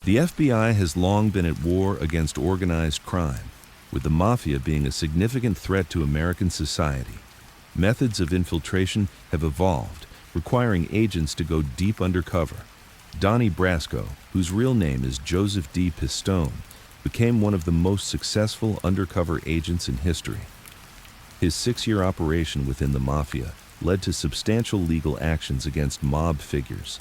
The FBI has long been at war against organized crime, with the Mafia being a significant threat to American society. Methods of infiltration have evolved, requiring agents to go deep undercover. Donnie Brasco, whose real name is Joseph Pistone, became one of the most successful undercover agents in history. His 6-year operation within the Mafia led to substantial legal actions against mob figures.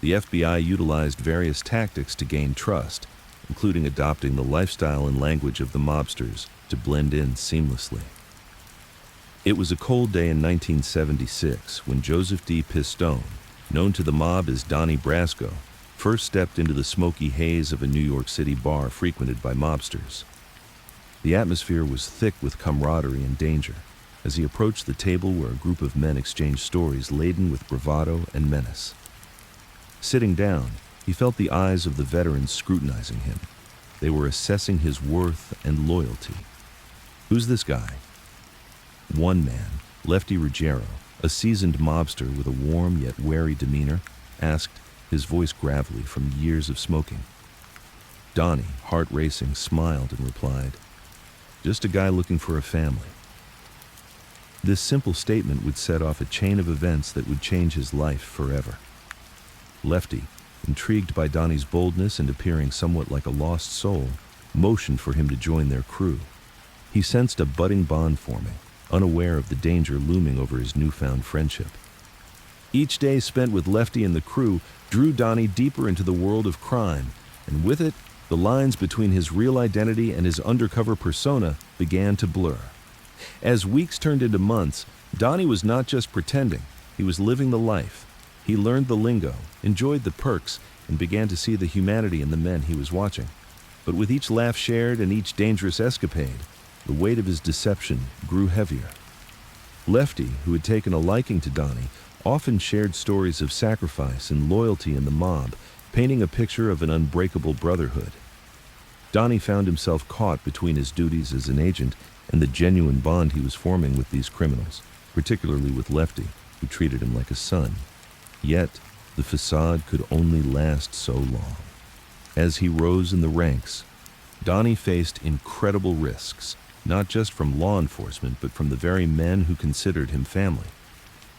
The FBI utilized various tactics to gain trust, including adopting the lifestyle and language of the mobsters to blend in seamlessly. It was a cold day in 1976 when Joseph Pistone, known to the mob as Donnie Brasco, first stepped into the smoky haze of a New York City bar frequented by mobsters. The atmosphere was thick with camaraderie and danger as he approached the table where a group of men exchanged stories laden with bravado and menace. Sitting down, he felt the eyes of the veterans scrutinizing him. They were assessing his worth and loyalty. Who's this guy? One man, Lefty Ruggiero, a seasoned mobster with a warm yet wary demeanor, asked, his voice gravelly from years of smoking. Donnie, heart racing, smiled and replied, "Just a guy looking for a family." This simple statement would set off a chain of events that would change his life forever. Lefty, intrigued by Donnie's boldness and appearing somewhat like a lost soul, motioned for him to join their crew. He sensed a budding bond forming, unaware of the danger looming over his newfound friendship. Each day spent with Lefty and the crew drew Donnie deeper into the world of crime, and with it, the lines between his real identity and his undercover persona began to blur. As weeks turned into months, Donnie was not just pretending, he was living the life. He learned the lingo, enjoyed the perks, and began to see the humanity in the men he was watching. But with each laugh shared and each dangerous escapade, the weight of his deception grew heavier. Lefty, who had taken a liking to Donnie, often shared stories of sacrifice and loyalty in the mob, painting a picture of an unbreakable brotherhood. Donnie found himself caught between his duties as an agent and the genuine bond he was forming with these criminals, particularly with Lefty, who treated him like a son. Yet, the facade could only last so long. As he rose in the ranks, Donnie faced incredible risks, not just from law enforcement, but from the very men who considered him family.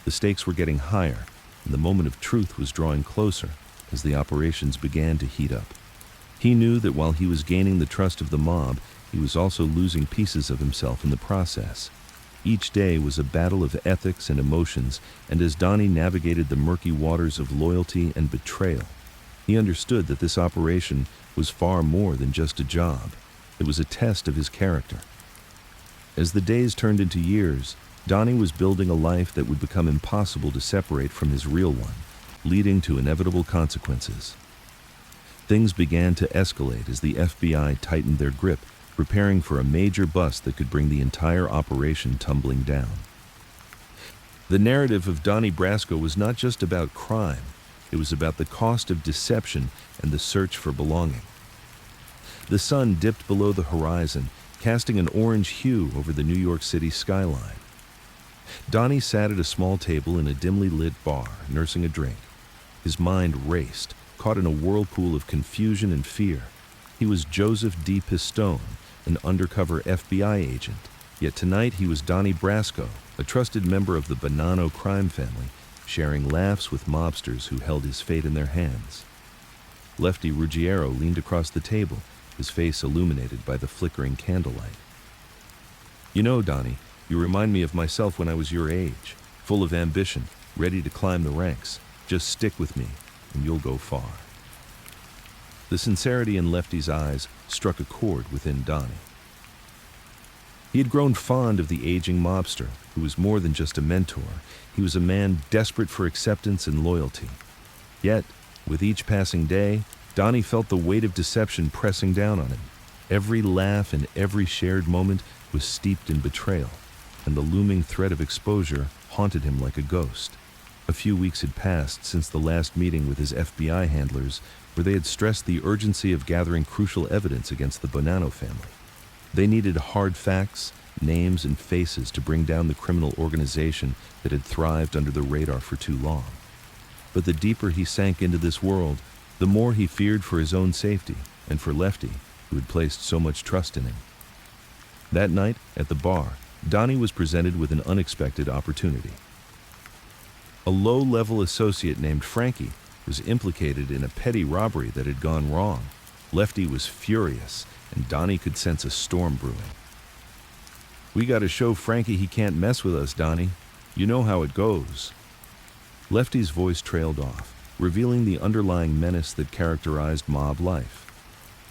The stakes were getting higher, and the moment of truth was drawing closer as the operations began to heat up. He knew that while he was gaining the trust of the mob, he was also losing pieces of himself in the process. Each day was a battle of ethics and emotions, and as Donnie navigated the murky waters of loyalty and betrayal, he understood that this operation was far more than just a job. It was a test of his character. As the days turned into years, Donnie was building a life that would become impossible to separate from his real one, leading to inevitable consequences. Things began to escalate as the FBI tightened their grip, preparing for a major bust that could bring the entire operation tumbling down. The narrative of Donnie Brasco was not just about crime, it was about the cost of deception and the search for belonging. The sun dipped below the horizon, casting an orange hue over the New York City skyline. Donnie sat at a small table in a dimly lit bar, nursing a drink. His mind raced, caught in a whirlpool of confusion and fear. He was Joseph Pistone, an undercover FBI agent, yet tonight he was Donnie Brasco, a trusted member of the Bonanno crime family, sharing laughs with mobsters who held his fate in their hands. Lefty Ruggiero leaned across the table, his face illuminated by the flickering candlelight. "You know, Donnie, you remind me of myself when I was your age, full of ambition, ready to climb the ranks. Just stick with me, and you'll go far." The sincerity in Lefty's eyes struck a chord within Donnie. He had grown fond of the aging mobster, who was more than just a mentor. He was a man desperate for acceptance and loyalty. Yet, with each passing day, Donnie felt the weight of deception pressing down on him. Every laugh and every shared moment was steeped in betrayal, and the looming threat of exposure haunted him like a ghost. A few weeks had passed since the last meeting with his FBI handlers, where they had stressed the urgency of gathering crucial evidence against the Bonanno family. They needed hard facts, names, and faces to bring down the criminal organization that had thrived under the radar for too long. But the deeper he sank into this world, the more he feared for his own safety and for Lefty, who had placed so much trust in him. That night, at the bar, Donnie was presented with an unexpected opportunity. A low-level associate named Frankie was implicated in a petty robbery that had gone wrong. Lefty was furious, and Donnie could sense a storm brewing. "We gotta show Frankie he can't mess with us, Donnie. You know how it goes." Lefty's voice trailed off, revealing the underlying menace that characterized mob life.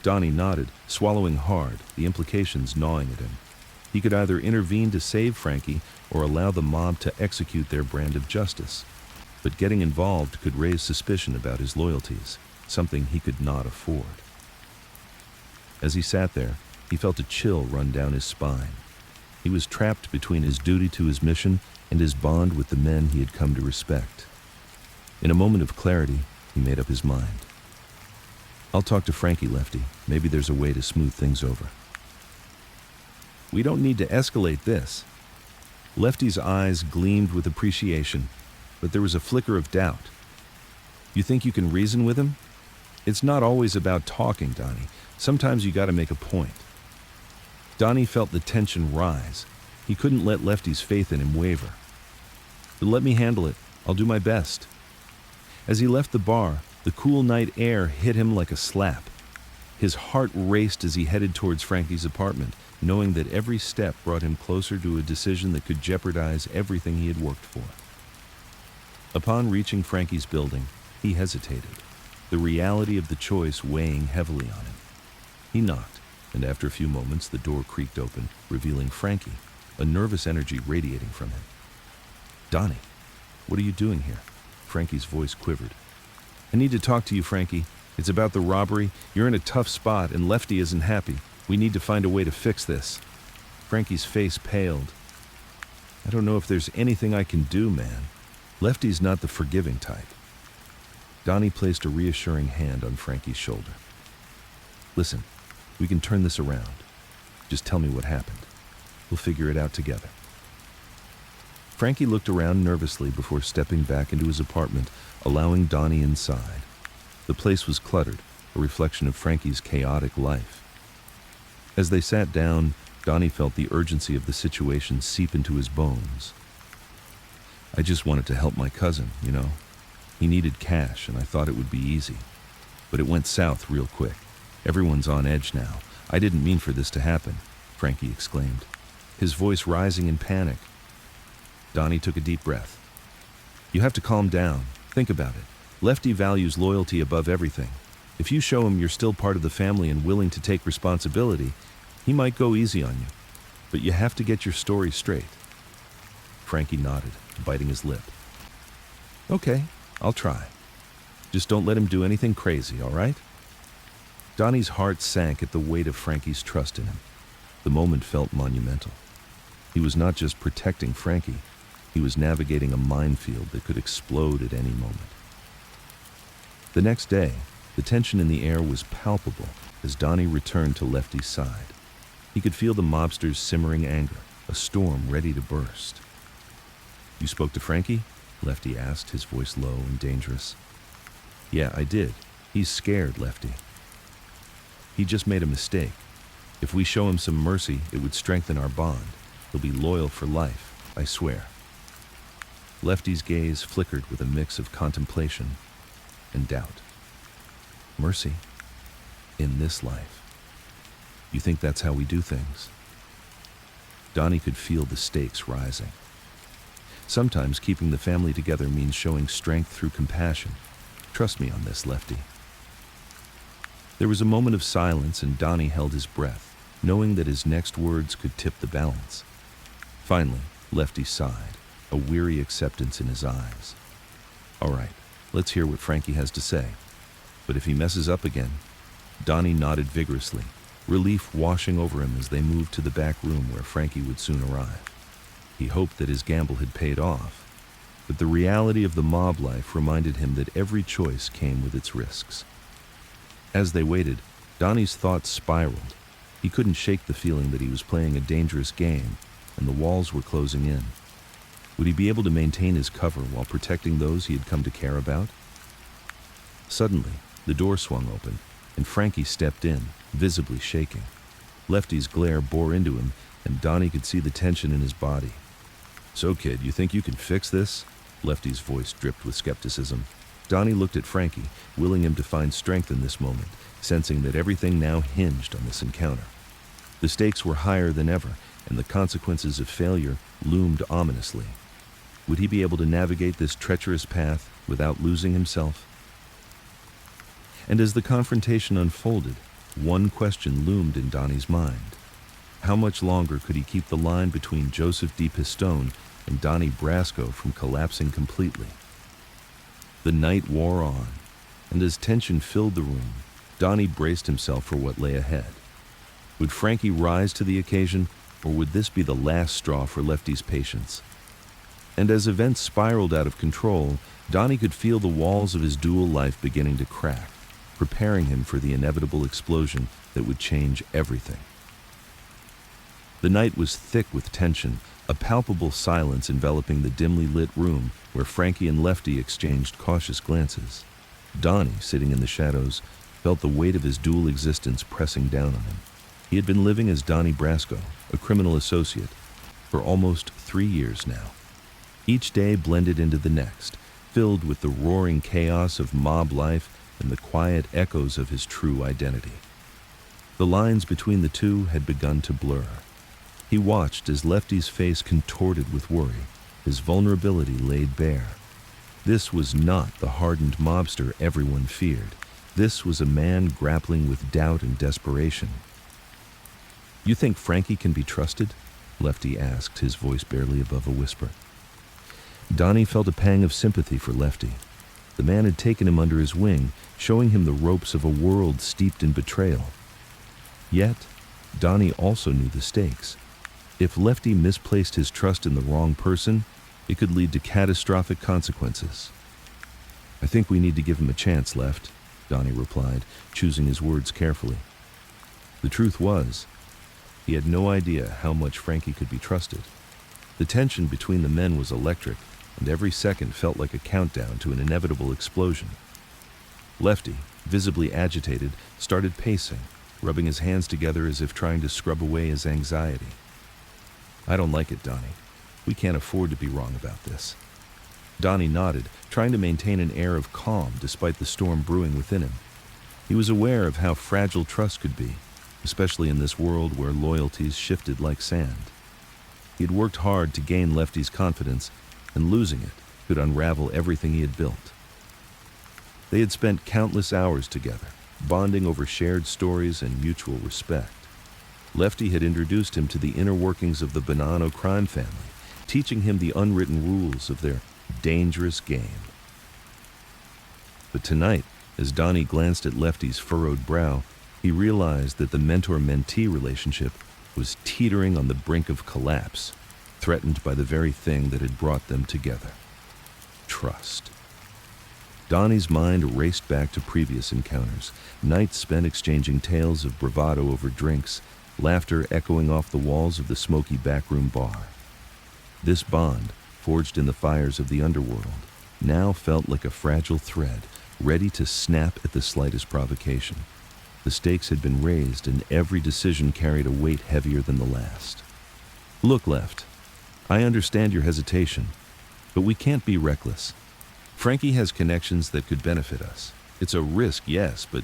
Donnie nodded, swallowing hard, the implications gnawing at him. He could either intervene to save Frankie or allow the mob to execute their brand of justice. But getting involved could raise suspicion about his loyalties, something he could not afford. As he sat there, he felt a chill run down his spine. He was trapped between his duty to his mission and his bond with the men he had come to respect. In a moment of clarity, he made up his mind. "I'll talk to Frankie, Lefty. Maybe there's a way to smooth things over." "We don't need to escalate this." Lefty's eyes gleamed with appreciation, but there was a flicker of doubt. "You think you can reason with him? It's not always about talking, Donnie. Sometimes you gotta make a point." Donnie felt the tension rise. He couldn't let Lefty's faith in him waver. "Let me handle it. I'll do my best." As he left the bar, the cool night air hit him like a slap. His heart raced as he headed towards Frankie's apartment, knowing that every step brought him closer to a decision that could jeopardize everything he had worked for. Upon reaching Frankie's building, he hesitated, the reality of the choice weighing heavily on him. He knocked, and after a few moments the door creaked open, revealing Frankie, a nervous energy radiating from him. "Donnie, what are you doing here?" Frankie's voice quivered. "I need to talk to you, Frankie. It's about the robbery. You're in a tough spot, and Lefty isn't happy. We need to find a way to fix this." Frankie's face paled. "I don't know if there's anything I can do, man. Lefty's not the forgiving type." Donnie placed a reassuring hand on Frankie's shoulder. "Listen, we can turn this around. Just tell me what happened. We'll figure it out together." Frankie looked around nervously before stepping back into his apartment, allowing Donnie inside. The place was cluttered, a reflection of Frankie's chaotic life. As they sat down, Donnie felt the urgency of the situation seep into his bones. "I just wanted to help my cousin, you know. He needed cash, and I thought it would be easy. But it went south real quick. Everyone's on edge now. I didn't mean for this to happen," Frankie exclaimed, his voice rising in panic. Donnie took a deep breath. "You have to calm down. Think about it. Lefty values loyalty above everything. If you show him you're still part of the family and willing to take responsibility, he might go easy on you. But you have to get your story straight." Frankie nodded, biting his lip. "Okay, I'll try. Just don't let him do anything crazy, all right?" Donnie's heart sank at the weight of Frankie's trust in him. The moment felt monumental. He was not just protecting Frankie, he was navigating a minefield that could explode at any moment. The next day, the tension in the air was palpable as Donnie returned to Lefty's side. He could feel the mobster's simmering anger, a storm ready to burst. "You spoke to Frankie?" Lefty asked, his voice low and dangerous. "Yeah, I did. He's scared, Lefty. He just made a mistake. If we show him some mercy, it would strengthen our bond. He'll be loyal for life, I swear." Lefty's gaze flickered with a mix of contemplation and doubt. "Mercy? In this life? You think that's how we do things?" Donnie could feel the stakes rising. Sometimes keeping the family together means showing strength through compassion. Trust me on this, Lefty. There was a moment of silence and Donnie held his breath, knowing that his next words could tip the balance. Finally, Lefty sighed, a weary acceptance in his eyes. "All right, let's hear what Frankie has to say. But if he messes up again..." Donnie nodded vigorously, relief washing over him as they moved to the back room where Frankie would soon arrive. He hoped that his gamble had paid off, but the reality of the mob life reminded him that every choice came with its risks. As they waited, Donnie's thoughts spiraled. He couldn't shake the feeling that he was playing a dangerous game, and the walls were closing in. Would he be able to maintain his cover while protecting those he had come to care about? Suddenly, The door swung open, and Frankie stepped in, visibly shaking. Lefty's glare bore into him, and Donnie could see the tension in his body. "So, kid, you think you can fix this?" Lefty's voice dripped with skepticism. Donnie looked at Frankie, willing him to find strength in this moment, sensing that everything now hinged on this encounter. The stakes were higher than ever, and the consequences of failure loomed ominously. Would he be able to navigate this treacherous path without losing himself? And as the confrontation unfolded, one question loomed in Donnie's mind. How much longer could he keep the line between Joseph Pistone and Donnie Brasco from collapsing completely? The night wore on, and as tension filled the room, Donnie braced himself for what lay ahead. Would Frankie rise to the occasion, or would this be the last straw for Lefty's patience? And as events spiraled out of control, Donnie could feel the walls of his dual life beginning to crack, preparing him for the inevitable explosion that would change everything. The night was thick with tension, a palpable silence enveloping the dimly lit room where Frankie and Lefty exchanged cautious glances. Donnie, sitting in the shadows, felt the weight of his dual existence pressing down on him. He had been living as Donnie Brasco, a criminal associate, for almost 3 years now. Each day blended into the next, filled with the roaring chaos of mob life and the quiet echoes of his true identity. The lines between the two had begun to blur. He watched as Lefty's face contorted with worry, his vulnerability laid bare. This was not the hardened mobster everyone feared. This was a man grappling with doubt and desperation. "You think Frankie can be trusted?" Lefty asked, his voice barely above a whisper. Donnie felt a pang of sympathy for Lefty. The man had taken him under his wing, showing him the ropes of a world steeped in betrayal. Yet, Donnie also knew the stakes. If Lefty misplaced his trust in the wrong person, it could lead to catastrophic consequences. "I think we need to give him a chance, Left," Donnie replied, choosing his words carefully. The truth was, he had no idea how much Frankie could be trusted. The tension between the men was electric, and every second felt like a countdown to an inevitable explosion. Lefty, visibly agitated, started pacing, rubbing his hands together as if trying to scrub away his anxiety. "I don't like it, Donnie. We can't afford to be wrong about this." Donnie nodded, trying to maintain an air of calm despite the storm brewing within him. He was aware of how fragile trust could be, especially in this world where loyalties shifted like sand. He had worked hard to gain Lefty's confidence, and losing it could unravel everything he had built. They had spent countless hours together, bonding over shared stories and mutual respect. Lefty had introduced him to the inner workings of the Bonanno crime family, teaching him the unwritten rules of their dangerous game. But tonight, as Donnie glanced at Lefty's furrowed brow, he realized that the mentor-mentee relationship was teetering on the brink of collapse, threatened by the very thing that had brought them together: trust. Donnie's mind raced back to previous encounters, nights spent exchanging tales of bravado over drinks, laughter echoing off the walls of the smoky backroom bar. This bond, forged in the fires of the underworld, now felt like a fragile thread, ready to snap at the slightest provocation. The stakes had been raised, and every decision carried a weight heavier than the last. "Look, Left, I understand your hesitation, but we can't be reckless. Frankie has connections that could benefit us. It's a risk, yes, but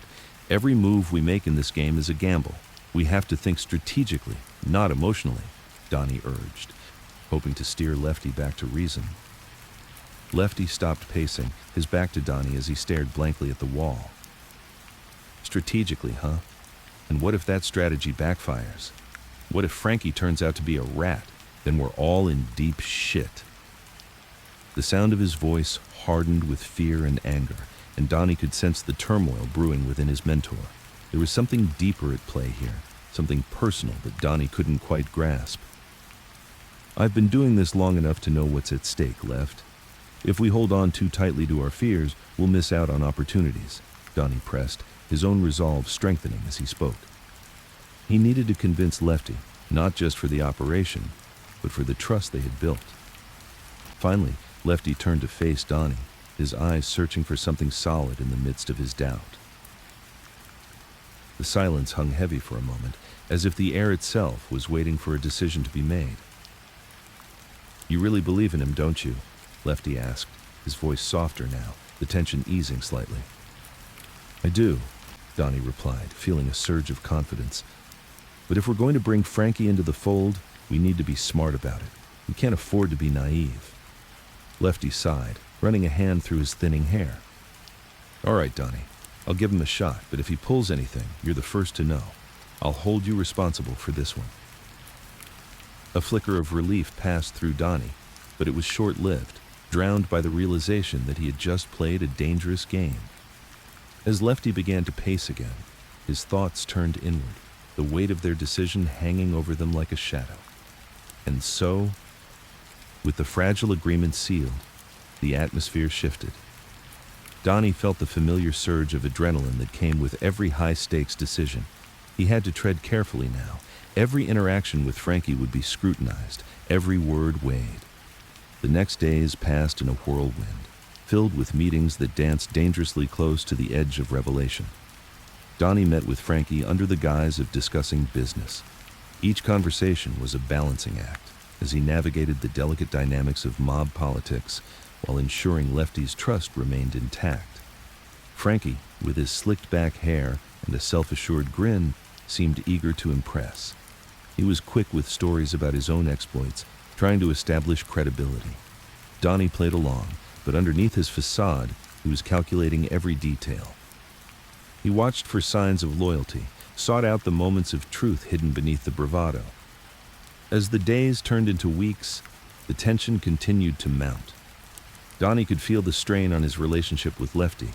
every move we make in this game is a gamble. We have to think strategically, not emotionally," Donnie urged, hoping to steer Lefty back to reason. Lefty stopped pacing, his back to Donnie as he stared blankly at the wall. "Strategically, huh? And what if that strategy backfires? What if Frankie turns out to be a rat? Then we're all in deep shit." The sound of his voice hardened with fear and anger, and Donnie could sense the turmoil brewing within his mentor. There was something deeper at play here, something personal that Donnie couldn't quite grasp. "I've been doing this long enough to know what's at stake, Left. If we hold on too tightly to our fears, we'll miss out on opportunities," Donnie pressed, his own resolve strengthening as he spoke. He needed to convince Lefty, not just for the operation, but for the trust they had built. Finally, Lefty turned to face Donnie, his eyes searching for something solid in the midst of his doubt. The silence hung heavy for a moment, as if the air itself was waiting for a decision to be made. "You really believe in him, don't you?" Lefty asked, his voice softer now, the tension easing slightly. "I do," Donnie replied, feeling a surge of confidence. "But if we're going to bring Frankie into the fold, we need to be smart about it. We can't afford to be naive." Lefty sighed, running a hand through his thinning hair. "All right, Donnie, I'll give him a shot, but if he pulls anything, you're the first to know. I'll hold you responsible for this one." A flicker of relief passed through Donnie, but it was short-lived, drowned by the realization that he had just played a dangerous game. As Lefty began to pace again, his thoughts turned inward, the weight of their decision hanging over them like a shadow. And so, with the fragile agreement sealed, the atmosphere shifted. Donnie felt the familiar surge of adrenaline that came with every high-stakes decision. He had to tread carefully now. Every interaction with Frankie would be scrutinized, every word weighed. The next days passed in a whirlwind, filled with meetings that danced dangerously close to the edge of revelation. Donnie met with Frankie under the guise of discussing business. Each conversation was a balancing act, as he navigated the delicate dynamics of mob politics while ensuring Lefty's trust remained intact. Frankie, with his slicked-back hair and a self-assured grin, seemed eager to impress. He was quick with stories about his own exploits, trying to establish credibility. Donnie played along, but underneath his facade, he was calculating every detail. He watched for signs of loyalty, sought out the moments of truth hidden beneath the bravado. As the days turned into weeks, the tension continued to mount. Donnie could feel the strain on his relationship with Lefty.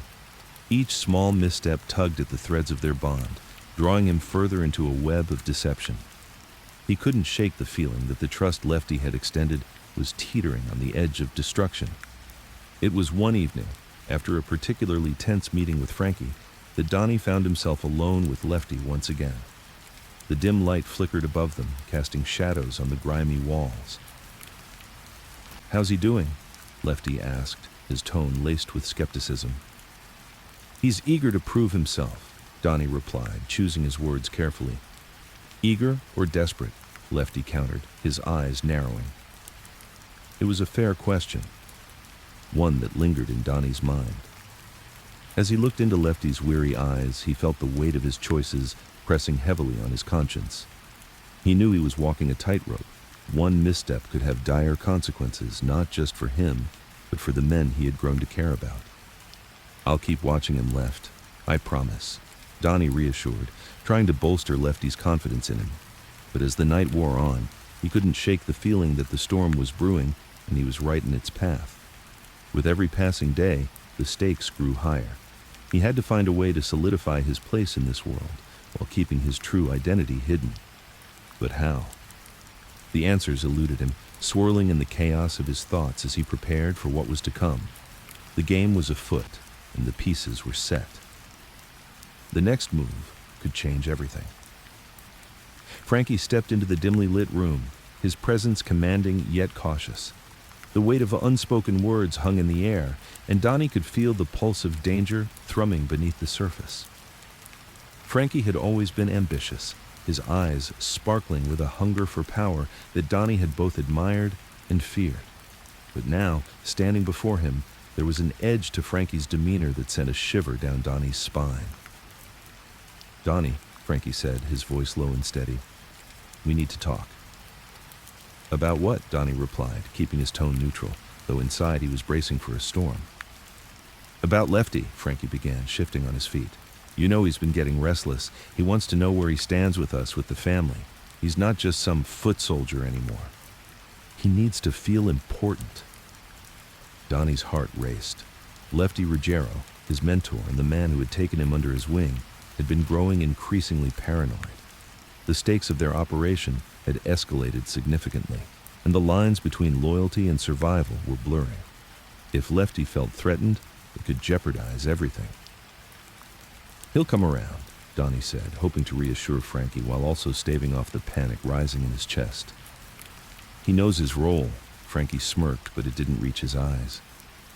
Each small misstep tugged at the threads of their bond, drawing him further into a web of deception. He couldn't shake the feeling that the trust Lefty had extended was teetering on the edge of destruction. It was one evening, after a particularly tense meeting with Frankie, that Donnie found himself alone with Lefty once again. The dim light flickered above them, casting shadows on the grimy walls. "How's he doing?" Lefty asked, his tone laced with skepticism. "He's eager to prove himself," Donnie replied, choosing his words carefully. "Eager or desperate?" Lefty countered, his eyes narrowing. It was a fair question, one that lingered in Donnie's mind. As he looked into Lefty's weary eyes, he felt the weight of his choices pressing heavily on his conscience. He knew he was walking a tightrope. One misstep could have dire consequences, not just for him, but for the men he had grown to care about. "I'll keep watching him, Left. I promise," Donnie reassured, trying to bolster Lefty's confidence in him. But as the night wore on, he couldn't shake the feeling that the storm was brewing and he was right in its path. With every passing day, the stakes grew higher. He had to find a way to solidify his place in this world while keeping his true identity hidden. But how? The answers eluded him, swirling in the chaos of his thoughts as he prepared for what was to come. The game was afoot, and the pieces were set. The next move could change everything. Frankie stepped into the dimly lit room, his presence commanding yet cautious. The weight of unspoken words hung in the air, and Donnie could feel the pulse of danger thrumming beneath the surface. Frankie had always been ambitious, his eyes sparkling with a hunger for power that Donnie had both admired and feared. But now, standing before him, there was an edge to Frankie's demeanor that sent a shiver down Donnie's spine. "Donnie," Frankie said, his voice low and steady, "we need to talk." "About what?" Donnie replied, keeping his tone neutral, though inside he was bracing for a storm. "About Lefty," Frankie began, shifting on his feet. "You know he's been getting restless. He wants to know where he stands with us, with the family. He's not just some foot soldier anymore. He needs to feel important." Donnie's heart raced. Lefty Ruggiero, his mentor and the man who had taken him under his wing, had been growing increasingly paranoid. The stakes of their operation had escalated significantly, and the lines between loyalty and survival were blurring. If Lefty felt threatened, it could jeopardize everything. "He'll come around," Donnie said, hoping to reassure Frankie while also staving off the panic rising in his chest. "He knows his role," Frankie smirked, but it didn't reach his eyes.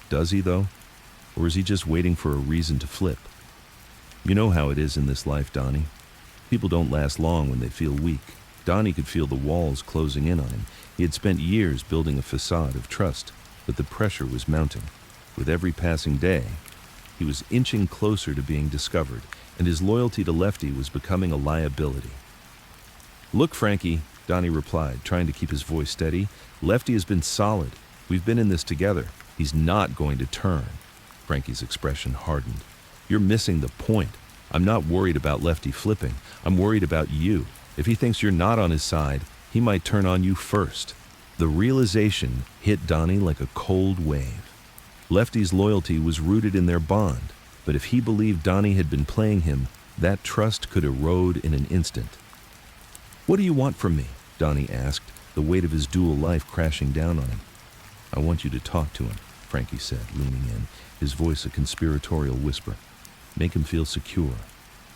"Does he, though? Or is he just waiting for a reason to flip?" You know how it is in this life, Donnie. People don't last long when they feel weak. Donnie could feel the walls closing in on him. He had spent years building a facade of trust, but the pressure was mounting. With every passing day, he was inching closer to being discovered, and his loyalty to Lefty was becoming a liability. "Look, Frankie," Donnie replied, trying to keep his voice steady, "Lefty has been solid. We've been in this together. He's not going to turn." Frankie's expression hardened. "You're missing the point. I'm not worried about Lefty flipping. I'm worried about you. If he thinks you're not on his side, he might turn on you first." The realization hit Donnie like a cold wave. Lefty's loyalty was rooted in their bond, but if he believed Donnie had been playing him, that trust could erode in an instant. "What do you want from me?" Donnie asked, the weight of his dual life crashing down on him. "I want you to talk to him," Frankie said, leaning in, his voice a conspiratorial whisper. "Make him feel secure.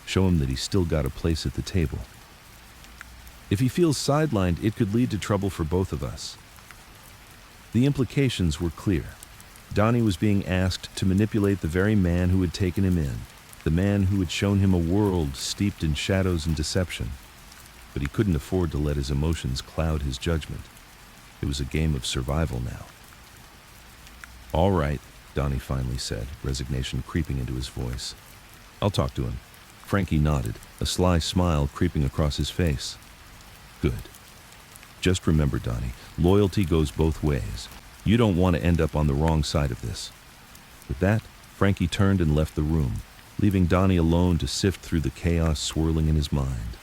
Show him that he's still got a place at the table. If he feels sidelined, it could lead to trouble for both of us." The implications were clear. Donnie was being asked to manipulate the very man who had taken him in, the man who had shown him a world steeped in shadows and deception. But he couldn't afford to let his emotions cloud his judgment. It was a game of survival now. "All right," Donnie finally said, resignation creeping into his voice. "I'll talk to him." Frankie nodded, a sly smile creeping across his face. "Good. Just remember, Donnie, loyalty goes both ways. You don't want to end up on the wrong side of this." With that, Frankie turned and left the room, leaving Donnie alone to sift through the chaos swirling in his mind.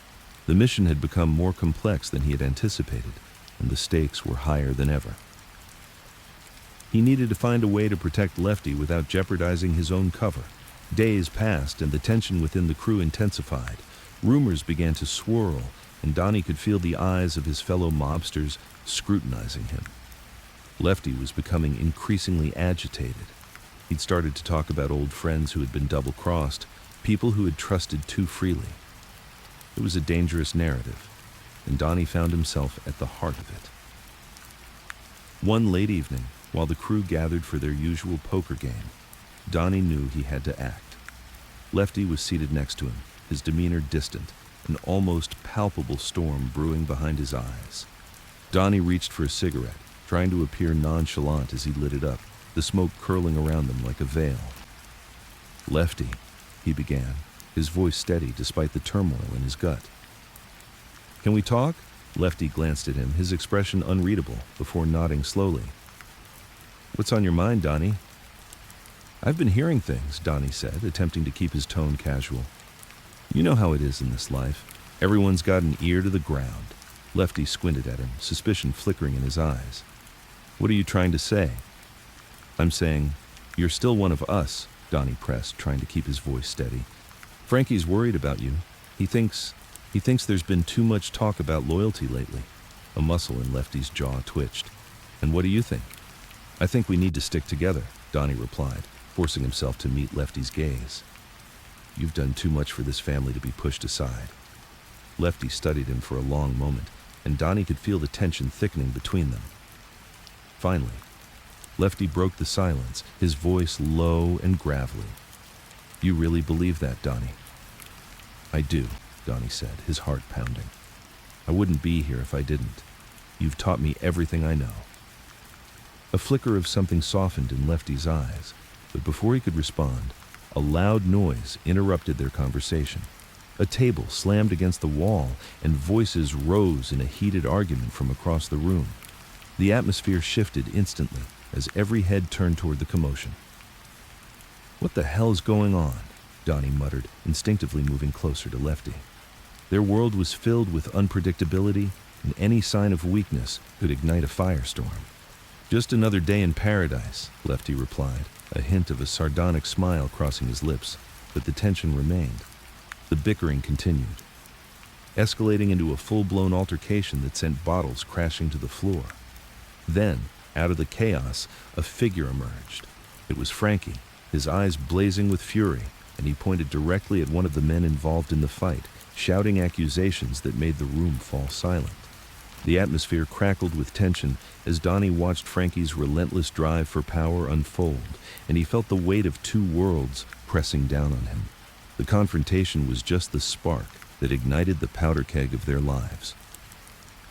The mission had become more complex than he had anticipated, and the stakes were higher than ever. He needed to find a way to protect Lefty without jeopardizing his own cover. Days passed, and the tension within the crew intensified. Rumors began to swirl, and Donnie could feel the eyes of his fellow mobsters scrutinizing him. Lefty was becoming increasingly agitated. He'd started to talk about old friends who had been double-crossed, people who had trusted too freely. It was a dangerous narrative, and Donnie found himself at the heart of it. One late evening, while the crew gathered for their usual poker game, Donnie knew he had to act. Lefty was seated next to him, his demeanor distant, an almost palpable storm brewing behind his eyes. Donnie reached for a cigarette, trying to appear nonchalant as he lit it up, the smoke curling around them like a veil. "Lefty," he began, his voice steady despite the turmoil in his gut. "Can we talk?" Lefty glanced at him, his expression unreadable, before nodding slowly. "What's on your mind, Donnie?" "I've been hearing things," Donnie said, attempting to keep his tone casual. "You know how it is in this life. Everyone's got an ear to the ground." Lefty squinted at him, suspicion flickering in his eyes. "What are you trying to say?" "I'm saying, you're still one of us," Donnie pressed, trying to keep his voice steady. "Frankie's worried about you. He thinks there's been too much talk about loyalty lately." A muscle in Lefty's jaw twitched. "And what do you think?" "I think we need to stick together," Donnie replied, forcing himself to meet Lefty's gaze. "You've done too much for this family to be pushed aside." Lefty studied him for a long moment, and Donnie could feel the tension thickening between them. Finally, Lefty broke the silence, his voice low and gravelly. "You really believe that, Donnie?" "I do," Donnie said, his heart pounding. "I wouldn't be here if I didn't. You've taught me everything I know." A flicker of something softened in Lefty's eyes, but before he could respond, a loud noise interrupted their conversation. A table slammed against the wall, and voices rose in a heated argument from across the room. The atmosphere shifted instantly as every head turned toward the commotion. "What the hell's going on?" Donnie muttered, instinctively moving closer to Lefty. Their world was filled with unpredictability, and any sign of weakness could ignite a firestorm. "Just another day in paradise," Lefty replied, a hint of a sardonic smile crossing his lips, but the tension remained. The bickering continued, escalating into a full-blown altercation that sent bottles crashing to the floor. Then, out of the chaos, a figure emerged. It was Frankie, his eyes blazing with fury, and he pointed directly at one of the men involved in the fight, shouting accusations that made the room fall silent. The atmosphere crackled with tension as Donnie watched Frankie's relentless drive for power unfold, and he felt the weight of two worlds pressing down on him. The confrontation was just the spark that ignited the powder keg of their lives.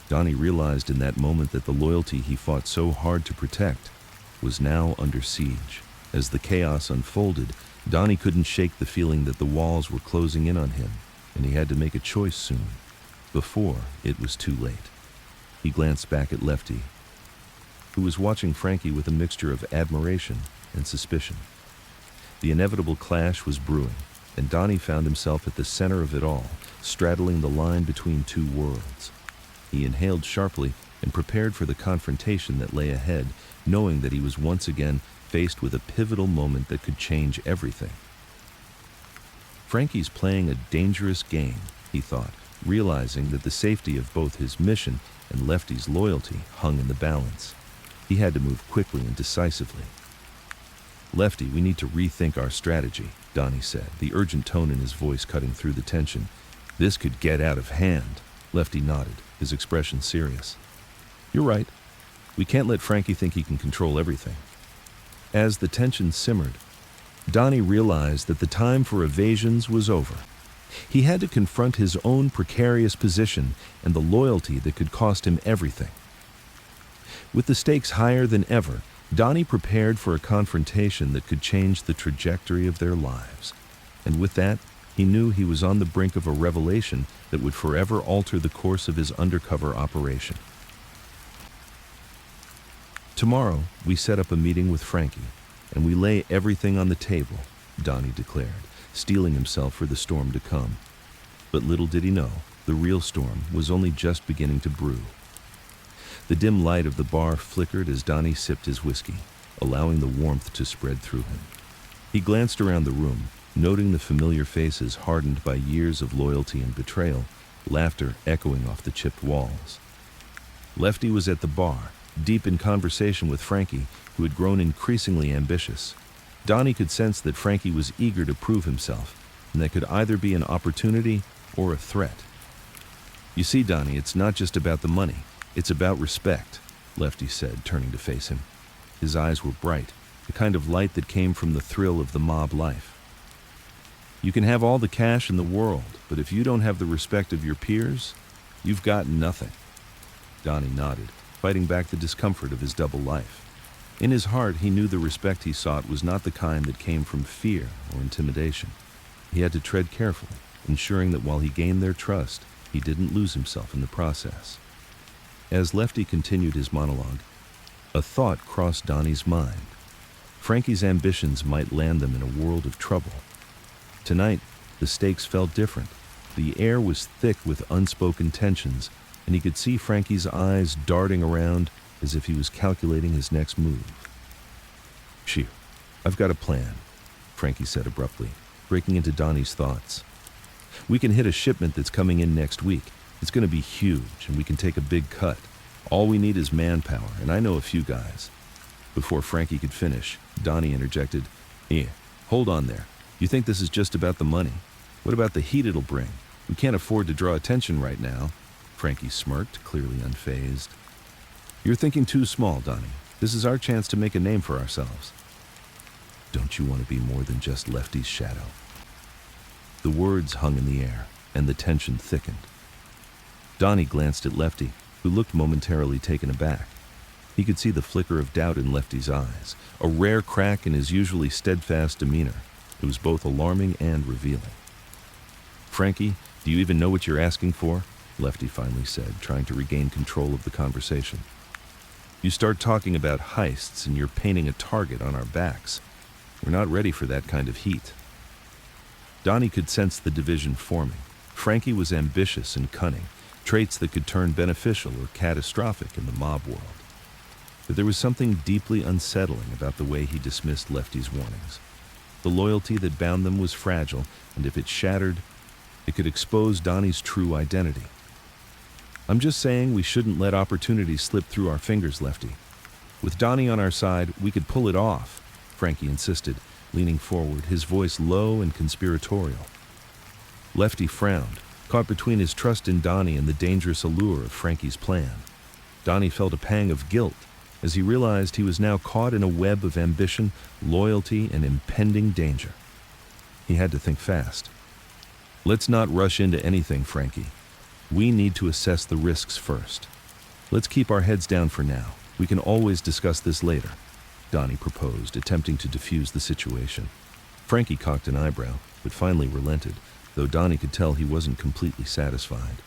Donnie realized in that moment that the loyalty he fought so hard to protect was now under siege. As the chaos unfolded, Donnie couldn't shake the feeling that the walls were closing in on him, and he had to make a choice soon, before it was too late. He glanced back at Lefty, who was watching Frankie with a mixture of admiration and suspicion. The inevitable clash was brewing, and Donnie found himself at the center of it all, straddling the line between two worlds. He inhaled sharply and prepared for the confrontation that lay ahead, knowing that he was once again faced with a pivotal moment that could change everything. Frankie's playing a dangerous game, he thought, realizing that the safety of both his mission and Lefty's loyalty hung in the balance. He had to move quickly and decisively. "Lefty, we need to rethink our strategy," Donnie said, the urgent tone in his voice cutting through the tension. "This could get out of hand." Lefty nodded, his expression serious. "You're right. We can't let Frankie think he can control everything." As the tension simmered, Donnie realized that the time for evasions was over. He had to confront his own precarious position and the loyalty that could cost him everything. With the stakes higher than ever, Donnie prepared for a confrontation that could change the trajectory of their lives. And with that, he knew he was on the brink of a revelation that would forever alter the course of his undercover operation. "Tomorrow, we set up a meeting with Frankie, and we lay everything on the table," Donnie declared, steeling himself for the storm to come. But little did he know, the real storm was only just beginning to brew. The dim light of the bar flickered as Donnie sipped his whiskey, allowing the warmth to spread through him. He glanced around the room, noting the familiar faces hardened by years of loyalty and betrayal, laughter echoing off the chipped walls. Lefty was at the bar, deep in conversation with Frankie, who had grown increasingly ambitious. Donnie could sense that Frankie was eager to prove himself, and that could either be an opportunity or a threat. "You see, Donnie, it's not just about the money. It's about respect," Lefty said, turning to face him. His eyes were bright, the kind of light that came from the thrill of the mob life. "You can have all the cash in the world, but if you don't have the respect of your peers, you've got nothing." Donnie nodded, fighting back the discomfort of his double life. In his heart, he knew the respect he sought was not the kind that came from fear or intimidation. He had to tread carefully, ensuring that while he gained their trust, he didn't lose himself in the process. As Lefty continued his monologue, a thought crossed Donnie's mind. Frankie's ambitions might land them in a world of trouble. Tonight, the stakes felt different. The air was thick with unspoken tensions, and he could see Frankie's eyes darting around as if he was calculating his next move. "Phew, I've got a plan," Frankie said abruptly, breaking into Donnie's thoughts. "We can hit a shipment that's coming in next week. It's going to be huge, and we can take a big cut. All we need is manpower, and I know a few guys." Before Frankie could finish, Donnie interjected, Hold on there. You think this is just about the money? What about the heat it'll bring? We can't afford to draw attention right now." Frankie smirked, clearly unfazed. "You're thinking too small, Donnie. This is our chance to make a name for ourselves." "Don't you want to be more than just Lefty's shadow?" The words hung in the air, and the tension thickened. Donnie glanced at Lefty, who looked momentarily taken aback. He could see the flicker of doubt in Lefty's eyes, a rare crack in his usually steadfast demeanor. It was both alarming and revealing. "Frankie, do you even know what you're asking for?" Lefty finally said, trying to regain control of the conversation. "You start talking about heists and you're painting a target on our backs. We're not ready for that kind of heat." Donnie could sense the division forming. Frankie was ambitious and cunning, traits that could turn beneficial or catastrophic in the mob world. But there was something deeply unsettling about the way he dismissed Lefty's warnings. The loyalty that bound them was fragile, and if it shattered, it could expose Donnie's true identity. "I'm just saying we shouldn't let opportunities slip through our fingers, Lefty. With Donnie on our side, we could pull it off," Frankie insisted, leaning forward, his voice low and conspiratorial. Lefty frowned, caught between his trust in Donnie and the dangerous allure of Frankie's plan. Donnie felt a pang of guilt as he realized he was now caught in a web of ambition, loyalty, and impending danger. He had to think fast. "Let's not rush into anything, Frankie. We need to assess the risks first. Let's keep our heads down for now. We can always discuss this later," Donnie proposed, attempting to defuse the situation. Frankie cocked an eyebrow, but finally relented, though Donnie could tell he wasn't completely satisfied.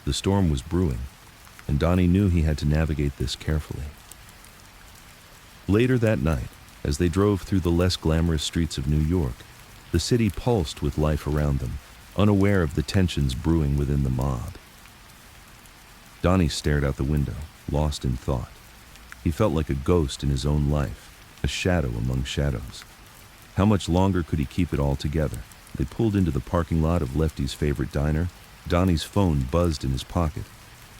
The storm was brewing, and Donnie knew he had to navigate this carefully. Later that night, as they drove through the less glamorous streets of New York, the city pulsed with life around them, unaware of the tensions brewing within the mob. Donnie stared out the window, lost in thought. He felt like a ghost in his own life, a shadow among shadows. How much longer could he keep it all together? They pulled into the parking lot of Lefty's favorite diner. Donnie's phone buzzed in his pocket.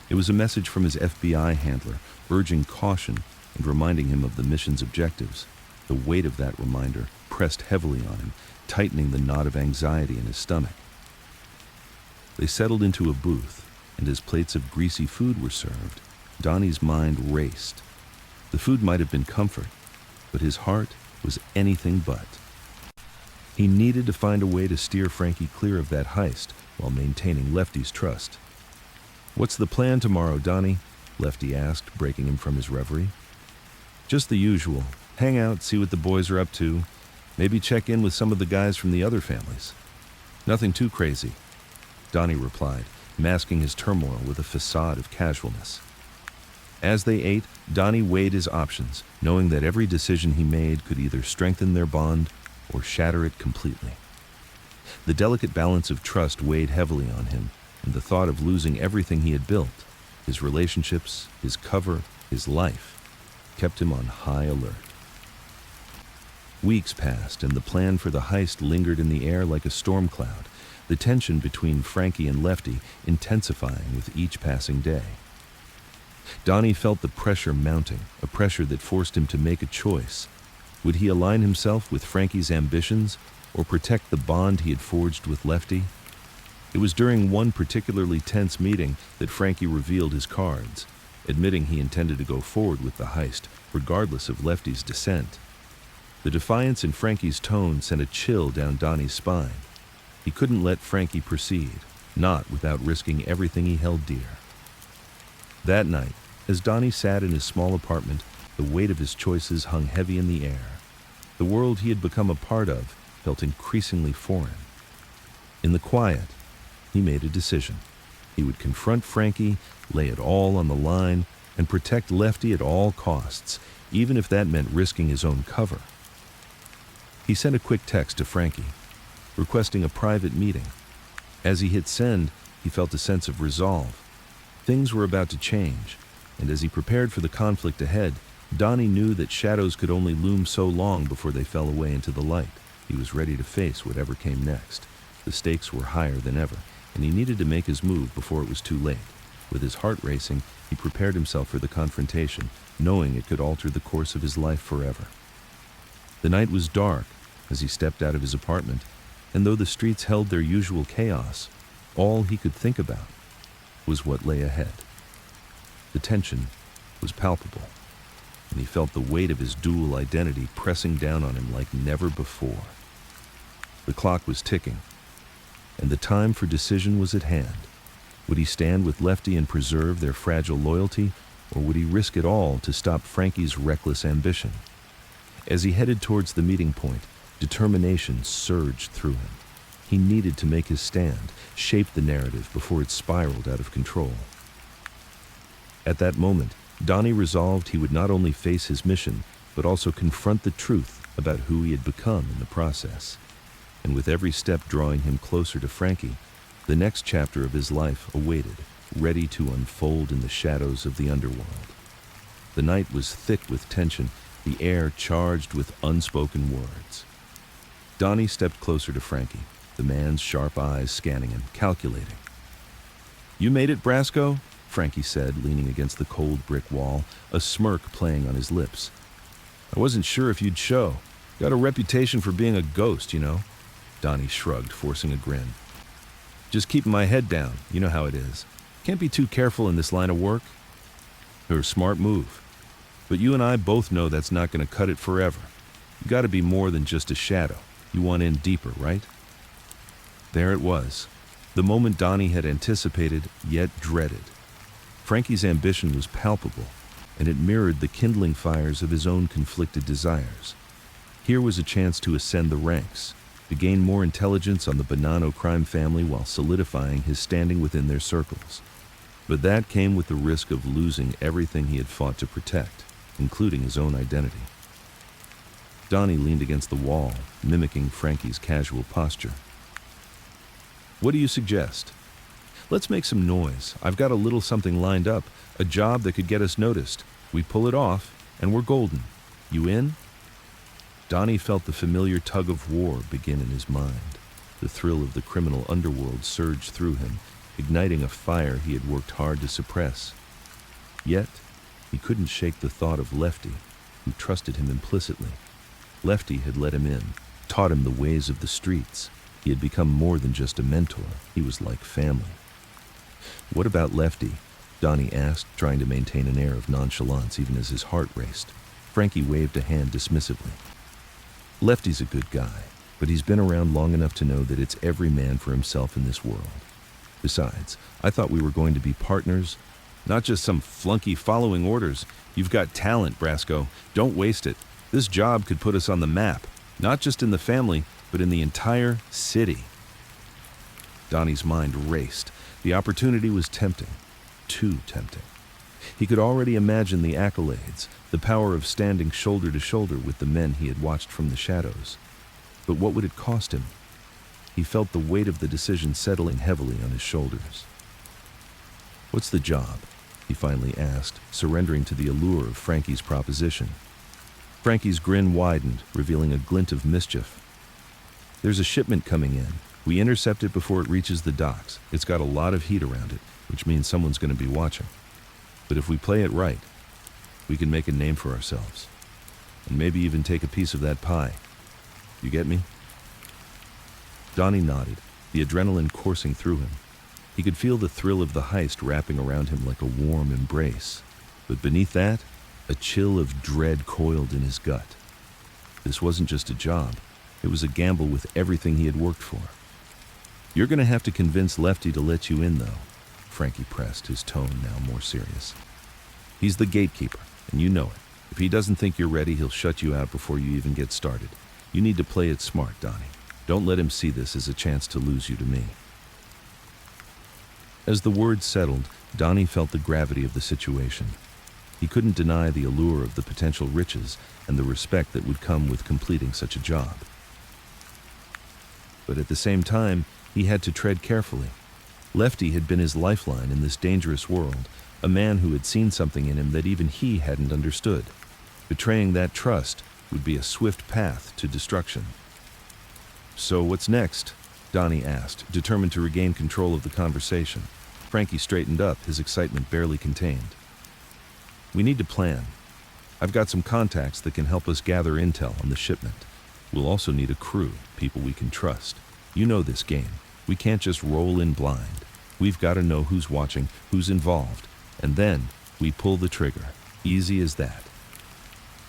It was a message from his FBI handler, urging caution and reminding him of the mission's objectives. The weight of that reminder pressed heavily on him, tightening the knot of anxiety in his stomach. They settled into a booth, and as plates of greasy food were served, Donnie's mind raced. The food might have been comfort, but his heart was anything but. He needed to find a way to steer Frankie clear of that heist while maintaining Lefty's trust. "What's the plan tomorrow, Donnie?" Lefty asked, breaking him from his reverie. "Just the usual. Hang out, see what the boys are up to. Maybe check in with some of the guys from the other families. Nothing too crazy," Donnie replied, masking his turmoil with a facade of casualness. As they ate, Donnie weighed his options, knowing that every decision he made could either strengthen their bond or shatter it completely. The delicate balance of trust weighed heavily on him, and the thought of losing everything he had built, his relationships, his cover, his life, kept him on high alert. Weeks passed, and the plan for the heist lingered in the air like a storm cloud, the tension between Frankie and Lefty intensifying with each passing day. Donnie felt the pressure mounting, a pressure that forced him to make a choice. Would he align himself with Frankie's ambitions or protect the bond he had forged with Lefty? It was during one particularly tense meeting that Frankie revealed his cards, admitting he intended to go forward with the heist, regardless of Lefty's dissent. The defiance in Frankie's tone sent a chill down Donnie's spine. He couldn't let Frankie proceed, not without risking everything he held dear. That night, as Donnie sat in his small apartment, the weight of his choices hung heavy in the air. The world he had become a part of felt increasingly foreign. In the quiet, he made a decision. He would confront Frankie, lay it all on the line, and protect Lefty at all costs, even if that meant risking his own cover. He sent a quick text to Frankie, requesting a private meeting. As he hit send, he felt a sense of resolve. Things were about to change, and as he prepared for the conflict ahead, Donnie knew that shadows could only loom so long before they fell away into the light. He was ready to face whatever came next. The stakes were higher than ever, and he needed to make his move before it was too late. With his heart racing, he prepared himself for the confrontation, knowing it could alter the course of his life forever. The night was dark as he stepped out of his apartment, and though the streets held their usual chaos, all he could think about was what lay ahead. The tension was palpable, and he felt the weight of his dual identity pressing down on him like never before. The clock was ticking, and the time for decision was at hand. Would he stand with Lefty and preserve their fragile loyalty, or would he risk it all to stop Frankie's reckless ambition? As he headed towards the meeting point, determination surged through him. He needed to make his stand, shape the narrative before it spiraled out of control. At that moment, Donnie resolved he would not only face his mission, but also confront the truth about who he had become in the process. And with every step drawing him closer to Frankie, the next chapter of his life awaited, ready to unfold in the shadows of the underworld. The night was thick with tension, the air charged with unspoken words. Donnie stepped closer to Frankie, the man's sharp eyes scanning him, calculating. "You made it, Brasco?" Frankie said, leaning against the cold brick wall, a smirk playing on his lips. "I wasn't sure if you'd show. Got a reputation for being a ghost, you know." Donnie shrugged, forcing a grin. "Just keeping my head down, you know how it is. Can't be too careful in this line of work." "You're a smart move. But you and I both know that's not going to cut it forever. You got to be more than just a shadow. You want in deeper, right? There it was, the moment Donnie had anticipated, yet dreaded. Frankie's ambition was palpable, and it mirrored the kindling fires of his own conflicted desires. Here was a chance to ascend the ranks, to gain more intelligence on the Bonanno crime family while solidifying his standing within their circles. But that came with the risk of losing everything he had fought to protect, including his own identity. Donnie leaned against the wall, mimicking Frankie's casual posture. What do you suggest? Let's make some noise. I've got a little something lined up, a job that could get us noticed. We pull it off, and we're golden. You in? Donnie felt the familiar tug of war begin in his mind. The thrill of the criminal underworld surged through him, igniting a fire he had worked hard to suppress. Yet, he couldn't shake the thought of Lefty, who trusted him implicitly. Lefty had let him in, taught him the ways of the streets. He had become more than just a mentor. He was like family. What about Lefty? Donnie asked, trying to maintain an air of nonchalance even as his heart raced. Frankie waved a hand dismissively. Lefty's a good guy, but he's been around long enough to know that it's every man for himself in this world. Besides, I thought we were going to be partners, not just some flunky following orders. You've got talent, Brasco. Don't waste it. This job could put us on the map, not just in the family, but in the entire city. Donnie's mind raced. The opportunity was tempting, too tempting. He could already imagine the accolades, the power of standing shoulder to shoulder with the men he had watched from the shadows. But what would it cost him? He felt the weight of the decision settling heavily on his shoulders. What's the job? He finally asked, surrendering to the allure of Frankie's proposition. Frankie's grin widened, revealing a glint of mischief. There's a shipment coming in. We intercept it before it reaches the docks. It's got a lot of heat around it, which means someone's going to be watching. But if we play it right, we can make a name for ourselves. And maybe even take a piece of that pie. You get me? Donnie nodded, the adrenaline coursing through him. He could feel the thrill of the heist wrapping around him like a warm embrace. But beneath that, a chill of dread coiled in his gut. This wasn't just a job. It was a gamble with everything he had worked for. You're going to have to convince Lefty to let you in, though, Frankie pressed, his tone now more serious. He's the gatekeeper, and you know it. If he doesn't think you're ready, he'll shut you out before you even get started. You need to play it smart, Donnie. Don't let him see this as a chance to lose you to me. As the words settled, Donnie felt the gravity of the situation. He couldn't deny the allure of the potential riches and the respect that would come with completing such a job. But at the same time, he had to tread carefully. Lefty had been his lifeline in this dangerous world, a man who had seen something in him that even he hadn't understood. Betraying that trust would be a swift path to destruction. So what's next? Donnie asked, determined to regain control of the conversation. Frankie straightened up, his excitement barely contained. We need to plan. I've got some contacts that can help us gather intel on the shipment. We'll also need a crew, people we can trust. You know this game. We can't just roll in blind. We've got to know who's watching, who's involved, and then we pull the trigger. Easy as that.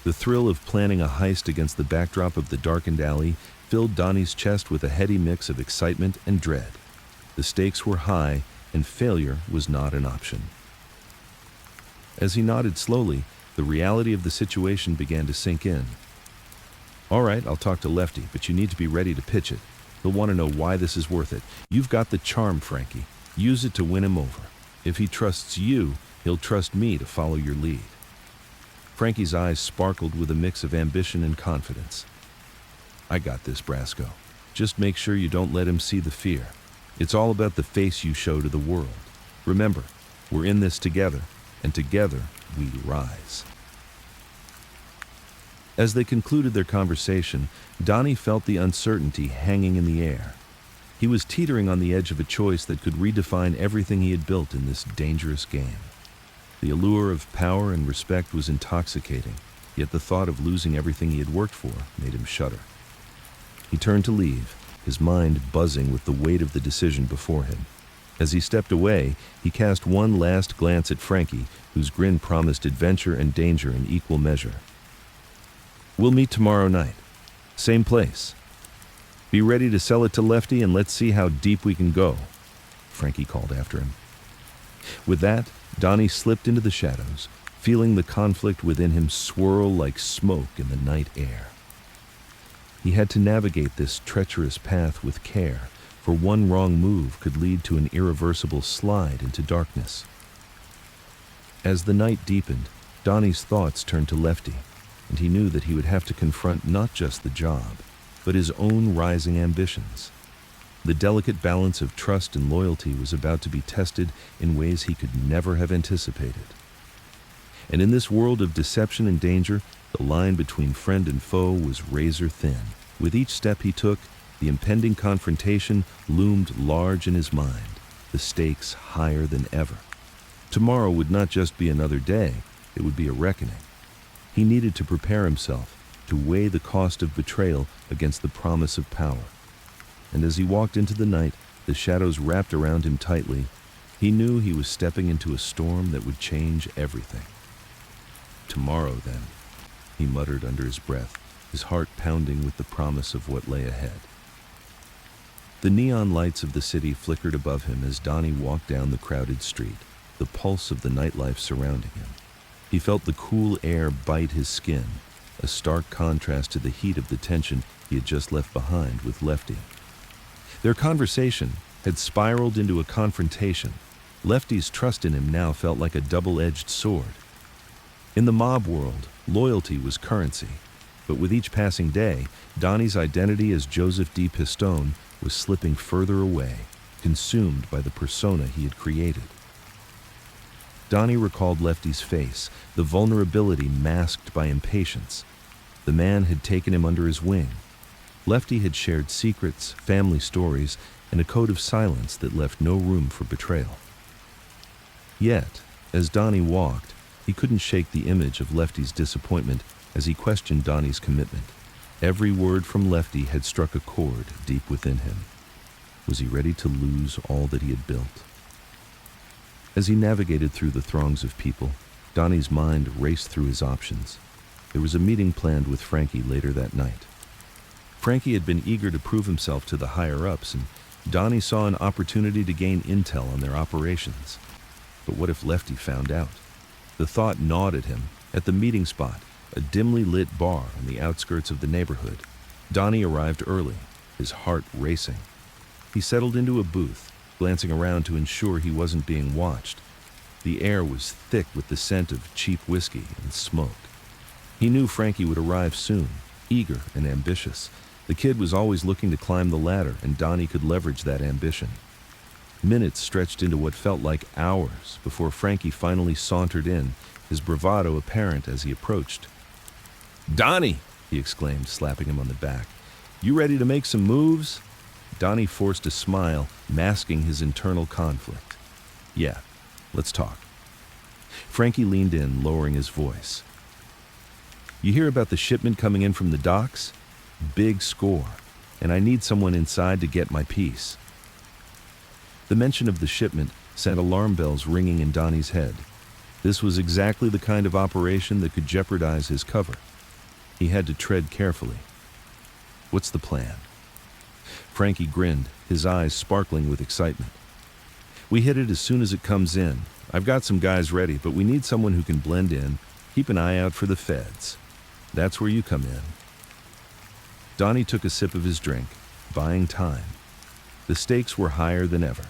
The thrill of planning a heist against the backdrop of the darkened alley filled Donnie's chest with a heady mix of excitement and dread. The stakes were high, and failure was not an option. As he nodded slowly, the reality of the situation began to sink in. All right, I'll talk to Lefty, but you need to be ready to pitch it. He'll want to know why this is worth it. You've got the charm, Frankie. Use it to win him over. If he trusts you, he'll trust me to follow your lead. Frankie's eyes sparkled with a mix of ambition and confidence. I got this, Brasco. Just make sure you don't let him see the fear. It's all about the face you show to the world. Remember, we're in this together, and together we rise. As they concluded their conversation, Donnie felt the uncertainty hanging in the air. He was teetering on the edge of a choice that could redefine everything he had built in this dangerous game. The allure of power and respect was intoxicating, yet the thought of losing everything he had worked for made him shudder. He turned to leave, his mind buzzing with the weight of the decision before him. As he stepped away, he cast one last glance at Frankie, whose grin promised adventure and danger in equal measure. We'll meet tomorrow night. Same place. Be ready to sell it to Lefty and let's see how deep we can go, Frankie called after him. With that, Donnie slipped into the shadows, feeling the conflict within him swirl like smoke in the night air. He had to navigate this treacherous path with care, for one wrong move could lead to an irreversible slide into darkness. As the night deepened, Donnie's thoughts turned to Lefty, and he knew that he would have to confront not just the job, but his own rising ambitions. The delicate balance of trust and loyalty was about to be tested in ways he could never have anticipated. And in this world of deception and danger, the line between friend and foe was razor thin. With each step he took, the impending confrontation loomed large in his mind, the stakes higher than ever. Tomorrow would not just be another day, it would be a reckoning. He needed to prepare himself to weigh the cost of betrayal against the promise of power. And as he walked into the night, the shadows wrapped around him tightly, he knew he was stepping into a storm that would change everything. Tomorrow, then, he muttered under his breath, his heart pounding with the promise of what lay ahead. The neon lights of the city flickered above him as Donnie walked down the crowded street, the pulse of the nightlife surrounding him. He felt the cool air bite his skin, a stark contrast to the heat of the tension he had just left behind with Lefty. Their conversation had spiraled into a confrontation. Lefty's trust in him now felt like a double-edged sword. In the mob world, loyalty was currency, but with each passing day, Donnie's identity as Joseph D. Pistone was slipping further away, consumed by the persona he had created. Donnie recalled Lefty's face, the vulnerability masked by impatience. The man had taken him under his wing. Lefty had shared secrets, family stories, and a code of silence that left no room for betrayal. Yet, as Donnie walked, he couldn't shake the image of Lefty's disappointment as he questioned Donnie's commitment. Every word from Lefty had struck a chord deep within him. Was he ready to lose all that he had built? As he navigated through the throngs of people, Donnie's mind raced through his options. There was a meeting planned with Frankie later that night. Frankie had been eager to prove himself to the higher-ups, and Donnie saw an opportunity to gain intel on their operations. But what if Lefty found out? The thought gnawed at him. At the meeting spot, a dimly lit bar on the outskirts of the neighborhood, Donnie arrived early, his heart racing. He settled into a booth, glancing around to ensure he wasn't being watched. The air was thick with the scent of cheap whiskey and smoke. He knew Frankie would arrive soon, eager and ambitious. The kid was always looking to climb the ladder, and Donnie could leverage that ambition. Minutes stretched into what felt like hours before Frankie finally sauntered in, his bravado apparent as he approached. "Donnie!" he exclaimed, slapping him on the back. "You ready to make some moves?" Donnie forced a smile, masking his internal conflict. "Yeah, let's talk." Frankie leaned in, lowering his voice. "You hear about the shipment coming in from the docks? Big score, and I need someone inside to get my piece." The mention of the shipment sent alarm bells ringing in Donnie's head. This was exactly the kind of operation that could jeopardize his cover. He had to tread carefully. "What's the plan?" Frankie grinned, his eyes sparkling with excitement. "We hit it as soon as it comes in. I've got some guys ready, but we need someone who can blend in, keep an eye out for the feds. That's where you come in." Donnie took a sip of his drink, buying time. The stakes were higher than ever.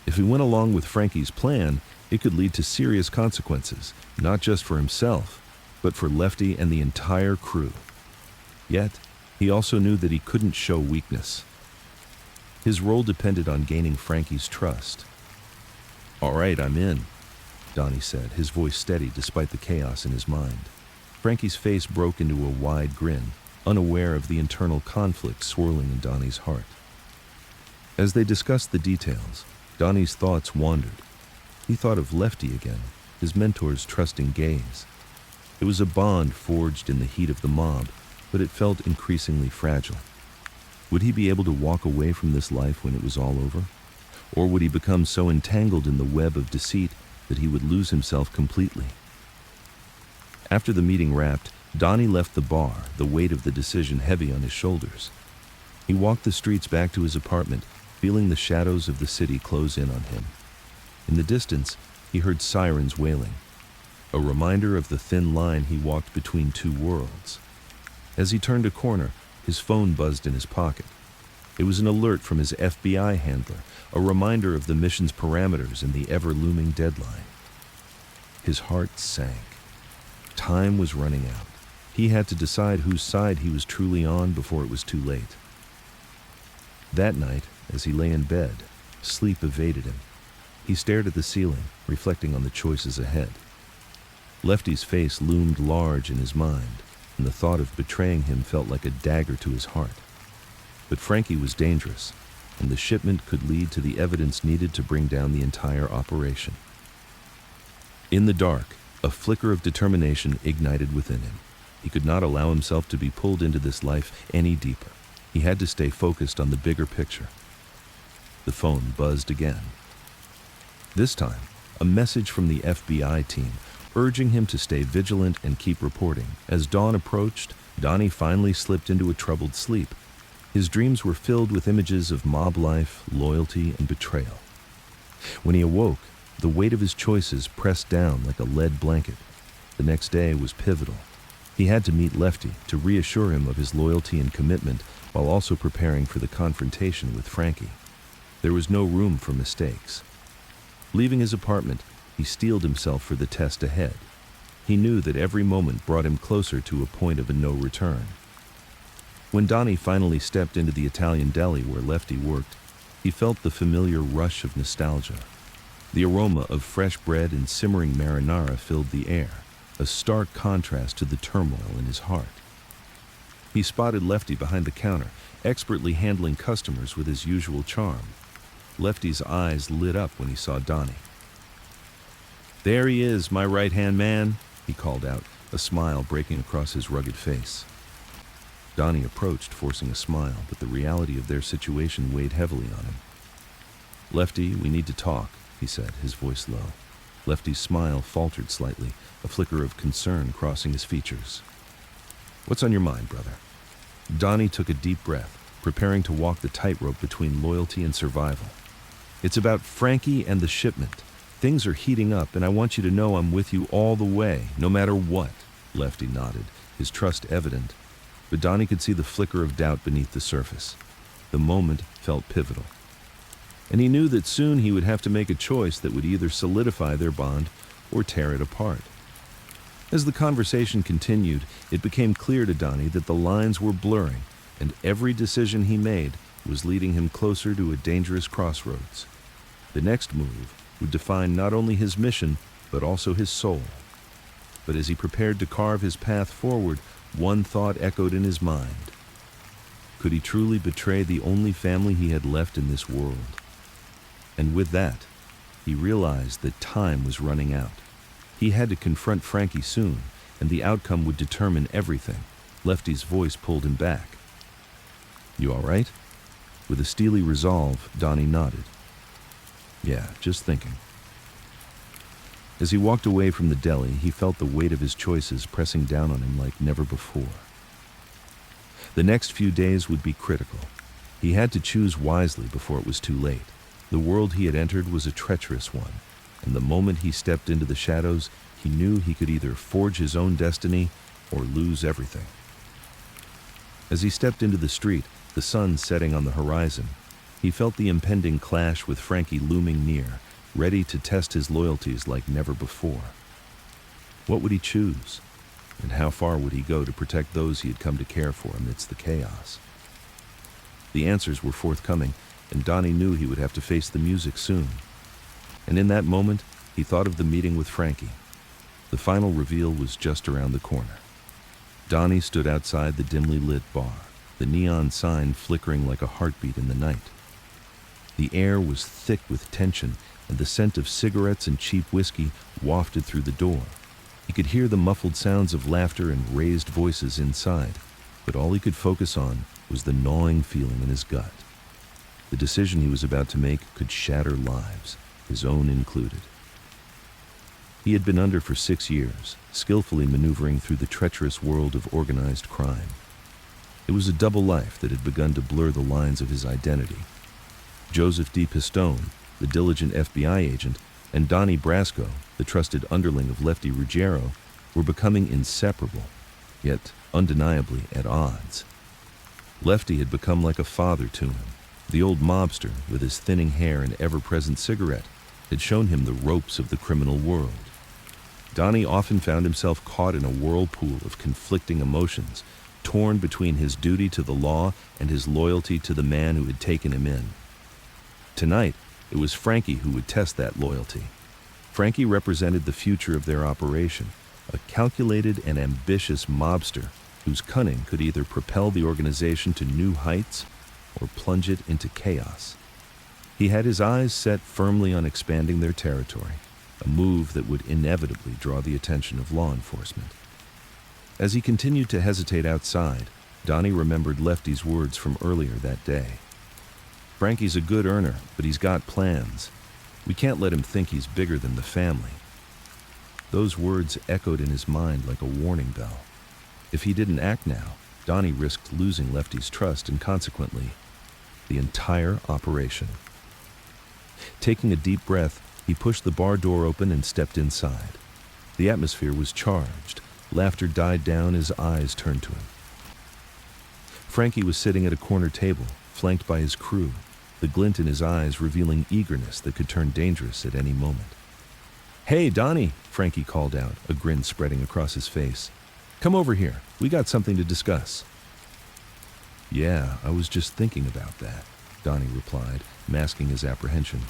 If he went along with Frankie's plan, it could lead to serious consequences, not just for himself, but for Lefty and the entire crew. Yet, he also knew that he couldn't show weakness. His role depended on gaining Frankie's trust. "All right, I'm in," Donnie said, his voice steady despite the chaos in his mind. Frankie's face broke into a wide grin, unaware of the internal conflict swirling in Donnie's heart. As they discussed the details, Donnie's thoughts wandered. He thought of Lefty again, his mentor's trusting gaze. It was a bond forged in the heat of the mob, but it felt increasingly fragile. Would he be able to walk away from this life when it was all over? Or would he become so entangled in the web of deceit that he would lose himself completely? After the meeting wrapped, Donnie left the bar, the weight of the decision heavy on his shoulders. He walked the streets back to his apartment, feeling the shadows of the city close in on him. In the distance, he heard sirens wailing, a reminder of the thin line he walked between two worlds. As he turned a corner, his phone buzzed in his pocket. It was an alert from his FBI handler, a reminder of the mission's parameters and the ever-looming deadline. His heart sank. Time was running out. He had to decide whose side he was truly on before it was too late. That night, as he lay in bed, sleep evaded him. He stared at the ceiling, reflecting on the choices ahead. Lefty's face loomed large in his mind, and the thought of betraying him felt like a dagger to his heart. But Frankie was dangerous, and the shipment could lead to the evidence needed to bring down the entire operation. In the dark, a flicker of determination ignited within him. He could not allow himself to be pulled into this life any deeper. He had to stay focused on the bigger picture. The phone buzzed again. This time, a message from the FBI team, urging him to stay vigilant and keep reporting. As dawn approached, Donnie finally slipped into a troubled sleep. His dreams were filled with images of mob life, loyalty, and betrayal. When he awoke, the weight of his choices pressed down like a lead blanket. The next day was pivotal. He had to meet Lefty to reassure him of his loyalty and commitment while also preparing for the confrontation with Frankie. There was no room for mistakes. Leaving his apartment, he steeled himself for the test ahead. He knew that every moment brought him closer to a point of no return. When Donnie finally stepped into the Italian deli where Lefty worked, he felt the familiar rush of nostalgia. The aroma of fresh bread and simmering marinara filled the air, a stark contrast to the turmoil in his heart. He spotted Lefty behind the counter, expertly handling customers with his usual charm. Lefty's eyes lit up when he saw Donnie. "There he is, my right-hand man," he called out, a smile breaking across his rugged face. Donnie approached, forcing a smile, but the reality of their situation weighed heavily on him. "Lefty, we need to talk," he said, his voice low. Lefty's smile faltered slightly, a flicker of concern crossing his features. "What's on your mind, brother?" Donnie took a deep breath, preparing to walk the tightrope between loyalty and survival. "It's about Frankie and the shipment. Things are heating up, and I want you to know I'm with you all the way, no matter what." Lefty nodded, his trust evident, but Donnie could see the flicker of doubt beneath the surface. The moment felt pivotal, and he knew that soon he would have to make a choice that would either solidify their bond or tear it apart. As the conversation continued, it became clear to Donnie that the lines were blurring, and every decision he made was leading him closer to a dangerous crossroads. The next move would define not only his mission, but also his soul. But as he prepared to carve his path forward, one thought echoed in his mind. Could he truly betray the only family he had left in this world? And with that, he realized that time was running out. He had to confront Frankie soon, and the outcome would determine everything. Lefty's voice pulled him back. "You all right?" With a steely resolve, Donnie nodded. "Yeah, just thinking." As he walked away from the deli, he felt the weight of his choices pressing down on him like never before. The next few days would be critical. He had to choose wisely before it was too late. The world he had entered was a treacherous one, and the moment he stepped into the shadows, he knew he could either forge his own destiny or lose everything. As he stepped into the street, the sun setting on the horizon, he felt the impending clash with Frankie looming near, ready to test his loyalties like never before. What would he choose? And how far would he go to protect those he had come to care for amidst the chaos? The answers were forthcoming, and Donnie knew he would have to face the music soon. And in that moment, he thought of the meeting with Frankie. The final reveal was just around the corner. Donnie stood outside the dimly lit bar, the neon sign flickering like a heartbeat in the night. The air was thick with tension, and the scent of cigarettes and cheap whiskey wafted through the door. He could hear the muffled sounds of laughter and raised voices inside, but all he could focus on was the gnawing feeling in his gut. The decision he was about to make could shatter lives, his own included. He had been under for 6 years, skillfully maneuvering through the treacherous world of organized crime. It was a double life that had begun to blur the lines of his identity. Joseph Pistone, the diligent FBI agent, and Donnie Brasco, the trusted underling of Lefty Ruggiero, were becoming inseparable, yet undeniably at odds. Lefty had become like a father to him. The old mobster, with his thinning hair and ever-present cigarette, had shown him the ropes of the criminal world. Donnie often found himself caught in a whirlpool of conflicting emotions, torn between his duty to the law and his loyalty to the man who had taken him in. Tonight, it was Frankie who would test that loyalty. Frankie represented the future of their operation, a calculated and ambitious mobster whose cunning could either propel the organization to new heights or plunge it into chaos. He had his eyes set firmly on expanding their territory, a move that would inevitably draw the attention of law enforcement. As he continued to hesitate outside, Donnie remembered Lefty's words from earlier that day. "Frankie's a good earner, but he's got plans. We can't let him think he's bigger than the family." Those words echoed in his mind like a warning bell. If he didn't act now, Donnie risked losing Lefty's trust and consequently, the entire operation. Taking a deep breath, he pushed the bar door open and stepped inside. The atmosphere was charged. Laughter died down as eyes turned to him. Frankie was sitting at a corner table, flanked by his crew, the glint in his eyes revealing eagerness that could turn dangerous at any moment. "Hey, Donnie," Frankie called out, a grin spreading across his face. "Come over here. We got something to discuss." "Yeah, I was just thinking about that," Donnie replied, masking his apprehension.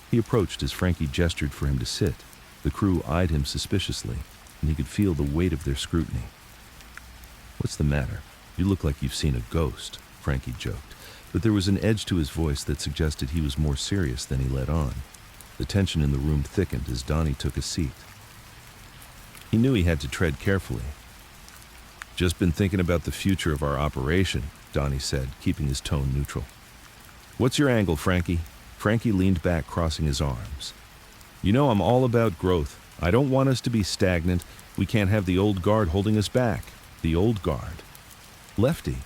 He approached as Frankie gestured for him to sit. The crew eyed him suspiciously, and he could feel the weight of their scrutiny. "What's the matter? You look like you've seen a ghost," Frankie joked, but there was an edge to his voice that suggested he was more serious than he let on. The tension in the room thickened as Donnie took a seat. He knew he had to tread carefully. "Just been thinking about the future of our operation," Donnie said, keeping his tone neutral. "What's your angle, Frankie?" Frankie leaned back, crossing his arms. "You know I'm all about growth. I don't want us to be stagnant. We can't have the old guard holding us back. The old guard." Lefty.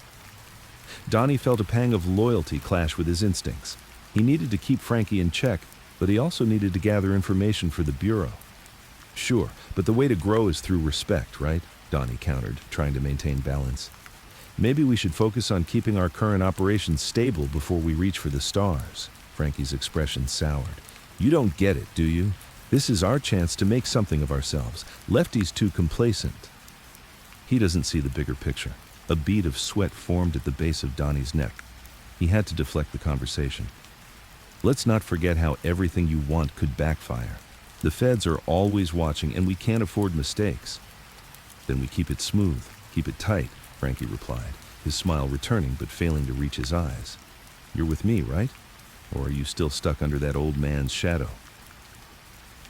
Donnie felt a pang of loyalty clash with his instincts. He needed to keep Frankie in check, but he also needed to gather information for the Bureau. "Sure, but the way to grow is through respect, right?" Donnie countered, trying to maintain balance. "Maybe we should focus on keeping our current operations stable before we reach for the stars." Frankie's expression soured. "You don't get it, do you? This is our chance to make something of ourselves. Lefty's too complacent." He doesn't see the bigger picture. A bead of sweat formed at the base of Donnie's neck. He had to deflect the conversation. "Let's not forget how everything you want could backfire. The feds are always watching and we can't afford mistakes." "Then we keep it smooth, keep it tight," Frankie replied, his smile returning but failing to reach his eyes. "You're with me, right? Or are you still stuck under that old man's shadow?"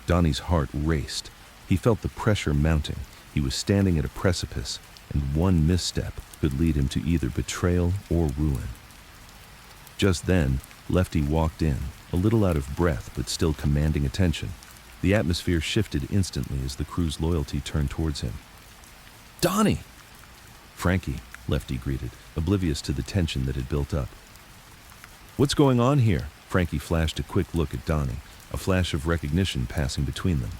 Donnie's heart raced. He felt the pressure mounting. He was standing at a precipice, and one misstep could lead him to either betrayal or ruin. Just then, Lefty walked in, a little out of breath but still commanding attention. The atmosphere shifted instantly as the crew's loyalty turned towards him. "Donnie!" "Frankie," Lefty greeted, oblivious to the tension that had built up. "What's going on here?" Frankie flashed a quick look at Donnie, a flash of recognition passing between them.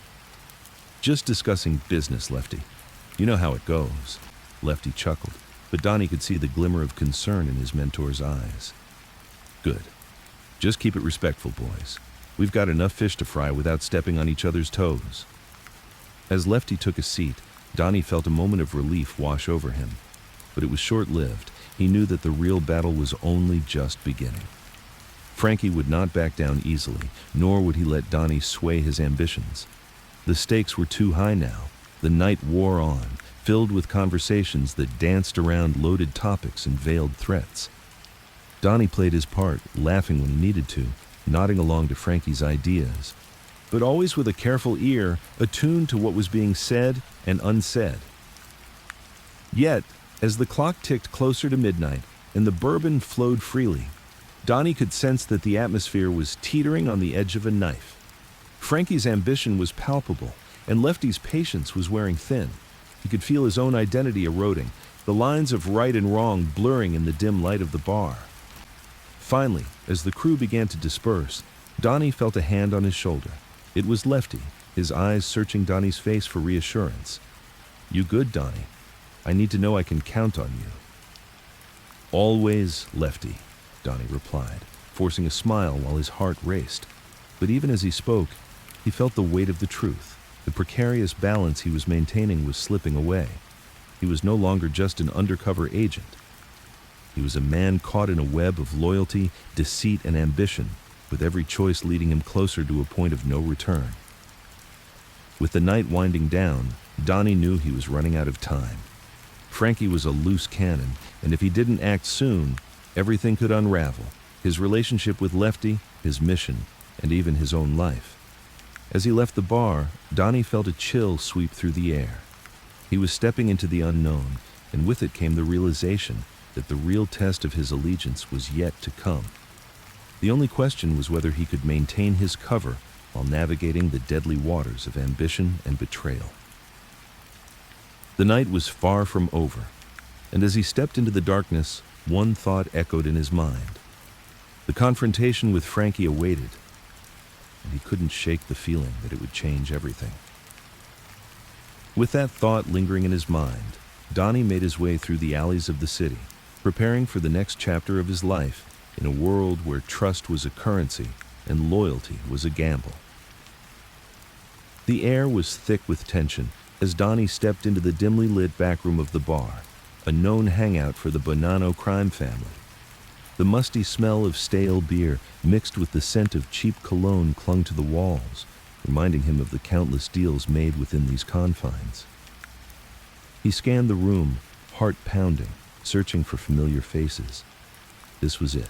"Just discussing business, Lefty. You know how it goes." Lefty chuckled, but Donnie could see the glimmer of concern in his mentor's eyes. "Good. Just keep it respectful, boys. We've got enough fish to fry without stepping on each other's toes." As Lefty took a seat, Donnie felt a moment of relief wash over him. But it was short-lived. He knew that the real battle was only just beginning. Frankie would not back down easily, nor would he let Donnie sway his ambitions. The stakes were too high now. The night wore on, filled with conversations that danced around loaded topics and veiled threats. Donnie played his part, laughing when he needed to, nodding along to Frankie's ideas, but always with a careful ear attuned to what was being said and unsaid. Yet, as the clock ticked closer to midnight and the bourbon flowed freely, Donnie could sense that the atmosphere was teetering on the edge of a knife. Frankie's ambition was palpable, and Lefty's patience was wearing thin. He could feel his own identity eroding, the lines of right and wrong blurring in the dim light of the bar. Finally, as the crew began to disperse, Donnie felt a hand on his shoulder. It was Lefty, his eyes searching Donnie's face for reassurance. "You good, Donnie? I need to know I can count on you." "Always, Lefty," Donnie replied, forcing a smile while his heart raced. But even as he spoke, he felt the weight of the truth. The precarious balance he was maintaining was slipping away. He was no longer just an undercover agent. He was a man caught in a web of loyalty, deceit, and ambition, with every choice leading him closer to a point of no return. With the night winding down, Donnie knew he was running out of time. Frankie was a loose cannon, and if he didn't act soon, everything could unravel. His relationship with Lefty, his mission, and even his own life. As he left the bar, Donnie felt a chill sweep through the air. He was stepping into the unknown, and with it came the realization that the real test of his allegiance was yet to come. The only question was whether he could maintain his cover while navigating the deadly waters of ambition and betrayal. The night was far from over, and as he stepped into the darkness, one thought echoed in his mind. The confrontation with Frankie awaited, and he couldn't shake the feeling that it would change everything. With that thought lingering in his mind, Donnie made his way through the alleys of the city, preparing for the next chapter of his life in a world where trust was a currency and loyalty was a gamble. The air was thick with tension as Donnie stepped into the dimly lit back room of the bar, a known hangout for the Bonanno crime family. The musty smell of stale beer mixed with the scent of cheap cologne clung to the walls, reminding him of the countless deals made within these confines. He scanned the room, heart pounding, searching for familiar faces. This was it.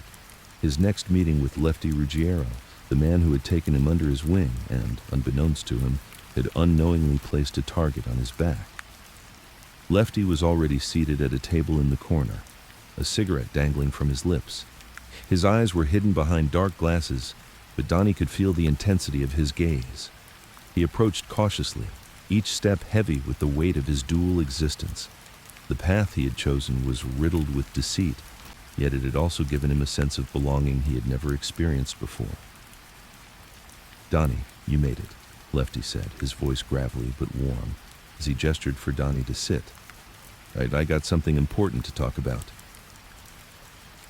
His next meeting with Lefty Ruggiero, the man who had taken him under his wing and, unbeknownst to him, had unknowingly placed a target on his back. Lefty was already seated at a table in the corner, a cigarette dangling from his lips. His eyes were hidden behind dark glasses, but Donnie could feel the intensity of his gaze. He approached cautiously, each step heavy with the weight of his dual existence. The path he had chosen was riddled with deceit, yet it had also given him a sense of belonging he had never experienced before. "Donnie, you made it," Lefty said, his voice gravelly but warm, as he gestured for Donnie to sit. I got something important to talk about."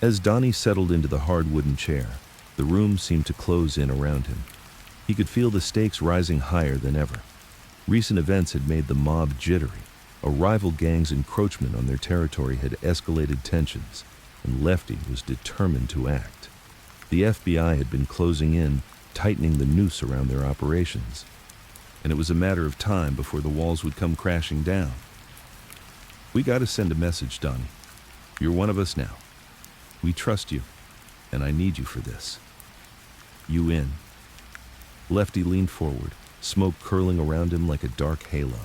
As Donnie settled into the hard wooden chair, the room seemed to close in around him. He could feel the stakes rising higher than ever. Recent events had made the mob jittery. A rival gang's encroachment on their territory had escalated tensions, and Lefty was determined to act. The FBI had been closing in, tightening the noose around their operations, and it was a matter of time before the walls would come crashing down. "We gotta send a message, Donnie. You're one of us now. We trust you, and I need you for this. You in?" Lefty leaned forward, smoke curling around him like a dark halo.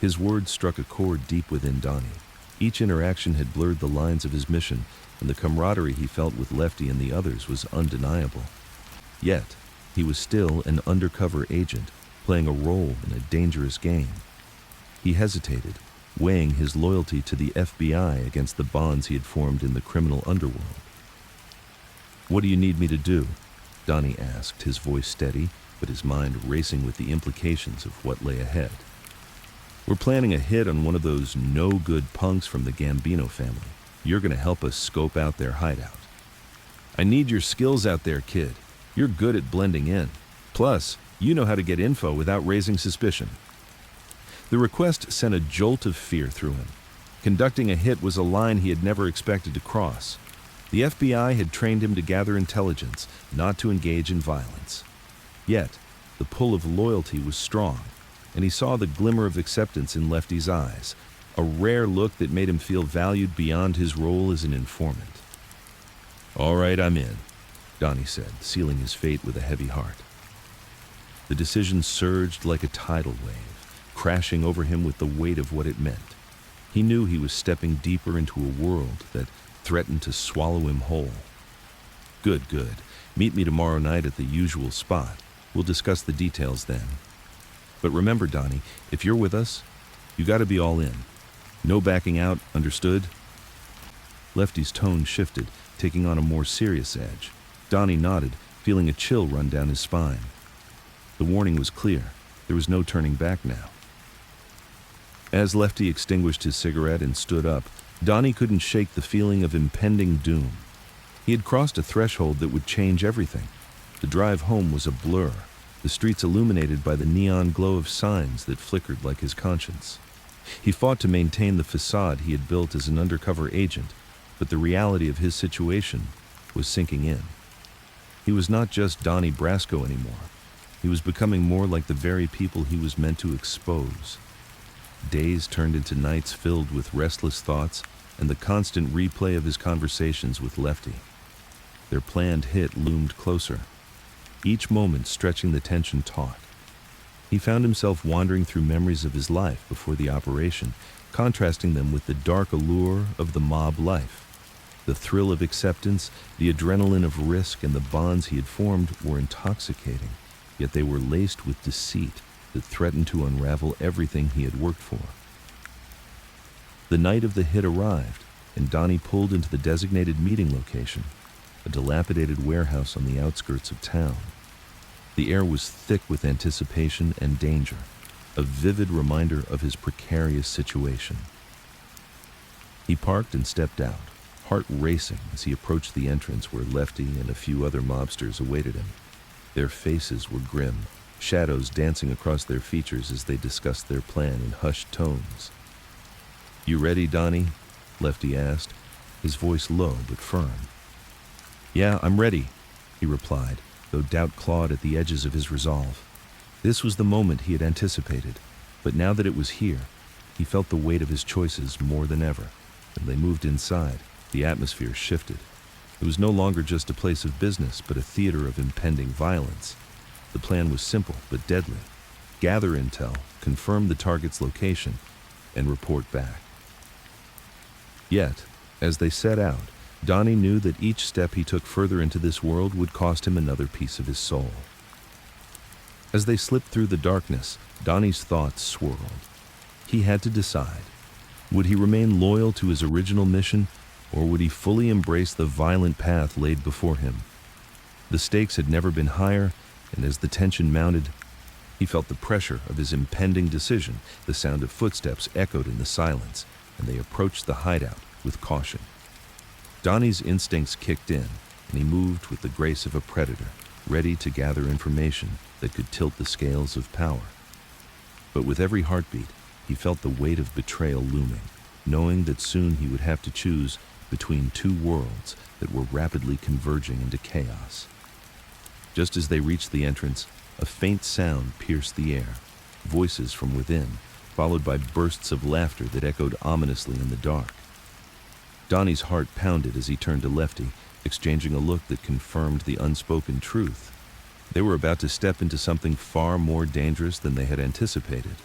His words struck a chord deep within Donnie. Each interaction had blurred the lines of his mission, and the camaraderie he felt with Lefty and the others was undeniable. Yet, he was still an undercover agent, playing a role in a dangerous game. He hesitated, weighing his loyalty to the FBI against the bonds he had formed in the criminal underworld. "What do you need me to do?" Donnie asked, his voice steady, but his mind racing with the implications of what lay ahead. "We're planning a hit on one of those no-good punks from the Gambino family. You're going to help us scope out their hideout. I need your skills out there, kid. You're good at blending in. Plus, you know how to get info without raising suspicion." The request sent a jolt of fear through him. Conducting a hit was a line he had never expected to cross. The FBI had trained him to gather intelligence, not to engage in violence. Yet, the pull of loyalty was strong, and he saw the glimmer of acceptance in Lefty's eyes, a rare look that made him feel valued beyond his role as an informant. "All right, I'm in," Donnie said, sealing his fate with a heavy heart. The decision surged like a tidal wave, crashing over him with the weight of what it meant. He knew he was stepping deeper into a world that threatened to swallow him whole. Good. Meet me tomorrow night at the usual spot. We'll discuss the details then. But remember, Donnie, if you're with us, you gotta be all in. No backing out, understood? Lefty's tone shifted, taking on a more serious edge. Donnie nodded, feeling a chill run down his spine. The warning was clear. There was no turning back now. As Lefty extinguished his cigarette and stood up, Donnie couldn't shake the feeling of impending doom. He had crossed a threshold that would change everything. The drive home was a blur, the streets illuminated by the neon glow of signs that flickered like his conscience. He fought to maintain the facade he had built as an undercover agent, but the reality of his situation was sinking in. He was not just Donnie Brasco anymore. He was becoming more like the very people he was meant to expose. Days turned into nights filled with restless thoughts and the constant replay of his conversations with Lefty. Their planned hit loomed closer, each moment stretching the tension taut. He found himself wandering through memories of his life before the operation, contrasting them with the dark allure of the mob life. The thrill of acceptance, the adrenaline of risk, and the bonds he had formed were intoxicating, yet they were laced with deceit that threatened to unravel everything he had worked for. The night of the hit arrived, and Donnie pulled into the designated meeting location, a dilapidated warehouse on the outskirts of town. The air was thick with anticipation and danger, a vivid reminder of his precarious situation. He parked and stepped out, heart racing as he approached the entrance where Lefty and a few other mobsters awaited him. Their faces were grim, shadows dancing across their features as they discussed their plan in hushed tones. "You ready, Donnie?" Lefty asked, his voice low but firm. "Yeah, I'm ready," he replied, though doubt clawed at the edges of his resolve. This was the moment he had anticipated, but now that it was here, he felt the weight of his choices more than ever. When they moved inside, the atmosphere shifted. It was no longer just a place of business, but a theater of impending violence. The plan was simple but deadly. Gather intel, confirm the target's location, and report back. Yet, as they set out, Donnie knew that each step he took further into this world would cost him another piece of his soul. As they slipped through the darkness, Donnie's thoughts swirled. He had to decide. Would he remain loyal to his original mission, or would he fully embrace the violent path laid before him? The stakes had never been higher, and as the tension mounted, he felt the pressure of his impending decision. The sound of footsteps echoed in the silence, and they approached the hideout with caution. Donnie's instincts kicked in, and he moved with the grace of a predator, ready to gather information that could tilt the scales of power. But with every heartbeat, he felt the weight of betrayal looming, knowing that soon he would have to choose between two worlds that were rapidly converging into chaos. Just as they reached the entrance, a faint sound pierced the air, voices from within, followed by bursts of laughter that echoed ominously in the dark. Donnie's heart pounded as he turned to Lefty, exchanging a look that confirmed the unspoken truth. They were about to step into something far more dangerous than they had anticipated.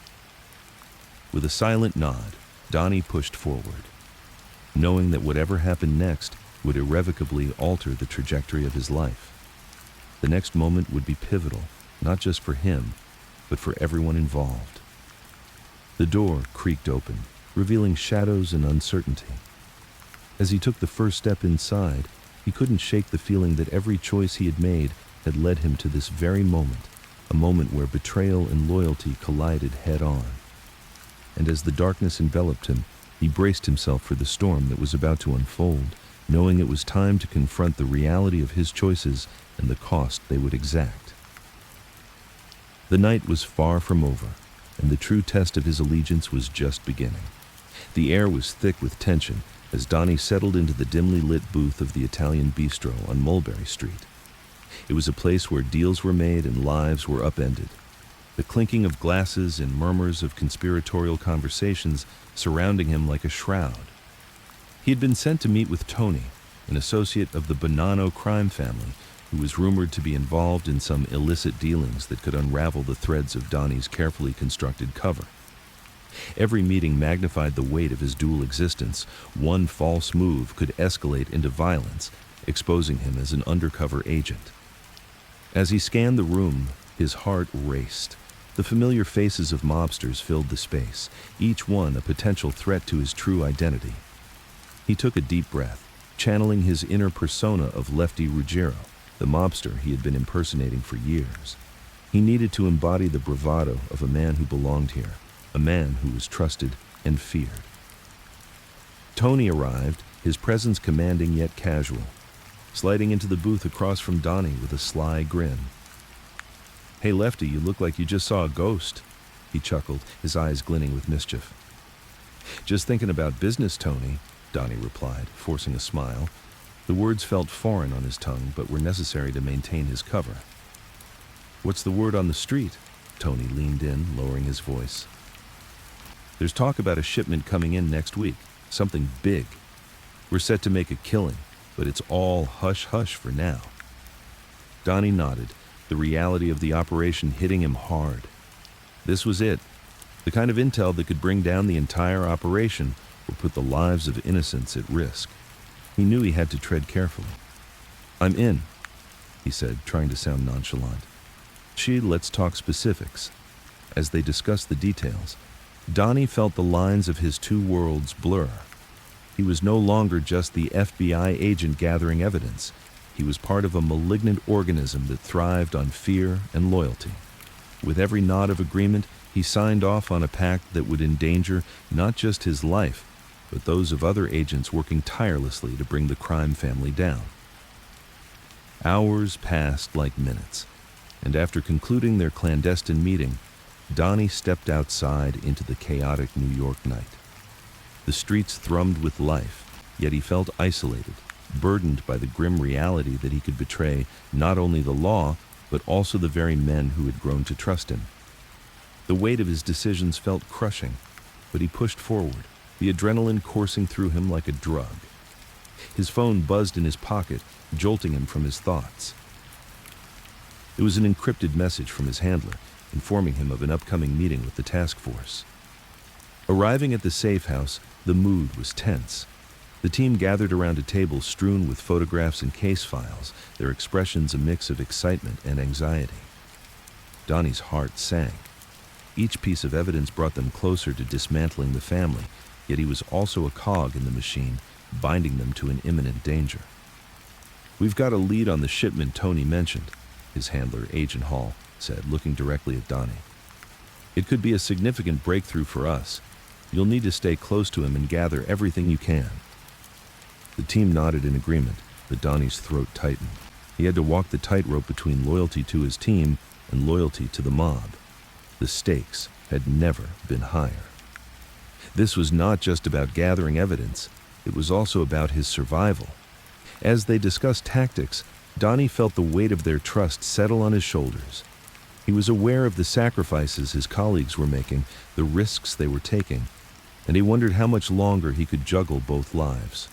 With a silent nod, Donnie pushed forward, knowing that whatever happened next would irrevocably alter the trajectory of his life. The next moment would be pivotal, not just for him, but for everyone involved. The door creaked open, revealing shadows and uncertainty. As he took the first step inside, he couldn't shake the feeling that every choice he had made had led him to this very moment, a moment where betrayal and loyalty collided head-on. And as the darkness enveloped him, he braced himself for the storm that was about to unfold, knowing it was time to confront the reality of his choices and the cost they would exact. The night was far from over, and the true test of his allegiance was just beginning. The air was thick with tension as Donnie settled into the dimly lit booth of the Italian bistro on Mulberry Street. It was a place where deals were made and lives were upended. The clinking of glasses and murmurs of conspiratorial conversations surrounding him like a shroud. He had been sent to meet with Tony, an associate of the Bonanno crime family, who was rumored to be involved in some illicit dealings that could unravel the threads of Donnie's carefully constructed cover. Every meeting magnified the weight of his dual existence. One false move could escalate into violence, exposing him as an undercover agent. As he scanned the room, his heart raced. The familiar faces of mobsters filled the space, each one a potential threat to his true identity. He took a deep breath, channeling his inner persona of Lefty Ruggiero, the mobster he had been impersonating for years. He needed to embody the bravado of a man who belonged here, a man who was trusted and feared. Tony arrived, his presence commanding yet casual, sliding into the booth across from Donnie with a sly grin. "Hey Lefty, you look like you just saw a ghost," he chuckled, his eyes glinting with mischief. "Just thinking about business, Tony," Donnie replied, forcing a smile. The words felt foreign on his tongue, but were necessary to maintain his cover. "What's the word on the street?" Tony leaned in, lowering his voice. "There's talk about a shipment coming in next week, something big. We're set to make a killing, but it's all hush-hush for now." Donnie nodded, the reality of the operation hitting him hard. This was it, the kind of intel that could bring down the entire operation or put the lives of innocents at risk. He knew he had to tread carefully. "I'm in," he said, trying to sound nonchalant. Let's talk specifics." As they discussed the details, Donnie felt the lines of his two worlds blur. He was no longer just the FBI agent gathering evidence. He was part of a malignant organism that thrived on fear and loyalty. With every nod of agreement, he signed off on a pact that would endanger not just his life, but those of other agents working tirelessly to bring the crime family down. Hours passed like minutes, and after concluding their clandestine meeting, Donnie stepped outside into the chaotic New York night. The streets thrummed with life, yet he felt isolated, burdened by the grim reality that he could betray not only the law, but also the very men who had grown to trust him. The weight of his decisions felt crushing, but he pushed forward, the adrenaline coursing through him like a drug. His phone buzzed in his pocket, jolting him from his thoughts. It was an encrypted message from his handler, informing him of an upcoming meeting with the task force. Arriving at the safe house, the mood was tense. The team gathered around a table strewn with photographs and case files, their expressions a mix of excitement and anxiety. Donnie's heart sank. Each piece of evidence brought them closer to dismantling the family, yet he was also a cog in the machine, binding them to an imminent danger. "We've got a lead on the shipment Tony mentioned," his handler, Agent Hall, said, looking directly at Donnie. "It could be a significant breakthrough for us. You'll need to stay close to him and gather everything you can." The team nodded in agreement, but Donnie's throat tightened. He had to walk the tightrope between loyalty to his team and loyalty to the mob. The stakes had never been higher. This was not just about gathering evidence, it was also about his survival. As they discussed tactics, Donnie felt the weight of their trust settle on his shoulders. He was aware of the sacrifices his colleagues were making, the risks they were taking, and he wondered how much longer he could juggle both lives.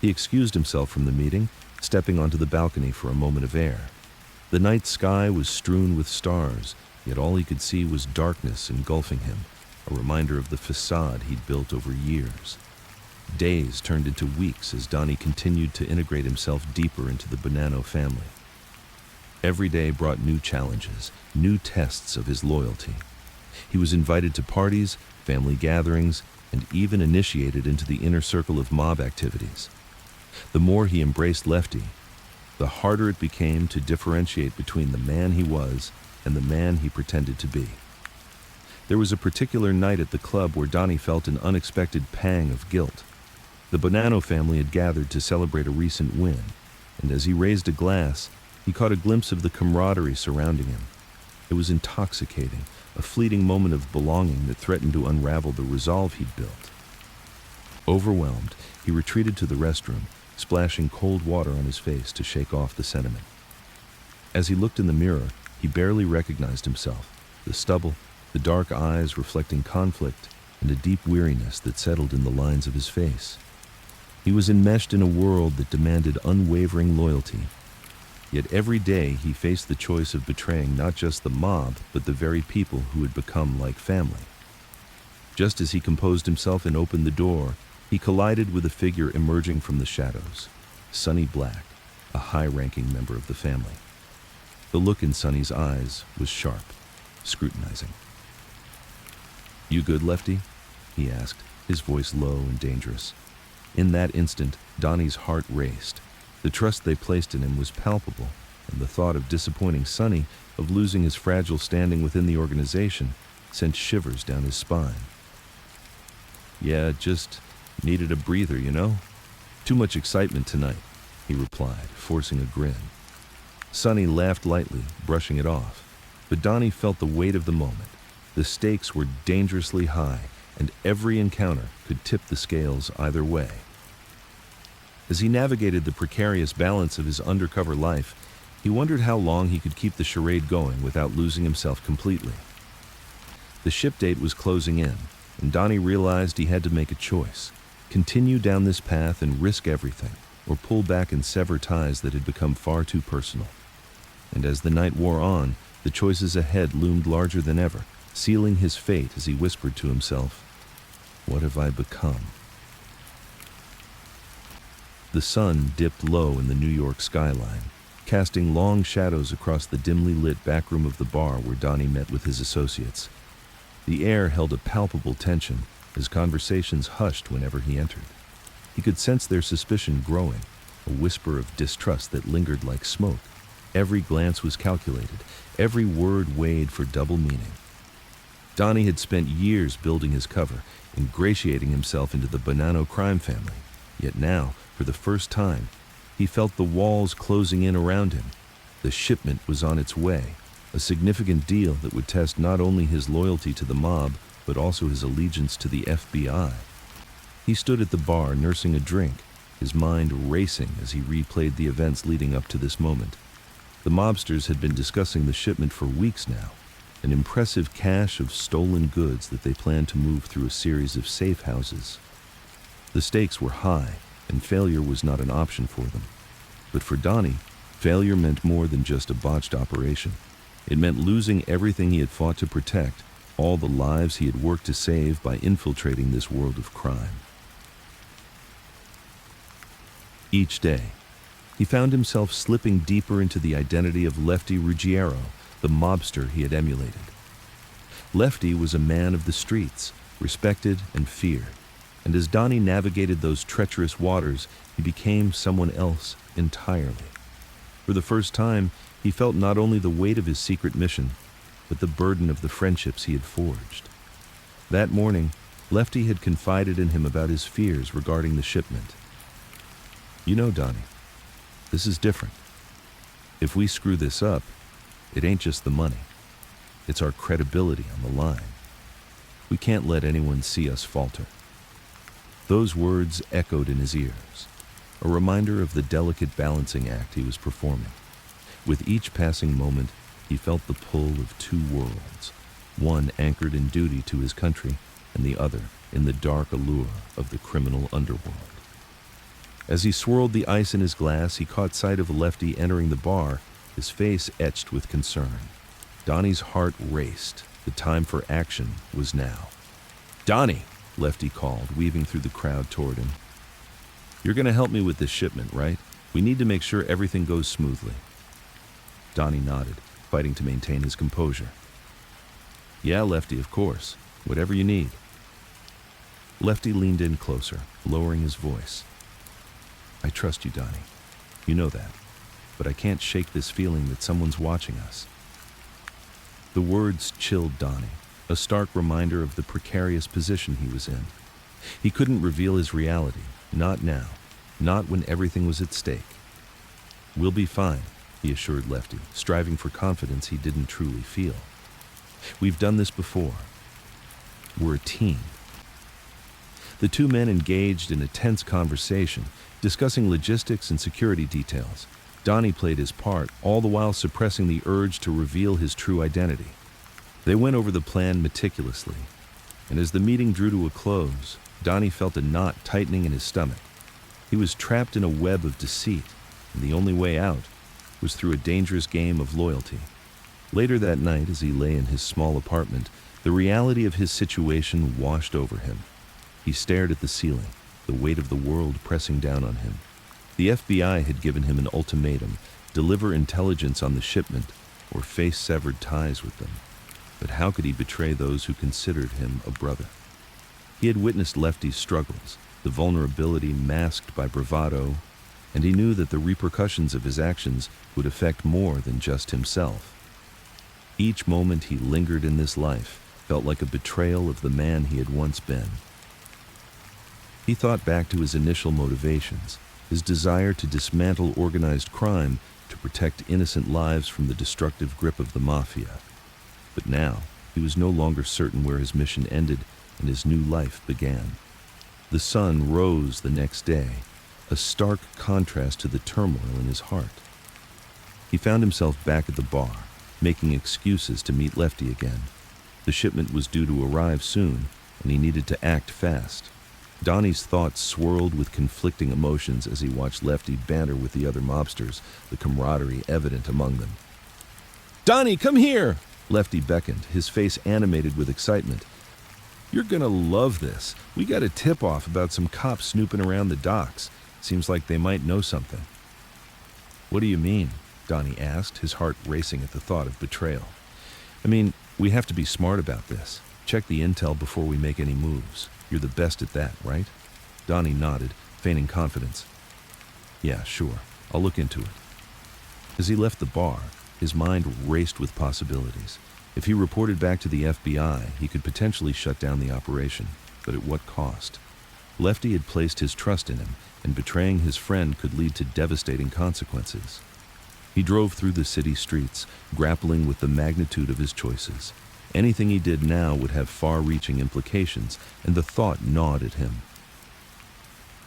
He excused himself from the meeting, stepping onto the balcony for a moment of air. The night sky was strewn with stars, yet all he could see was darkness engulfing him, a reminder of the facade he'd built over years. Days turned into weeks as Donnie continued to integrate himself deeper into the Bonanno family. Every day brought new challenges, new tests of his loyalty. He was invited to parties, family gatherings, and even initiated into the inner circle of mob activities. The more he embraced Lefty, the harder it became to differentiate between the man he was and the man he pretended to be. There was a particular night at the club where Donnie felt an unexpected pang of guilt. The Bonanno family had gathered to celebrate a recent win, and as he raised a glass, he caught a glimpse of the camaraderie surrounding him. It was intoxicating, a fleeting moment of belonging that threatened to unravel the resolve he'd built. Overwhelmed, he retreated to the restroom, splashing cold water on his face to shake off the sentiment. As he looked in the mirror, he barely recognized himself, the stubble, the dark eyes reflecting conflict, and a deep weariness that settled in the lines of his face. He was enmeshed in a world that demanded unwavering loyalty. Yet every day he faced the choice of betraying not just the mob, but the very people who had become like family. Just as he composed himself and opened the door, he collided with a figure emerging from the shadows, Sonny Black, a high-ranking member of the family. The look in Sonny's eyes was sharp. scrutinizing. "You good, Lefty?" he asked, his voice low and dangerous. In that instant, Donnie's heart raced. The trust they placed in him was palpable, and the thought of disappointing Sonny, of losing his fragile standing within the organization, sent shivers down his spine. "Yeah, just needed a breather, you know? Too much excitement tonight," he replied, forcing a grin. Sonny laughed lightly, brushing it off, but Donnie felt the weight of the moment. The stakes were dangerously high, and every encounter could tip the scales either way. As he navigated the precarious balance of his undercover life, he wondered how long he could keep the charade going without losing himself completely. The ship date was closing in, and Donnie realized he had to make a choice: continue down this path and risk everything, or pull back and sever ties that had become far too personal. And as the night wore on, the choices ahead loomed larger than ever, sealing his fate as he whispered to himself, "What have I become?" The sun dipped low in the New York skyline, casting long shadows across the dimly lit backroom of the bar where Donnie met with his associates. The air held a palpable tension, as conversations hushed whenever he entered. He could sense their suspicion growing, a whisper of distrust that lingered like smoke. Every glance was calculated, every word weighed for double meaning. Donnie had spent years building his cover, ingratiating himself into the Bonanno crime family. Yet now, for the first time, he felt the walls closing in around him. The shipment was on its way, a significant deal that would test not only his loyalty to the mob, but also his allegiance to the FBI. He stood at the bar nursing a drink, his mind racing as he replayed the events leading up to this moment. The mobsters had been discussing the shipment for weeks now, an impressive cache of stolen goods that they planned to move through a series of safe houses. The stakes were high, and failure was not an option for them. But for Donnie, failure meant more than just a botched operation. It meant losing everything he had fought to protect, all the lives he had worked to save by infiltrating this world of crime. Each day, he found himself slipping deeper into the identity of Lefty Ruggiero, the mobster he had emulated. Lefty was a man of the streets, respected and feared, and as Donnie navigated those treacherous waters, he became someone else entirely. For the first time, he felt not only the weight of his secret mission, but the burden of the friendships he had forged. That morning, Lefty had confided in him about his fears regarding the shipment. "You know, Donnie, this is different. If we screw this up, it ain't just the money. It's our credibility on the line. We can't let anyone see us falter." Those words echoed in his ears, a reminder of the delicate balancing act he was performing. With each passing moment, he felt the pull of two worlds, one anchored in duty to his country, and the other in the dark allure of the criminal underworld. As he swirled the ice in his glass, he caught sight of Lefty entering the bar, his face etched with concern. Donnie's heart raced. The time for action was now. "Donnie," Lefty called, weaving through the crowd toward him. "You're going to help me with this shipment, right? We need to make sure everything goes smoothly." Donnie nodded, fighting to maintain his composure. "Yeah, Lefty, of course. Whatever you need." Lefty leaned in closer, lowering his voice. "I trust you, Donnie. You know that. But I can't shake this feeling that someone's watching us." The words chilled Donnie, a stark reminder of the precarious position he was in. He couldn't reveal his reality, not now, not when everything was at stake. "We'll be fine," he assured Lefty, striving for confidence he didn't truly feel. "We've done this before. We're a team." The two men engaged in a tense conversation, discussing logistics and security details. Donnie played his part, all the while suppressing the urge to reveal his true identity. They went over the plan meticulously, and as the meeting drew to a close, Donnie felt a knot tightening in his stomach. He was trapped in a web of deceit, and the only way out was through a dangerous game of loyalty. Later that night, as he lay in his small apartment, the reality of his situation washed over him. He stared at the ceiling, the weight of the world pressing down on him. The FBI had given him an ultimatum: deliver intelligence on the shipment or face severed ties with them. but how could he betray those who considered him a brother? He had witnessed Lefty's struggles, the vulnerability masked by bravado, and he knew that the repercussions of his actions would affect more than just himself. Each moment he lingered in this life felt like a betrayal of the man he had once been. He thought back to his initial motivations, his desire to dismantle organized crime to protect innocent lives from the destructive grip of the Mafia. But now, he was no longer certain where his mission ended and his new life began. The sun rose the next day, a stark contrast to the turmoil in his heart. He found himself back at the bar, making excuses to meet Lefty again. The shipment was due to arrive soon, and he needed to act fast. Donnie's thoughts swirled with conflicting emotions as he watched Lefty banter with the other mobsters, the camaraderie evident among them. "Donnie, come here!" Lefty beckoned, his face animated with excitement. "You're gonna love this. We got a tip-off about some cops snooping around the docks. Seems like they might know something." "What do you mean?" Donnie asked, his heart racing at the thought of betrayal. "I mean, we have to be smart about this. Check the intel before we make any moves. You're the best at that, right?" Donnie nodded, feigning confidence. "Yeah, sure. I'll look into it." As he left the bar, his mind raced with possibilities. If he reported back to the FBI, he could potentially shut down the operation, but at what cost? Lefty had placed his trust in him, and betraying his friend could lead to devastating consequences. He drove through the city streets, grappling with the magnitude of his choices. Anything he did now would have far-reaching implications, and the thought gnawed at him.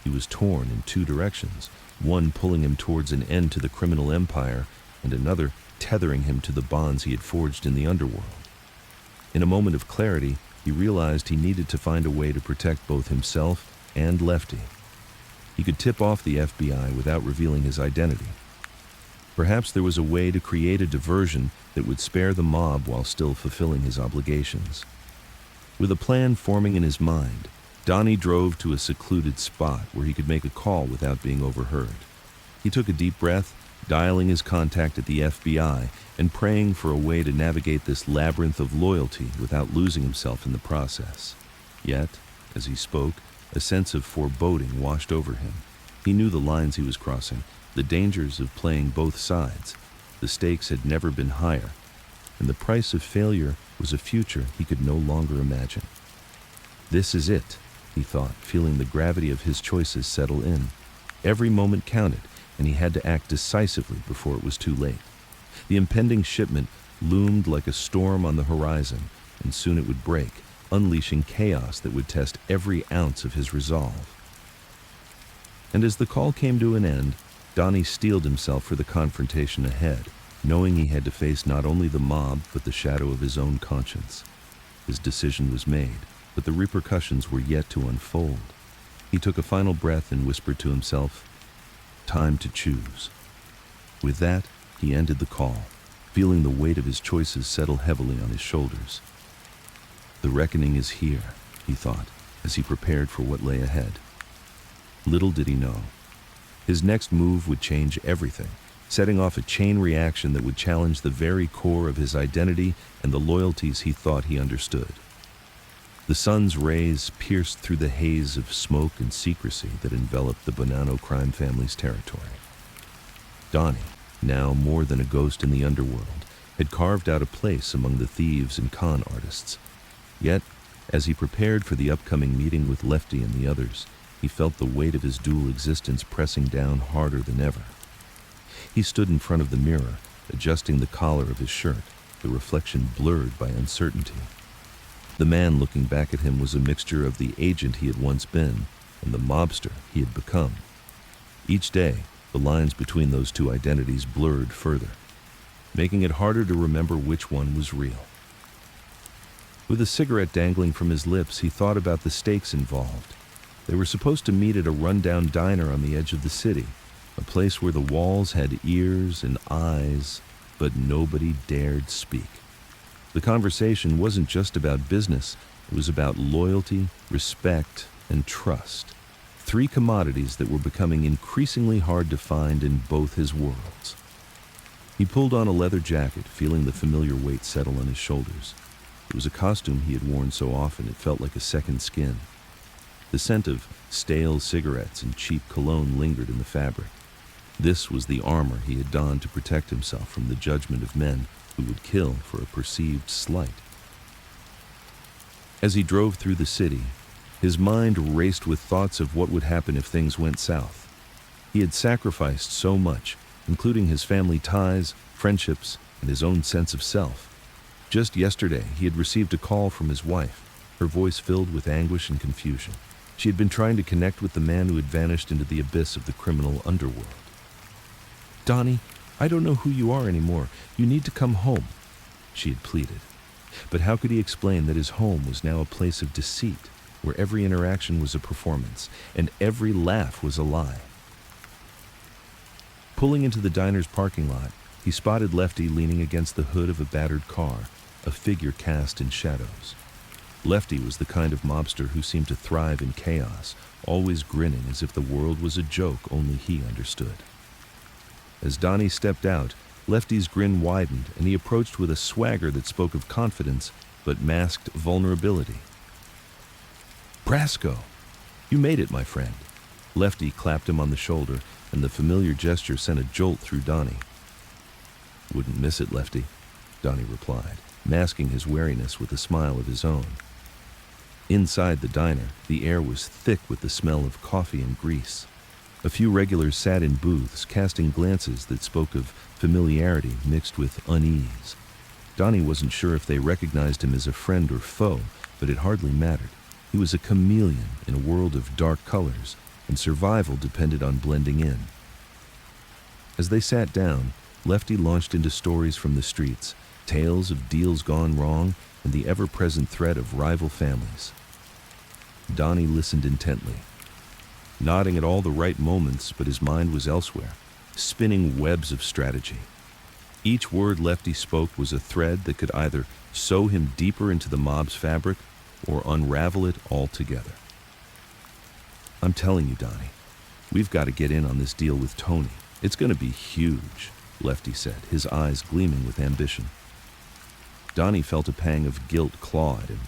He was torn in two directions, one pulling him towards an end to the criminal empire, and another tethering him to the bonds he had forged in the underworld. In a moment of clarity, he realized he needed to find a way to protect both himself and Lefty. He could tip off the FBI without revealing his identity. Perhaps there was a way to create a diversion that would spare the mob while still fulfilling his obligations. With a plan forming in his mind, Donnie drove to a secluded spot where he could make a call without being overheard. He took a deep breath, dialing his contact at the FBI and praying for a way to navigate this labyrinth of loyalty without losing himself in the process. Yet, as he spoke, a sense of foreboding washed over him. He knew the lines he was crossing, the dangers of playing both sides. The stakes had never been higher, and the price of failure was a future he could no longer imagine. This is it, he thought, feeling the gravity of his choices settle in. Every moment counted, and he had to act decisively before it was too late. The impending shipment loomed like a storm on the horizon, and soon it would break, unleashing chaos that would test every ounce of his resolve. And as the call came to an end, Donnie steeled himself for the confrontation ahead, knowing he had to face not only the mob but the shadow of his own conscience. His decision was made, but the repercussions were yet to unfold. He took a final breath and whispered to himself, "Time to choose." With that, he ended the call, feeling the weight of his choices settle heavily on his shoulders. The reckoning is here, he thought, as he prepared for what lay ahead. Little did he know. His next move would change everything, setting off a chain reaction that would challenge the very core of his identity and the loyalties he thought he understood. The sun's rays pierced through the haze of smoke and secrecy that enveloped the Bonanno crime family's territory. Donnie, now more than a ghost in the underworld, had carved out a place among the thieves and con artists. Yet, as he prepared for the upcoming meeting with Lefty and the others, he felt the weight of his dual existence pressing down harder than ever. He stood in front of the mirror, adjusting the collar of his shirt, the reflection blurred by uncertainty. The man looking back at him was a mixture of the agent he had once been and the mobster he had become. Each day, the lines between those two identities blurred further, making it harder to remember which one was real. With a cigarette dangling from his lips, he thought about the stakes involved. They were supposed to meet at a rundown diner on the edge of the city, a place where the walls had ears and eyes, but nobody dared speak. The conversation wasn't just about business, it was about loyalty, respect, and trust. Three commodities that were becoming increasingly hard to find in both his worlds. He pulled on a leather jacket, feeling the familiar weight settle on his shoulders. It was a costume he had worn so often it felt like a second skin. The scent of stale cigarettes and cheap cologne lingered in the fabric. This was the armor he had donned to protect himself from the judgment of men who would kill for a perceived slight. As he drove through the city, his mind raced with thoughts of what would happen if things went south. He had sacrificed so much, including his family ties, friendships, and his own sense of self. Just yesterday, he had received a call from his wife, her voice filled with anguish and confusion. She had been trying to connect with the man who had vanished into the abyss of the criminal underworld. "Donnie, I don't know who you are anymore. You need to come home," she had pleaded. But how could he explain that his home was now a place of deceit, where every interaction was a performance, and every laugh was a lie? Pulling into the diner's parking lot, he spotted Lefty leaning against the hood of a battered car, a figure cast in shadows. Lefty was the kind of mobster who seemed to thrive in chaos, always grinning as if the world was a joke only he understood. As Donnie stepped out, Lefty's grin widened, and he approached with a swagger that spoke of confidence but masked vulnerability. "Brasco, you made it, my friend." Lefty clapped him on the shoulder, and the familiar gesture sent a jolt through Donnie. "Wouldn't miss it, Lefty," Donnie replied, masking his wariness with a smile of his own. Inside the diner, the air was thick with the smell of coffee and grease. A few regulars sat in booths, casting glances that spoke of familiarity mixed with unease. Donnie wasn't sure if they recognized him as a friend or foe, but it hardly mattered. He was a chameleon in a world of dark colors, and survival depended on blending in. As they sat down, Lefty launched into stories from the streets, tales of deals gone wrong, and the ever-present threat of rival families. Donnie listened intently, nodding at all the right moments, but his mind was elsewhere, spinning webs of strategy. Each word Lefty spoke was a thread that could either sew him deeper into the mob's fabric or unravel it altogether. "I'm telling you, Donnie, we've got to get in on this deal with Tony. It's going to be huge," Lefty said, his eyes gleaming with ambition. Donnie felt a pang of guilt claw at him.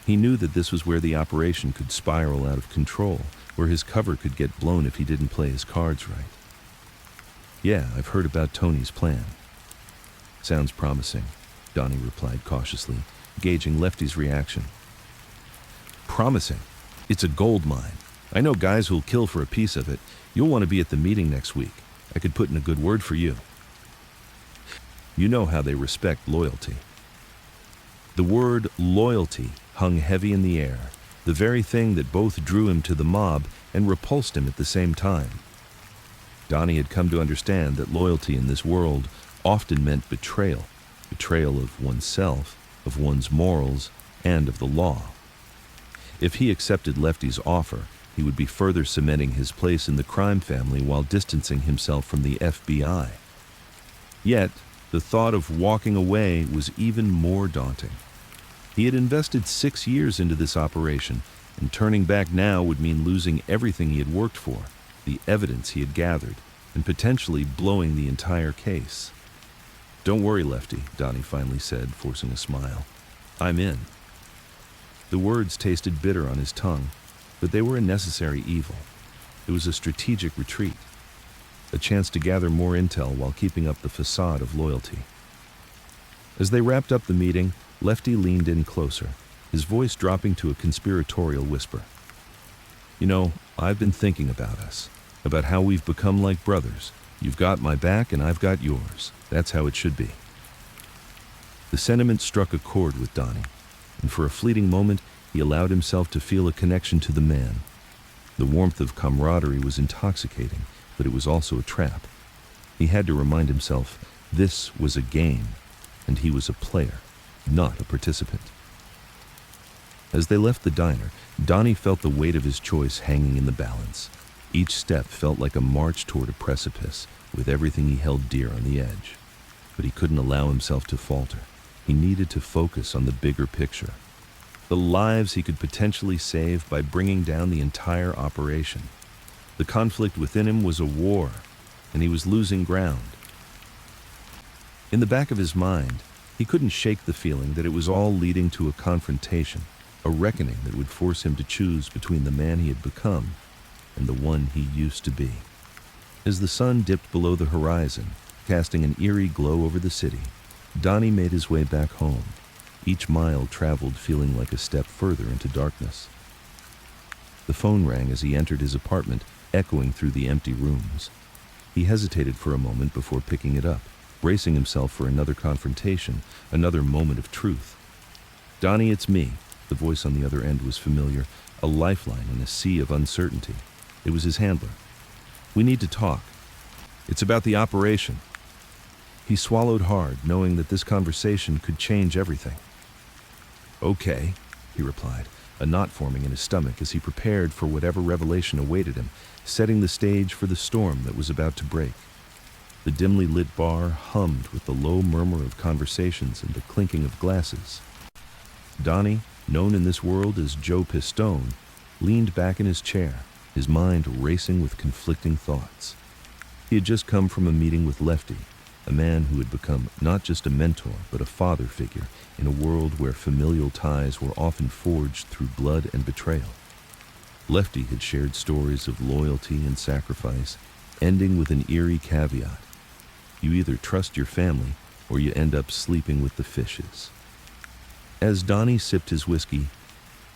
He knew that this was where the operation could spiral out of control, where his cover could get blown if he didn't play his cards right. "Yeah, I've heard about Tony's plan." "Sounds promising," Donnie replied cautiously, gauging Lefty's reaction. "Promising? It's a gold mine. I know guys who'll kill for a piece of it. You'll want to be at the meeting next week. I could put in a good word for you." You know how they respect loyalty. The word loyalty hung heavy in the air, the very thing that both drew him to the mob and repulsed him at the same time. Donnie had come to understand that loyalty in this world often meant betrayal, betrayal of oneself, of one's morals, and of the law. If he accepted Lefty's offer, he would be further cementing his place in the crime family while distancing himself from the FBI. Yet, the thought of walking away was even more daunting. He had invested 6 years into this operation, and turning back now would mean losing everything he had worked for, the evidence he had gathered, and potentially blowing the entire case. "Don't worry, Lefty," Donnie finally said, forcing a smile. "I'm in." The words tasted bitter on his tongue, but they were a necessary evil. It was a strategic retreat, a chance to gather more intel while keeping up the facade of loyalty. As they wrapped up the meeting, Lefty leaned in closer, his voice dropping to a conspiratorial whisper. "You know, I've been thinking about us, about how we've become like brothers. You've got my back and I've got yours. That's how it should be." The sentiment struck a chord with Donnie, and for a fleeting moment, he allowed himself to feel a connection to the man. The warmth of camaraderie was intoxicating, but it was also a trap. He had to remind himself this was a game, and he was a player, not a participant. As they left the diner, Donnie felt the weight of his choice hanging in the balance. Each step felt like a march toward a precipice, with everything he held dear on the edge. But he couldn't allow himself to falter. He needed to focus on the bigger picture, the lives he could potentially save by bringing down the entire operation. The conflict within him was a war, and he was losing ground. In the back of his mind, He couldn't shake the feeling that it was all leading to a confrontation, a reckoning that would force him to choose between the man he had become and the one he used to be. As the sun dipped below the horizon, casting an eerie glow over the city, Donnie made his way back home, each mile traveled feeling like a step further into darkness. The phone rang as he entered his apartment, echoing through the empty rooms. He hesitated for a moment before picking it up, bracing himself for another confrontation, another moment of truth. "Donnie, it's me." The voice on the other end was familiar, a lifeline in a sea of uncertainty. It was his handler. "We need to talk. It's about the operation." He swallowed hard, knowing that this conversation could change everything. "Okay," he replied, a knot forming in his stomach as he prepared for whatever revelation awaited him, setting the stage for the storm that was about to break. The dimly lit bar hummed with the low murmur of conversations and the clinking of glasses. Donnie, known in this world as Joe Pistone, leaned back in his chair, his mind racing with conflicting thoughts. He had just come from a meeting with Lefty, a man who had become not just a mentor but a father figure in a world where familial ties were often forged through blood and betrayal. Lefty had shared stories of loyalty and sacrifice, ending with an eerie caveat: you either trust your family or you end up sleeping with the fishes. As Donnie sipped his whiskey,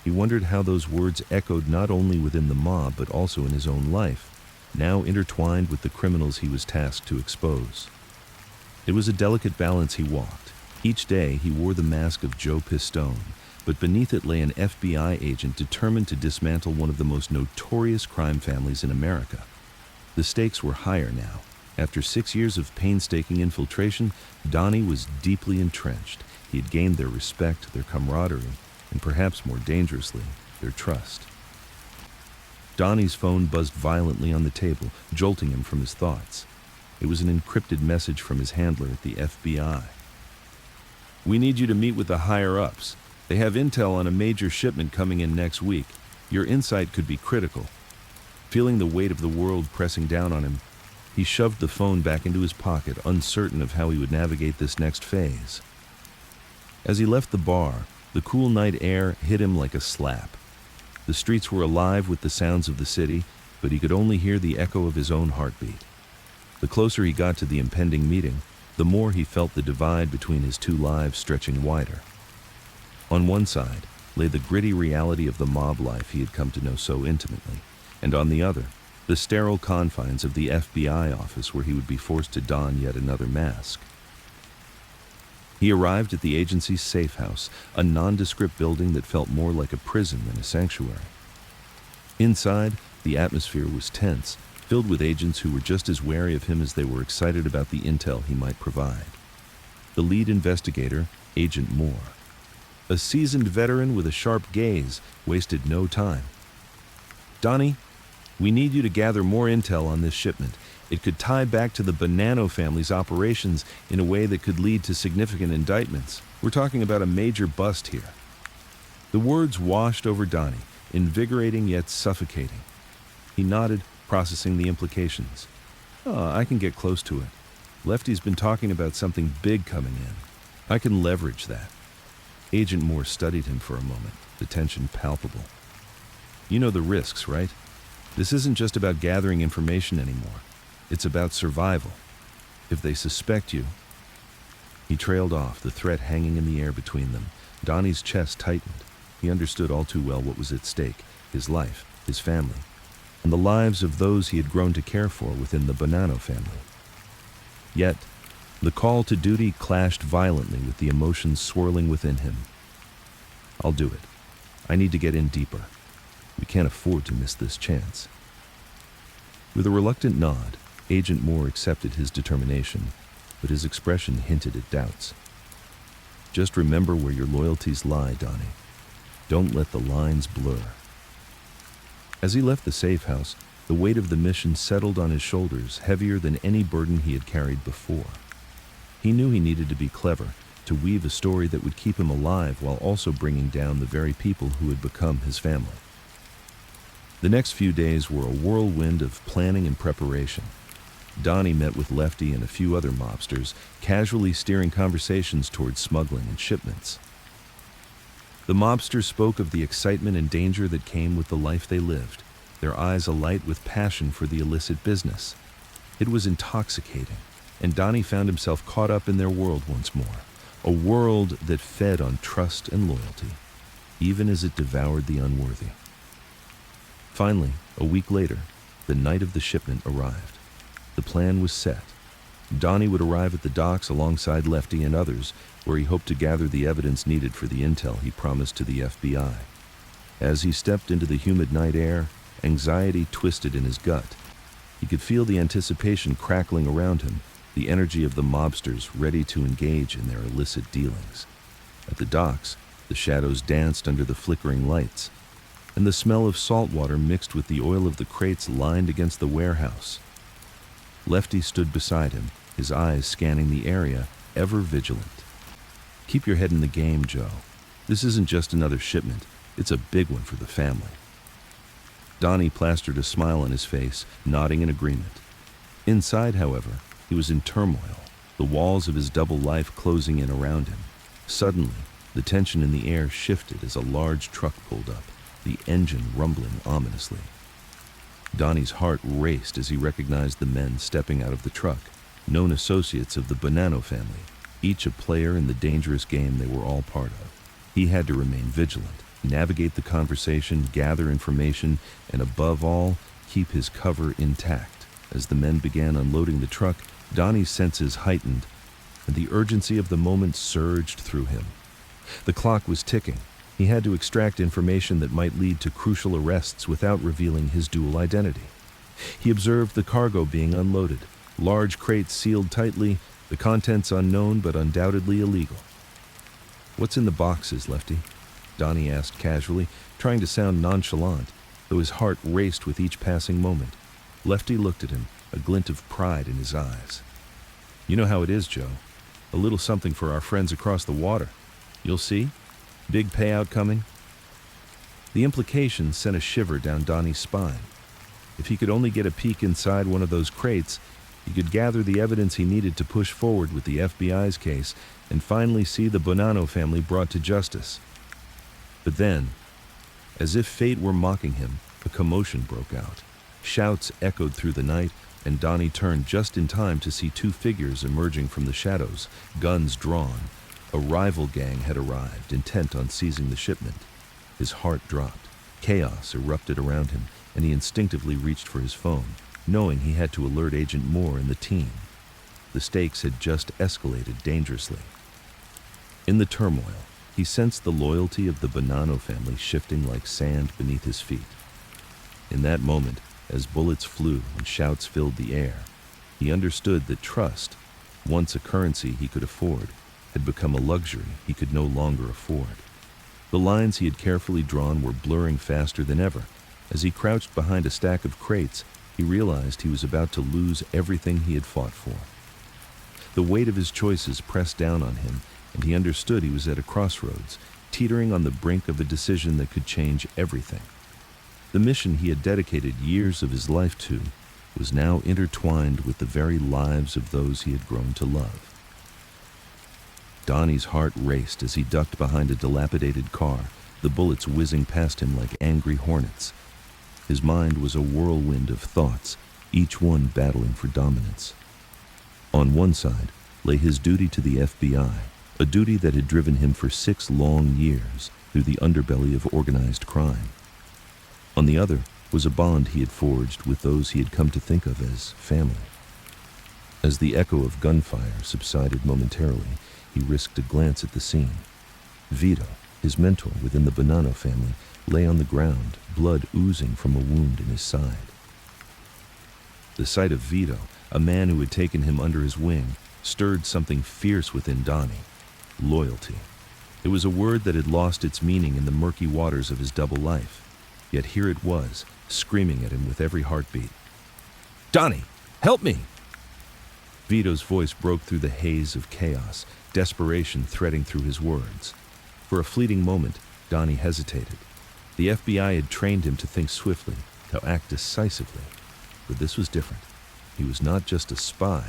he wondered how those words echoed not only within the mob but also in his own life, now intertwined with the criminals he was tasked to expose. It was a delicate balance he walked. Each day he wore the mask of Joe Pistone, but beneath it lay an FBI agent determined to dismantle one of the most notorious crime families in America. The stakes were higher now. After 6 years of painstaking infiltration, Donnie was deeply entrenched. He had gained their respect, their camaraderie, and perhaps more dangerously, their trust. Donnie's phone buzzed violently on the table, jolting him from his thoughts. It was an encrypted message from his handler at the FBI. "We need you to meet with the higher-ups. They have intel on a major shipment coming in next week. Your insight could be critical." Feeling the weight of the world pressing down on him, he shoved the phone back into his pocket, uncertain of how he would navigate this next phase. As he left the bar, the cool night air hit him like a slap. The streets were alive with the sounds of the city, but he could only hear the echo of his own heartbeat. The closer he got to the impending meeting, the more he felt the divide between his two lives stretching wider. On one side lay the gritty reality of the mob life he had come to know so intimately, and on the other, the sterile confines of the FBI office where he would be forced to don yet another mask. He arrived at the agency's safe house, a nondescript building that felt more like a prison than a sanctuary. Inside, the atmosphere was tense, filled with agents who were just as wary of him as they were excited about the intel he might provide. The lead investigator, Agent Moore, a seasoned veteran with a sharp gaze, wasted no time. "Donnie, we need you to gather more intel on this shipment. It could tie back to the Bonanno family's operations in a way that could lead to significant indictments. We're talking about a major bust here." The words washed over Donnie, invigorating yet suffocating. He nodded, processing the implications. I can get close to it. Lefty's been talking about something big coming in. I can leverage that." Agent Moore studied him for a moment, the tension palpable. "You know the risks, right? This isn't just about gathering information anymore. It's about survival. If they suspect you..." He trailed off, the threat hanging in the air between them. Donnie's chest tightened. He understood all too well what was at stake: his life, his family, and the lives of those he had grown to care for within the Bonanno family. Yet, the call to duty clashed violently with the emotions swirling within him. "I'll do it. I need to get in deeper. We can't afford to miss this chance." With a reluctant nod, Agent Moore accepted his determination, but his expression hinted at doubts. "Just remember where your loyalties lie, Donnie. Don't let the lines blur." As he left the safe house, the weight of the mission settled on his shoulders, heavier than any burden he had carried before. He knew he needed to be clever, to weave a story that would keep him alive while also bringing down the very people who had become his family. The next few days were a whirlwind of planning and preparation. Donnie met with Lefty and a few other mobsters, casually steering conversations towards smuggling and shipments. The mobsters spoke of the excitement and danger that came with the life they lived, their eyes alight with passion for the illicit business. It was intoxicating, and Donnie found himself caught up in their world once more, a world that fed on trust and loyalty, even as it devoured the unworthy. Finally, a week later, the night of the shipment arrived. The plan was set. Donnie would arrive at the docks alongside Lefty and others, where he hoped to gather the evidence needed for the intel he promised to the FBI. As he stepped into the humid night air, anxiety twisted in his gut. He could feel the anticipation crackling around him, the energy of the mobsters ready to engage in their illicit dealings. At the docks, the shadows danced under the flickering lights, and the smell of salt water mixed with the oil of the crates lined against the warehouse. Lefty stood beside him, his eyes scanning the area, ever vigilant. "Keep your head in the game, Joe. This isn't just another shipment, it's a big one for the family." Donnie plastered a smile on his face, nodding in agreement. Inside, however, he was in turmoil, the walls of his double life closing in around him. Suddenly, the tension in the air shifted as a large truck pulled up, the engine rumbling ominously. Donnie's heart raced as he recognized the men stepping out of the truck, known associates of the Bonanno family, each a player in the dangerous game they were all part of. He had to remain vigilant, navigate the conversation, gather information, and above all, keep his cover intact. As the men began unloading the truck, Donnie's senses heightened, and the urgency of the moment surged through him. The clock was ticking. He had to extract information that might lead to crucial arrests without revealing his dual identity. He observed the cargo being unloaded, large crates sealed tightly, the contents unknown but undoubtedly illegal. "What's in the boxes, Lefty?" Donnie asked casually, trying to sound nonchalant, though his heart raced with each passing moment. Lefty looked at him, a glint of pride in his eyes. "You know how it is, Joe. A little something for our friends across the water. You'll see. Big payout coming." The implication sent a shiver down Donnie's spine. If he could only get a peek inside one of those crates, he could gather the evidence he needed to push forward with the FBI's case and finally see the Bonanno family brought to justice. But then, as if fate were mocking him, a commotion broke out. Shouts echoed through the night, and Donnie turned just in time to see two figures emerging from the shadows, guns drawn. A rival gang had arrived, intent on seizing the shipment. His heart dropped. Chaos erupted around him, and he instinctively reached for his phone, knowing he had to alert Agent Moore and the team. The stakes had just escalated dangerously. In the turmoil, he sensed the loyalty of the Bonanno family shifting like sand beneath his feet. In that moment, as bullets flew and shouts filled the air, he understood that trust, once a currency he could afford, had become a luxury he could no longer afford. The lines he had carefully drawn were blurring faster than ever. As he crouched behind a stack of crates, he realized he was about to lose everything he had fought for. The weight of his choices pressed down on him, and he understood he was at a crossroads, teetering on the brink of a decision that could change everything. The mission he had dedicated years of his life to was now intertwined with the very lives of those he had grown to love. Donnie's heart raced as he ducked behind a dilapidated car, the bullets whizzing past him like angry hornets. His mind was a whirlwind of thoughts, each one battling for dominance. On one side lay his duty to the FBI, a duty that had driven him for 6 long years through the underbelly of organized crime. On the other was a bond he had forged with those he had come to think of as family. As the echo of gunfire subsided momentarily, he risked a glance at the scene. Vito, his mentor within the Bonanno family, lay on the ground, blood oozing from a wound in his side. The sight of Vito, a man who had taken him under his wing, stirred something fierce within Donnie. Loyalty. It was a word that had lost its meaning in the murky waters of his double life. Yet here it was, screaming at him with every heartbeat. "Donnie, help me!" Vito's voice broke through the haze of chaos, desperation threading through his words. For a fleeting moment, Donnie hesitated. The FBI had trained him to think swiftly, to act decisively, but this was different. He was not just a spy,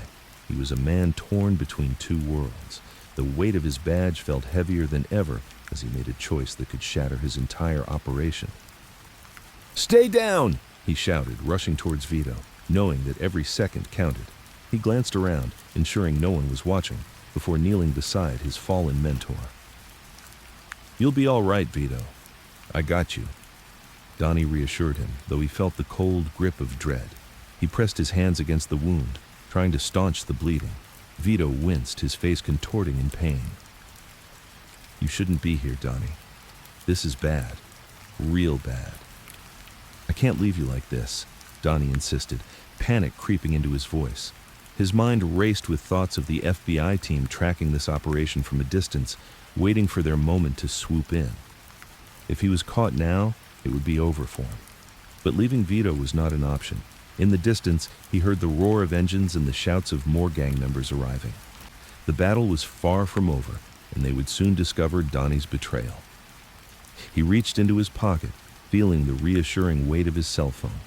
he was a man torn between two worlds. The weight of his badge felt heavier than ever as he made a choice that could shatter his entire operation. "Stay down!" he shouted, rushing towards Vito, knowing that every second counted. He glanced around, ensuring no one was watching, before kneeling beside his fallen mentor. "You'll be all right, Vito. I got you." Donnie reassured him, though he felt the cold grip of dread. He pressed his hands against the wound, trying to staunch the bleeding. Vito winced, his face contorting in pain. "You shouldn't be here, Donnie. This is bad. Real bad." "I can't leave you like this," Donnie insisted, panic creeping into his voice. His mind raced with thoughts of the FBI team tracking this operation from a distance, waiting for their moment to swoop in. If he was caught now, it would be over for him. But leaving Vito was not an option. In the distance, he heard the roar of engines and the shouts of more gang members arriving. The battle was far from over, and they would soon discover Donnie's betrayal. He reached into his pocket, feeling the reassuring weight of his cell phone.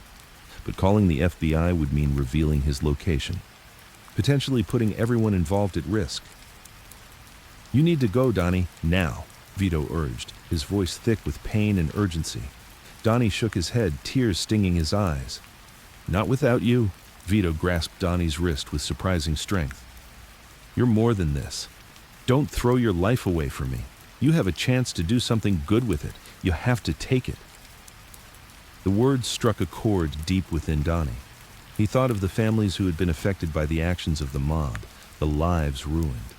But calling the FBI would mean revealing his location, potentially putting everyone involved at risk. "You need to go, Donnie, now," Vito urged, his voice thick with pain and urgency. Donnie shook his head, tears stinging his eyes. "Not without you," Vito grasped Donnie's wrist with surprising strength. "You're more than this. Don't throw your life away for me. You have a chance to do something good with it. You have to take it." The words struck a chord deep within Donnie. He thought of the families who had been affected by the actions of the mob, the lives ruined.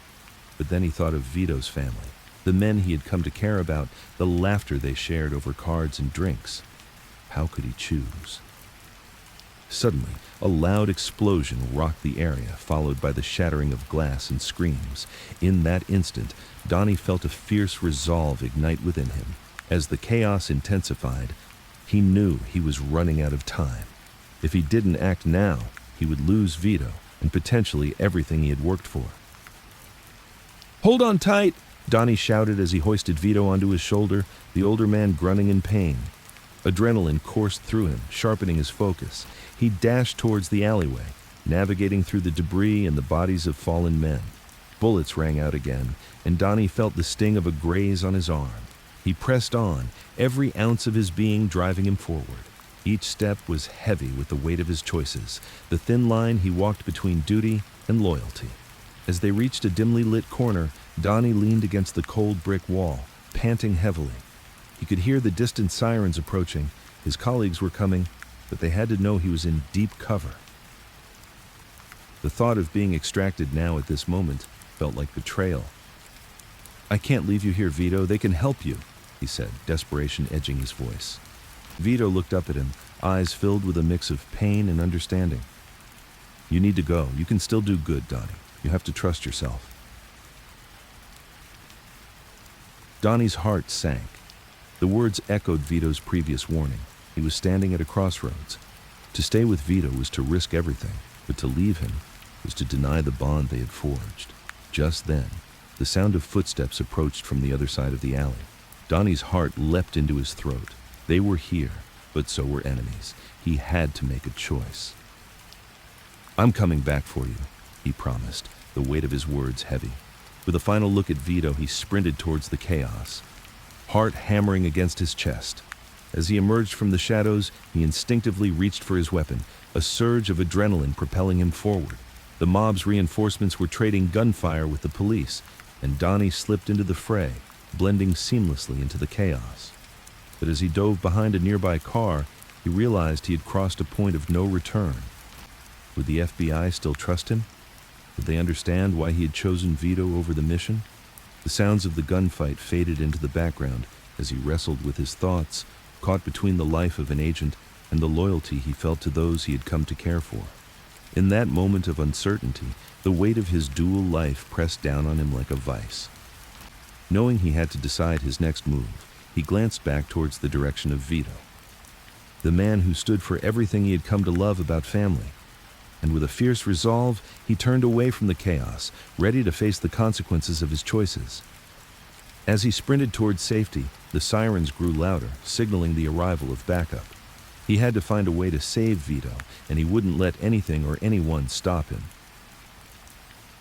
But then he thought of Vito's family, the men he had come to care about, the laughter they shared over cards and drinks. How could he choose? Suddenly, a loud explosion rocked the area, followed by the shattering of glass and screams. In that instant, Donnie felt a fierce resolve ignite within him. As the chaos intensified, he knew he was running out of time. If he didn't act now, he would lose Vito and potentially everything he had worked for. "Hold on tight!" Donnie shouted as he hoisted Vito onto his shoulder, the older man grunting in pain. Adrenaline coursed through him, sharpening his focus. He dashed towards the alleyway, navigating through the debris and the bodies of fallen men. Bullets rang out again, and Donnie felt the sting of a graze on his arm. He pressed on, every ounce of his being driving him forward. Each step was heavy with the weight of his choices, the thin line he walked between duty and loyalty. As they reached a dimly lit corner, Donnie leaned against the cold brick wall, panting heavily. He could hear the distant sirens approaching. His colleagues were coming, but they had to know he was in deep cover. The thought of being extracted now at this moment felt like betrayal. "I can't leave you here, Vito. They can help you," he said, desperation edging his voice. Vito looked up at him, eyes filled with a mix of pain and understanding. "You need to go. You can still do good, Donnie. You have to trust yourself." Donnie's heart sank. The words echoed Vito's previous warning. He was standing at a crossroads. To stay with Vito was to risk everything, but to leave him was to deny the bond they had forged. Just then, the sound of footsteps approached from the other side of the alley. Donnie's heart leapt into his throat. They were here, but so were enemies. He had to make a choice. "I'm coming back for you," he promised, the weight of his words heavy. With a final look at Vito, he sprinted towards the chaos, heart hammering against his chest. As he emerged from the shadows, he instinctively reached for his weapon, a surge of adrenaline propelling him forward. The mob's reinforcements were trading gunfire with the police, and Donnie slipped into the fray, blending seamlessly into the chaos. But as he dove behind a nearby car, he realized he had crossed a point of no return. Would the FBI still trust him? Would they understand why he had chosen Vito over the mission? The sounds of the gunfight faded into the background as he wrestled with his thoughts, caught between the life of an agent and the loyalty he felt to those he had come to care for. In that moment of uncertainty, the weight of his dual life pressed down on him like a vice. Knowing he had to decide his next move, he glanced back towards the direction of Vito, the man who stood for everything he had come to love about family. And with a fierce resolve, he turned away from the chaos, ready to face the consequences of his choices. As he sprinted towards safety, the sirens grew louder, signaling the arrival of backup. He had to find a way to save Vito, and he wouldn't let anything or anyone stop him.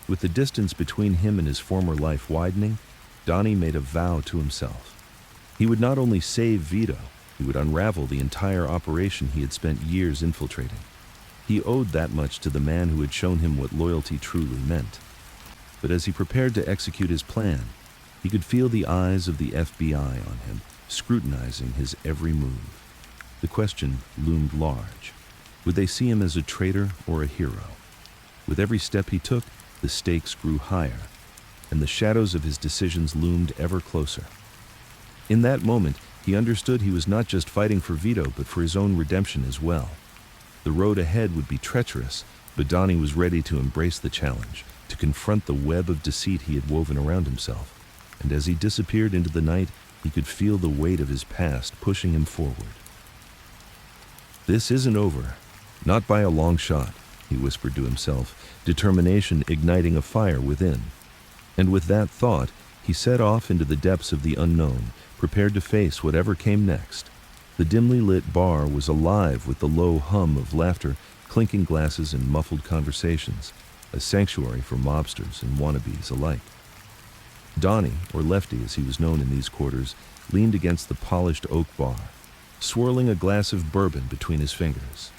With the distance between him and his former life widening, Donnie made a vow to himself. He would not only save Vito, he would unravel the entire operation he had spent years infiltrating. He owed that much to the man who had shown him what loyalty truly meant. But as he prepared to execute his plan, he could feel the eyes of the FBI on him, scrutinizing his every move. The question loomed large. Would they see him as a traitor or a hero? With every step he took, the stakes grew higher, and the shadows of his decisions loomed ever closer. In that moment, he understood he was not just fighting for Vito, but for his own redemption as well. The road ahead would be treacherous, but Donnie was ready to embrace the challenge, to confront the web of deceit he had woven around himself. And as he disappeared into the night, he could feel the weight of his past pushing him forward. "This isn't over. Not by a long shot," he whispered to himself, determination igniting a fire within. And with that thought, he set off into the depths of the unknown, prepared to face whatever came next. The dimly lit bar was alive with the low hum of laughter, clinking glasses, and muffled conversations, a sanctuary for mobsters and wannabes alike. Donnie, or Lefty as he was known in these quarters, leaned against the polished oak bar, swirling a glass of bourbon between his fingers.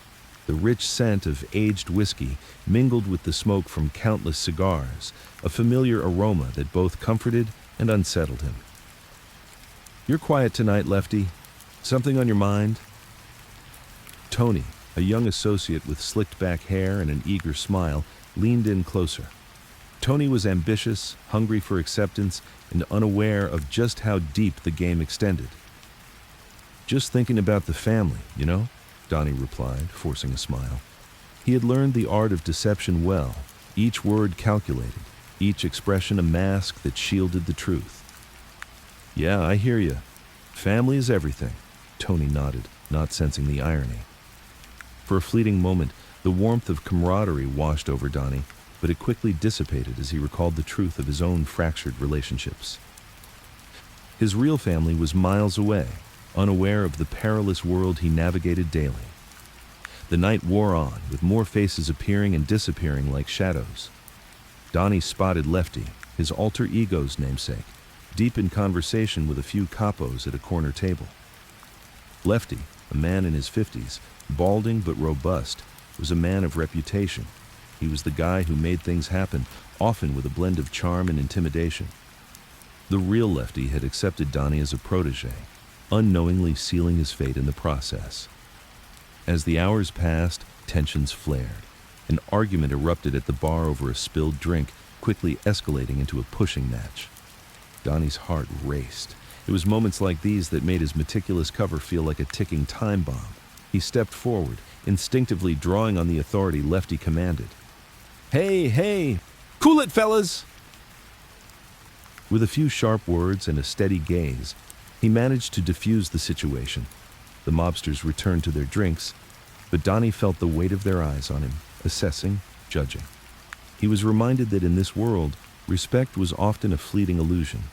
The rich scent of aged whiskey mingled with the smoke from countless cigars, a familiar aroma that both comforted and unsettled him. "You're quiet tonight, Lefty. Something on your mind?" Tony, a young associate with slicked-back hair and an eager smile, leaned in closer. Tony was ambitious, hungry for acceptance, and unaware of just how deep the game extended. "Just thinking about the family, you know?" Donnie replied, forcing a smile. He had learned the art of deception well, each word calculated, each expression a mask that shielded the truth. "Yeah, I hear you. Family is everything," Tony nodded, not sensing the irony. For a fleeting moment, the warmth of camaraderie washed over Donnie, but it quickly dissipated as he recalled the truth of his own fractured relationships. His real family was miles away, unaware of the perilous world he navigated daily. The night wore on, with more faces appearing and disappearing like shadows. Donnie spotted Lefty, his alter ego's namesake, deep in conversation with a few capos at a corner table. Lefty, a man in his 50s, balding but robust, was a man of reputation. He was the guy who made things happen, often with a blend of charm and intimidation. The real Lefty had accepted Donnie as a protege, unknowingly sealing his fate in the process. As the hours passed, tensions flared. An argument erupted at the bar over a spilled drink, quickly escalating into a pushing match. Donnie's heart raced. It was moments like these that made his meticulous cover feel like a ticking time bomb. He stepped forward, instinctively drawing on the authority Lefty commanded. Hey, cool it, fellas!" With a few sharp words and a steady gaze, he managed to defuse the situation. The mobsters returned to their drinks, but Donnie felt the weight of their eyes on him, assessing, judging. He was reminded that in this world, respect was often a fleeting illusion,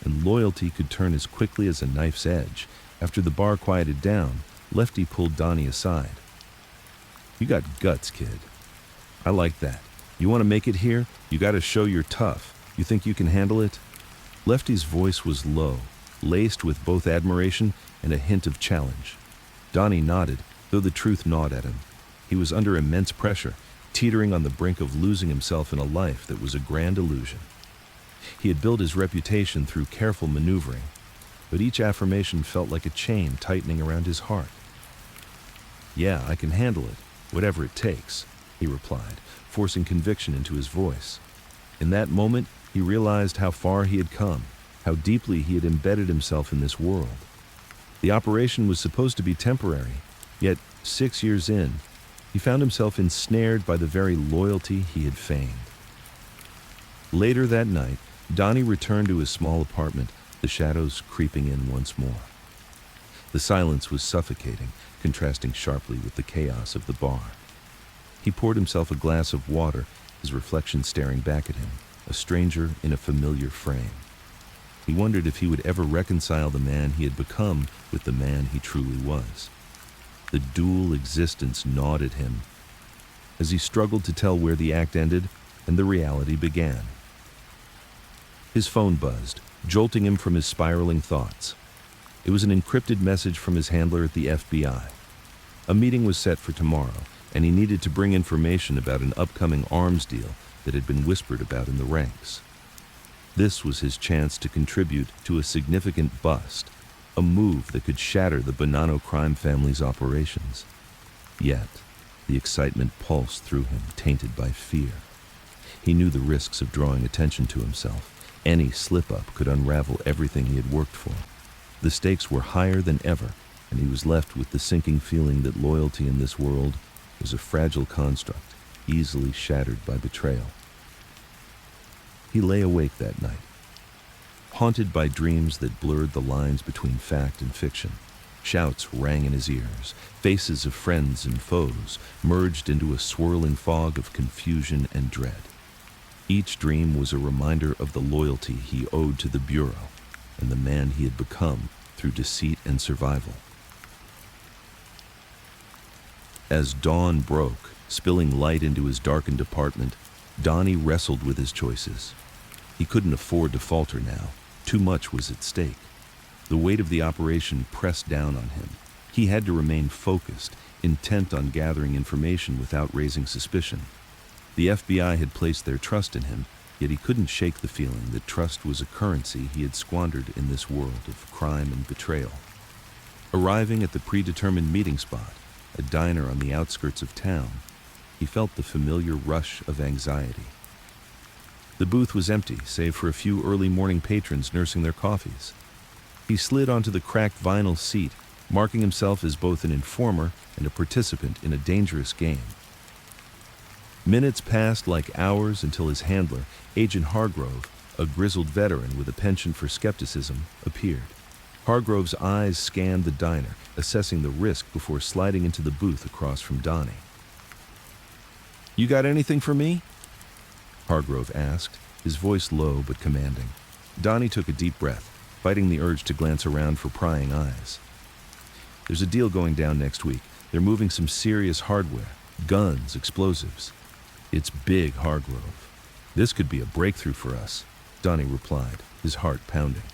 and loyalty could turn as quickly as a knife's edge. After the bar quieted down, Lefty pulled Donnie aside. "You got guts, kid. I like that. You want to make it here? You got to show you're tough. You think you can handle it?" Lefty's voice was low, laced with both admiration and a hint of challenge. Donnie nodded, though the truth gnawed at him. He was under immense pressure, teetering on the brink of losing himself in a life that was a grand illusion. He had built his reputation through careful maneuvering, but each affirmation felt like a chain tightening around his heart. "Yeah, I can handle it, whatever it takes," he replied, forcing conviction into his voice. In that moment, he realized how far he had come, how deeply he had embedded himself in this world. The operation was supposed to be temporary, yet 6 years in, he found himself ensnared by the very loyalty he had feigned. Later that night, Donnie returned to his small apartment, the shadows creeping in once more. The silence was suffocating, contrasting sharply with the chaos of the bar. He poured himself a glass of water, his reflection staring back at him, a stranger in a familiar frame. He wondered if he would ever reconcile the man he had become with the man he truly was. The dual existence gnawed at him as he struggled to tell where the act ended and the reality began. His phone buzzed, jolting him from his spiraling thoughts. It was an encrypted message from his handler at the FBI. A meeting was set for tomorrow, and he needed to bring information about an upcoming arms deal that had been whispered about in the ranks. This was his chance to contribute to a significant bust, a move that could shatter the Bonanno crime family's operations. Yet, the excitement pulsed through him, tainted by fear. He knew the risks of drawing attention to himself. Any slip-up could unravel everything he had worked for. The stakes were higher than ever, and he was left with the sinking feeling that loyalty in this world was a fragile construct, easily shattered by betrayal. He lay awake that night, haunted by dreams that blurred the lines between fact and fiction. Shouts rang in his ears. Faces of friends and foes merged into a swirling fog of confusion and dread. Each dream was a reminder of the loyalty he owed to the Bureau and the man he had become through deceit and survival. As dawn broke, spilling light into his darkened apartment, Donnie wrestled with his choices. He couldn't afford to falter now. Too much was at stake. The weight of the operation pressed down on him. He had to remain focused, intent on gathering information without raising suspicion. The FBI had placed their trust in him, yet he couldn't shake the feeling that trust was a currency he had squandered in this world of crime and betrayal. Arriving at the predetermined meeting spot, a diner on the outskirts of town, he felt the familiar rush of anxiety. The booth was empty, save for a few early morning patrons nursing their coffees. He slid onto the cracked vinyl seat, marking himself as both an informer and a participant in a dangerous game. Minutes passed like hours until his handler, Agent Hargrove, a grizzled veteran with a penchant for skepticism, appeared. Hargrove's eyes scanned the diner, assessing the risk before sliding into the booth across from Donnie. "You got anything for me?" Hargrove asked, his voice low but commanding. Donnie took a deep breath, fighting the urge to glance around for prying eyes. "There's a deal going down next week. They're moving some serious hardware, guns, explosives. It's big, Hargrove. This could be a breakthrough for us," Donnie replied, his heart pounding.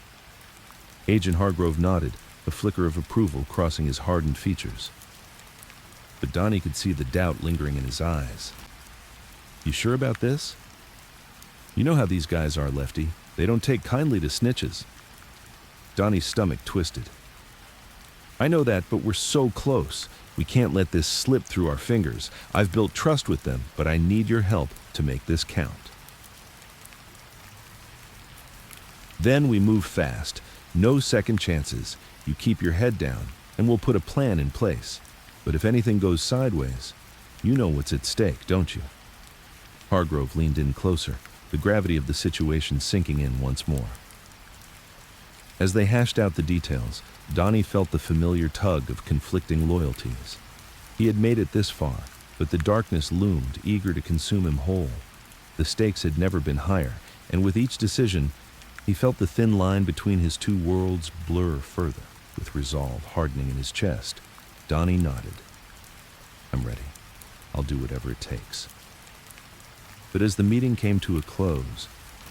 Agent Hargrove nodded, a flicker of approval crossing his hardened features. But Donnie could see the doubt lingering in his eyes. "You sure about this?" "You know how these guys are, Lefty. They don't take kindly to snitches." Donnie's stomach twisted. "I know that, but we're so close. We can't let this slip through our fingers. I've built trust with them, but I need your help to make this count." "Then we move fast. No second chances. You keep your head down, and we'll put a plan in place. But if anything goes sideways, you know what's at stake, don't you?" Hargrove leaned in closer, the gravity of the situation sinking in once more. As they hashed out the details, Donnie felt the familiar tug of conflicting loyalties. He had made it this far, but the darkness loomed, eager to consume him whole. The stakes had never been higher, and with each decision, he felt the thin line between his two worlds blur further, with resolve hardening in his chest. Donnie nodded. "I'm ready. I'll do whatever it takes." But as the meeting came to a close,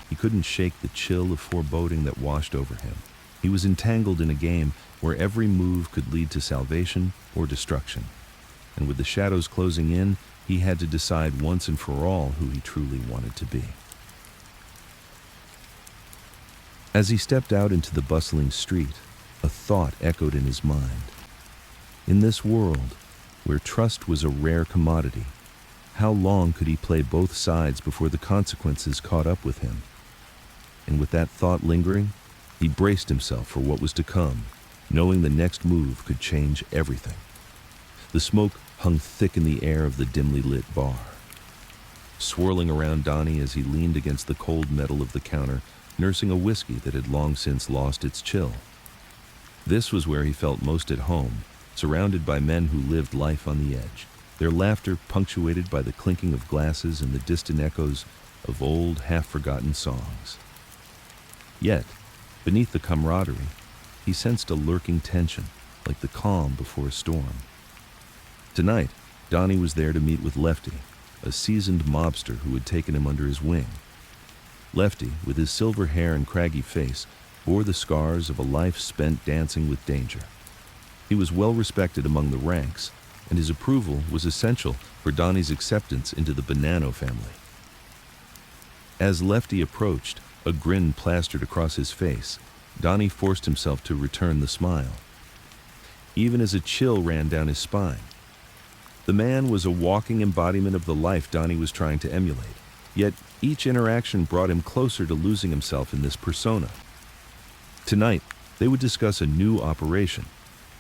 he couldn't shake the chill of foreboding that washed over him. He was entangled in a game where every move could lead to salvation or destruction. And with the shadows closing in, he had to decide once and for all who he truly wanted to be. As he stepped out into the bustling street, a thought echoed in his mind. In this world, where trust was a rare commodity, how long could he play both sides before the consequences caught up with him? And with that thought lingering, he braced himself for what was to come, knowing the next move could change everything. The smoke hung thick in the air of the dimly lit bar, swirling around Donnie as he leaned against the cold metal of the counter, nursing a whiskey that had long since lost its chill. This was where he felt most at home, surrounded by men who lived life on the edge, their laughter punctuated by the clinking of glasses and the distant echoes of old, half-forgotten songs. Yet, beneath the camaraderie, he sensed a lurking tension, like the calm before a storm. Tonight, Donnie was there to meet with Lefty, a seasoned mobster who had taken him under his wing. Lefty, with his silver hair and craggy face, bore the scars of a life spent dancing with danger. He was well respected among the ranks, and his approval was essential for Donnie's acceptance into the Bonanno family. As Lefty approached, a grin plastered across his face. Donnie forced himself to return the smile, even as a chill ran down his spine. The man was a walking embodiment of the life Donnie was trying to emulate, yet each interaction brought him closer to losing himself in this persona. Tonight, they would discuss a new operation,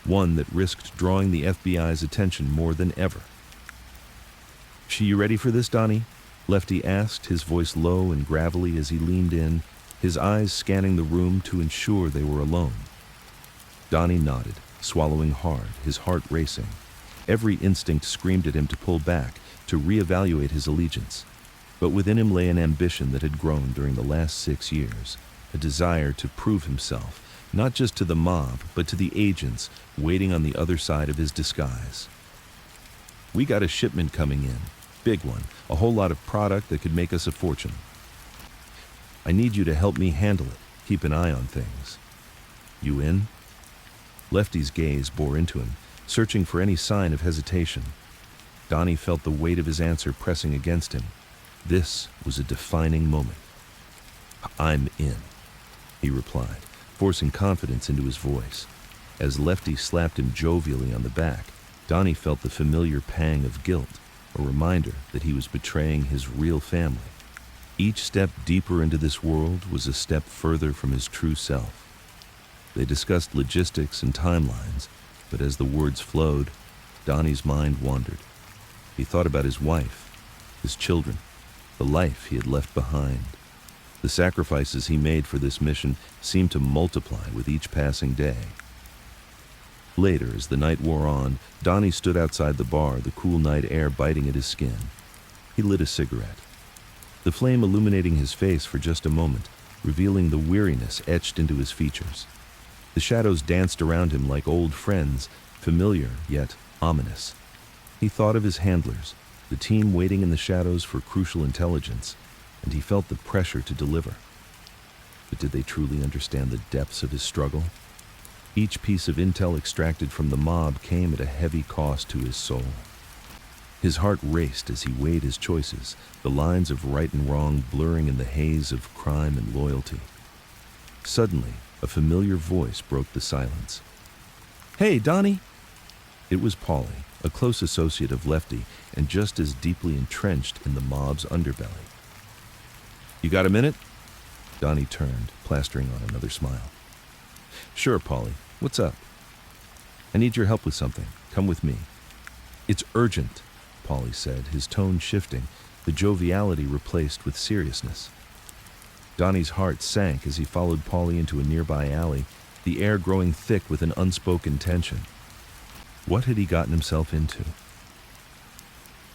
one that risked drawing the FBI's attention more than ever. "You ready for this, Donnie?" Lefty asked, his voice low and gravelly as he leaned in, his eyes scanning the room to ensure they were alone. Donnie nodded, swallowing hard, his heart racing. Every instinct screamed at him to pull back, to reevaluate his allegiance. But within him lay an ambition that had grown during the last 6 years, a desire to prove himself, not just to the mob, but to the agents waiting on the other side of his disguise. "We got a shipment coming in, big one, a whole lot of product that could make us a fortune. I need you to help me handle it, keep an eye on things. You in?" Lefty's gaze bore into him, searching for any sign of hesitation. Donnie felt the weight of his answer pressing against him. This was a defining moment. "I'm in," he replied, forcing confidence into his voice. As Lefty slapped him jovially on the back, Donnie felt the familiar pang of guilt, a reminder that he was betraying his real family. Each step deeper into this world was a step further from his true self. They discussed logistics and timelines, but as the words flowed, Donnie's mind wandered. He thought about his wife, his children, the life he had left behind. The sacrifices he made for this mission seemed to multiply with each passing day. Later, as the night wore on, Donnie stood outside the bar, the cool night air biting at his skin. He lit a cigarette, the flame illuminating his face for just a moment, revealing the weariness etched into his features. The shadows danced around him like old friends, familiar yet ominous. He thought of his handlers, the team waiting in the shadows for crucial intelligence, and he felt the pressure to deliver. But did they truly understand the depths of his struggle? Each piece of intel extracted from the mob came at a heavy cost to his soul. His heart raced as he weighed his choices, the lines of right and wrong blurring in the haze of crime and loyalty. Suddenly, a familiar voice broke the silence. "Hey, Donnie!" It was Paulie, a close associate of Lefty and just as deeply entrenched in the mob's underbelly. "You got a minute?" Donnie turned, plastering on another smile. "Sure, Paulie. What's up?" "I need your help with something. Come with me." "It's urgent," Paulie said, his tone shifting, the joviality replaced with seriousness. Donnie's heart sank as he followed Paulie into a nearby alley, the air growing thick with an unspoken tension. What had he gotten himself into?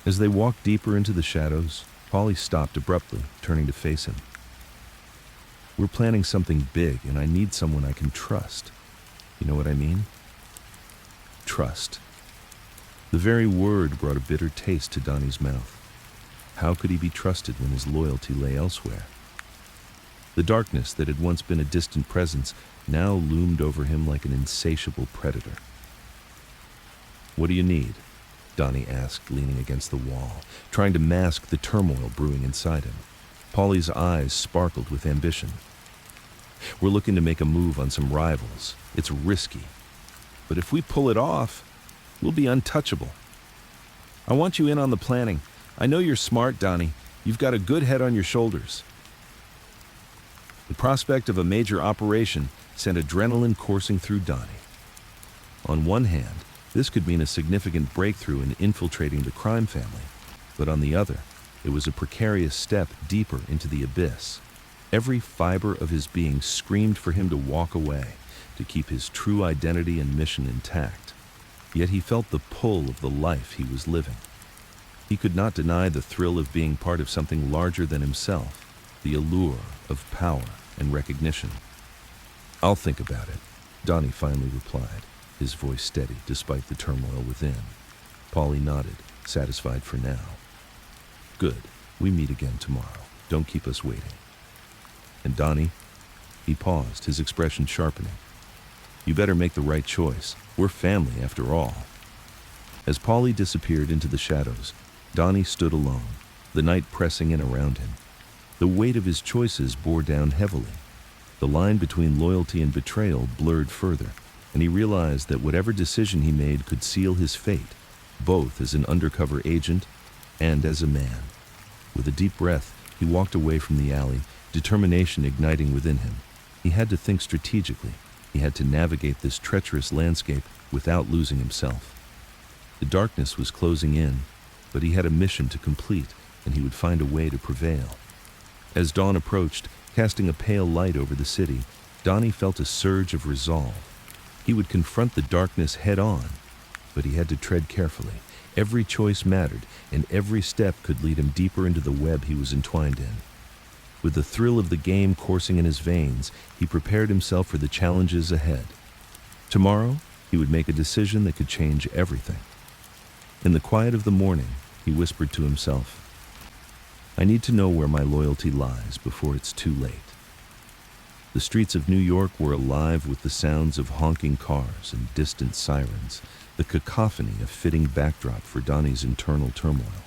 As they walked deeper into the shadows, Paulie stopped abruptly, turning to face him. "We're planning something big, and I need someone I can trust. You know what I mean?" Trust. The very word brought a bitter taste to Donnie's mouth. How could he be trusted when his loyalty lay elsewhere? The darkness that had once been a distant presence now loomed over him like an insatiable predator. "What do you need?" Donnie asked, leaning against the wall, trying to mask the turmoil brewing inside him. Paulie's eyes sparkled with ambition. "We're looking to make a move on some rivals. It's risky. But if we pull it off, we'll be untouchable. I want you in on the planning. I know you're smart, Donnie. You've got a good head on your shoulders." The prospect of a major operation sent adrenaline coursing through Donnie. On one hand, this could mean a significant breakthrough in infiltrating the crime family, but on the other, it was a precarious step deeper into the abyss. Every fiber of his being screamed for him to walk away, to keep his true identity and mission intact. Yet he felt the pull of the life he was living. He could not deny the thrill of being part of something larger than himself, the allure of power and recognition. "I'll think about it," Donnie finally replied, his voice steady despite the turmoil within. Paulie nodded, satisfied for now. Good. We meet again tomorrow. Don't keep us waiting. And Donnie? He paused, his expression sharpening. You better make the right choice. We're family, after all. As Paulie disappeared into the shadows, Donnie stood alone, the night pressing in around him. The weight of his choices bore down heavily. The line between loyalty and betrayal blurred further, and he realized that whatever decision he made could seal his fate, both as an undercover agent and as a man. With a deep breath, he walked away from the alley, determination igniting within him. He had to think strategically. He had to navigate this treacherous landscape without losing himself. The darkness was closing in, but he had a mission to complete, and he would find a way to prevail. As dawn approached, casting a pale light over the city, Donnie felt a surge of resolve. He would confront the darkness head-on, but he had to tread carefully. Every choice mattered, and every step could lead him deeper into the web he was entwined in. With the thrill of the game coursing in his veins, he prepared himself for the challenges ahead. Tomorrow, he would make a decision that could change everything. In the quiet of the morning, he whispered to himself, I need to know where my loyalty lies before it's too late. The streets of New York were alive with the sounds of honking cars and distant sirens, the cacophony a fitting backdrop for Donnie's internal turmoil.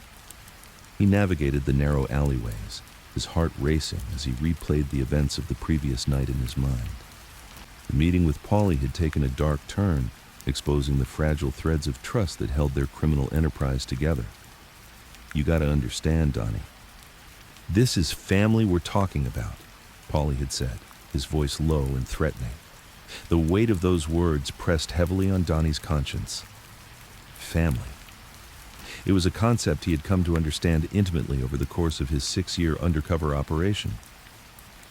He navigated the narrow alleyways, his heart racing as he replayed the events of the previous night in his mind. The meeting with Paulie had taken a dark turn, exposing the fragile threads of trust that held their criminal enterprise together. You gotta understand, Donnie. This is family we're talking about, Paulie had said, his voice low and threatening. The weight of those words pressed heavily on Donnie's conscience. Family. It was a concept he had come to understand intimately over the course of his 6-year undercover operation.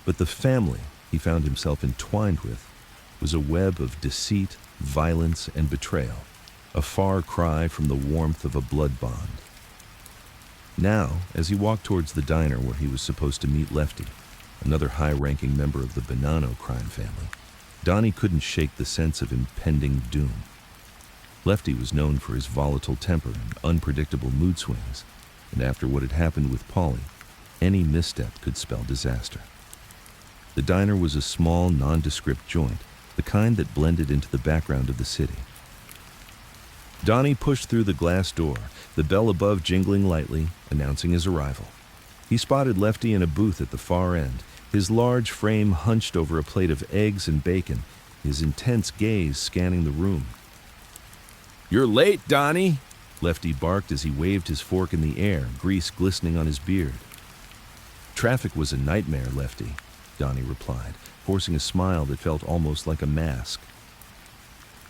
But the family he found himself entwined with was a web of deceit, violence, and betrayal, a far cry from the warmth of a blood bond. Now, as he walked towards the diner where he was supposed to meet Lefty, another high-ranking member of the Bonanno crime family, Donnie couldn't shake the sense of impending doom. Lefty was known for his volatile temper and unpredictable mood swings, and after what had happened with Paulie, any misstep could spell disaster. The diner was a small, nondescript joint, the kind that blended into the background of the city. Donnie pushed through the glass door, the bell above jingling lightly, announcing his arrival. He spotted Lefty in a booth at the far end, his large frame hunched over a plate of eggs and bacon, his intense gaze scanning the room. "You're late, Donnie," Lefty barked as he waved his fork in the air, grease glistening on his beard. "Traffic was a nightmare, Lefty," Donnie replied, forcing a smile that felt almost like a mask.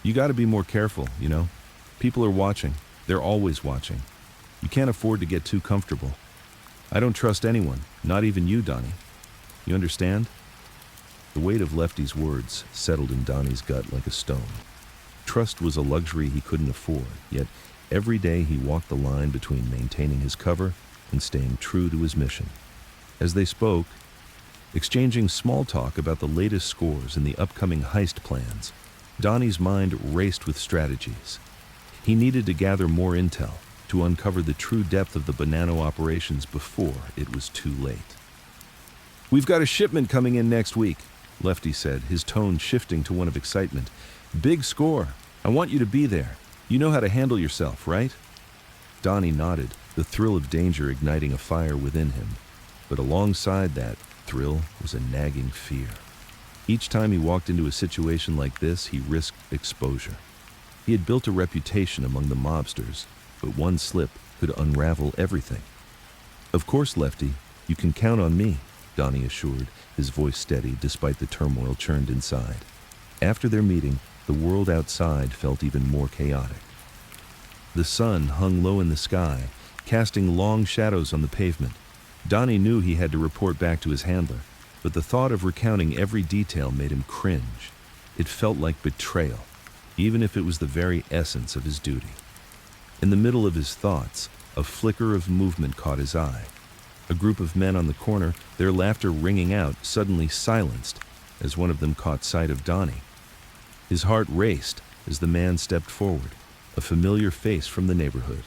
"You gotta be more careful, you know. People are watching. They're always watching. You can't afford to get too comfortable. I don't trust anyone, not even you, Donnie. You understand?" The weight of Lefty's words settled in Donnie's gut like a stone. Trust was a luxury he couldn't afford, yet every day he walked the line between maintaining his cover and staying true to his mission. As they spoke, exchanging small talk about the latest scores and the upcoming heist plans, Donnie's mind raced with strategies. He needed to gather more intel, to uncover the true depth of the Bonanno operations before it was too late. "We've got a shipment coming in next week," Lefty said, his tone shifting to one of excitement. "Big score. I want you to be there. You know how to handle yourself, right?" Donnie nodded, the thrill of danger igniting a fire within him. But alongside that thrill was a nagging fear. Each time he walked into a situation like this, he risked exposure. He had built a reputation among the mobsters, but one slip could unravel everything. "Of course, Lefty, you can count on me," Donnie assured, his voice steady despite the turmoil churned inside. After their meeting, the world outside felt even more chaotic. The sun hung low in the sky, casting long shadows on the pavement. Donnie knew he had to report back to his handler, but the thought of recounting every detail made him cringe. It felt like betrayal, even if it was the very essence of his duty. In the middle of his thoughts, a flicker of movement caught his eye. A group of men on the corner, their laughter ringing out, suddenly silenced as one of them caught sight of Donnie. His heart raced as the man stepped forward, a familiar face from the neighborhood.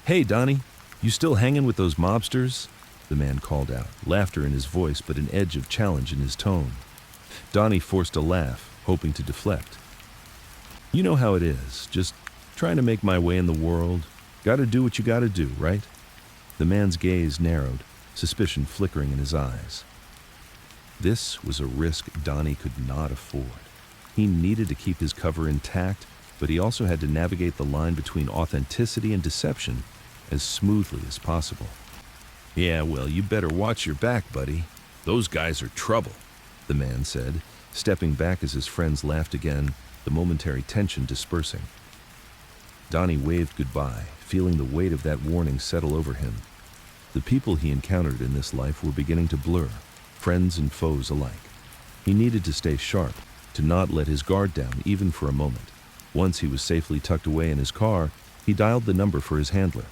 "Hey, Donnie, you still hanging with those mobsters?" the man called out, laughter in his voice but an edge of challenge in his tone. Donnie forced a laugh, hoping to deflect. "You know how it is, just trying to make my way in the world. Gotta do what you gotta do, right?" The man's gaze narrowed, suspicion flickering in his eyes. This was a risk Donnie could not afford. He needed to keep his cover intact, but he also had to navigate the line between authenticity and deception as smoothly as possible. "Yeah, well, you better watch your back, buddy. Those guys are trouble," the man said, stepping back as his friends laughed again, the momentary tension dispersing. Donnie waved goodbye, feeling the weight of that warning settle over him. The people he encountered in this life were beginning to blur, friends and foes alike. He needed to stay sharp, to not let his guard down even for a moment. Once he was safely tucked away in his car, he dialed the number for his handler.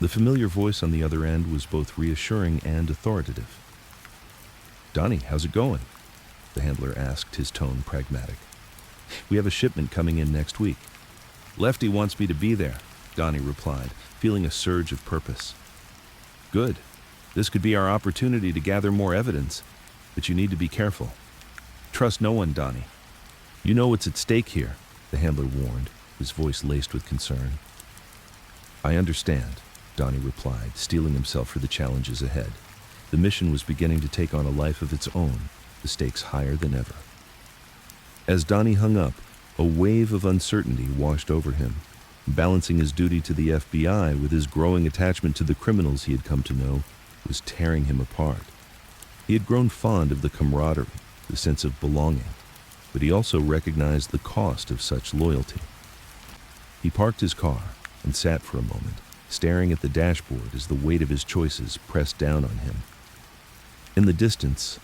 The familiar voice on the other end was both reassuring and authoritative. "Donnie, how's it going?" the handler asked, his tone pragmatic. "We have a shipment coming in next week." "Lefty wants me to be there," Donnie replied, feeling a surge of purpose. "Good. This could be our opportunity to gather more evidence, but you need to be careful. Trust no one, Donnie. You know what's at stake here," the handler warned, his voice laced with concern. "I understand," Donnie replied, steeling himself for the challenges ahead. The mission was beginning to take on a life of its own, the stakes higher than ever. As Donnie hung up, a wave of uncertainty washed over him. Balancing his duty to the FBI with his growing attachment to the criminals he had come to know was tearing him apart. He had grown fond of the camaraderie, the sense of belonging, but he also recognized the cost of such loyalty. He parked his car and sat for a moment, staring at the dashboard as the weight of his choices pressed down on him. In the distance,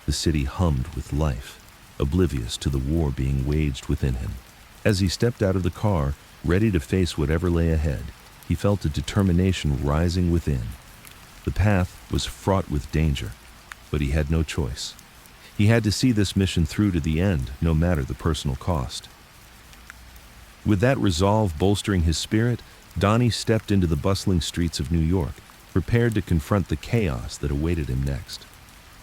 the city hummed with life, oblivious to the war being waged within him. As he stepped out of the car, ready to face whatever lay ahead, he felt a determination rising within. The path was fraught with danger, but he had no choice. He had to see this mission through to the end, no matter the personal cost. With that resolve bolstering his spirit, Donnie stepped into the bustling streets of New York, prepared to confront the chaos that awaited him next.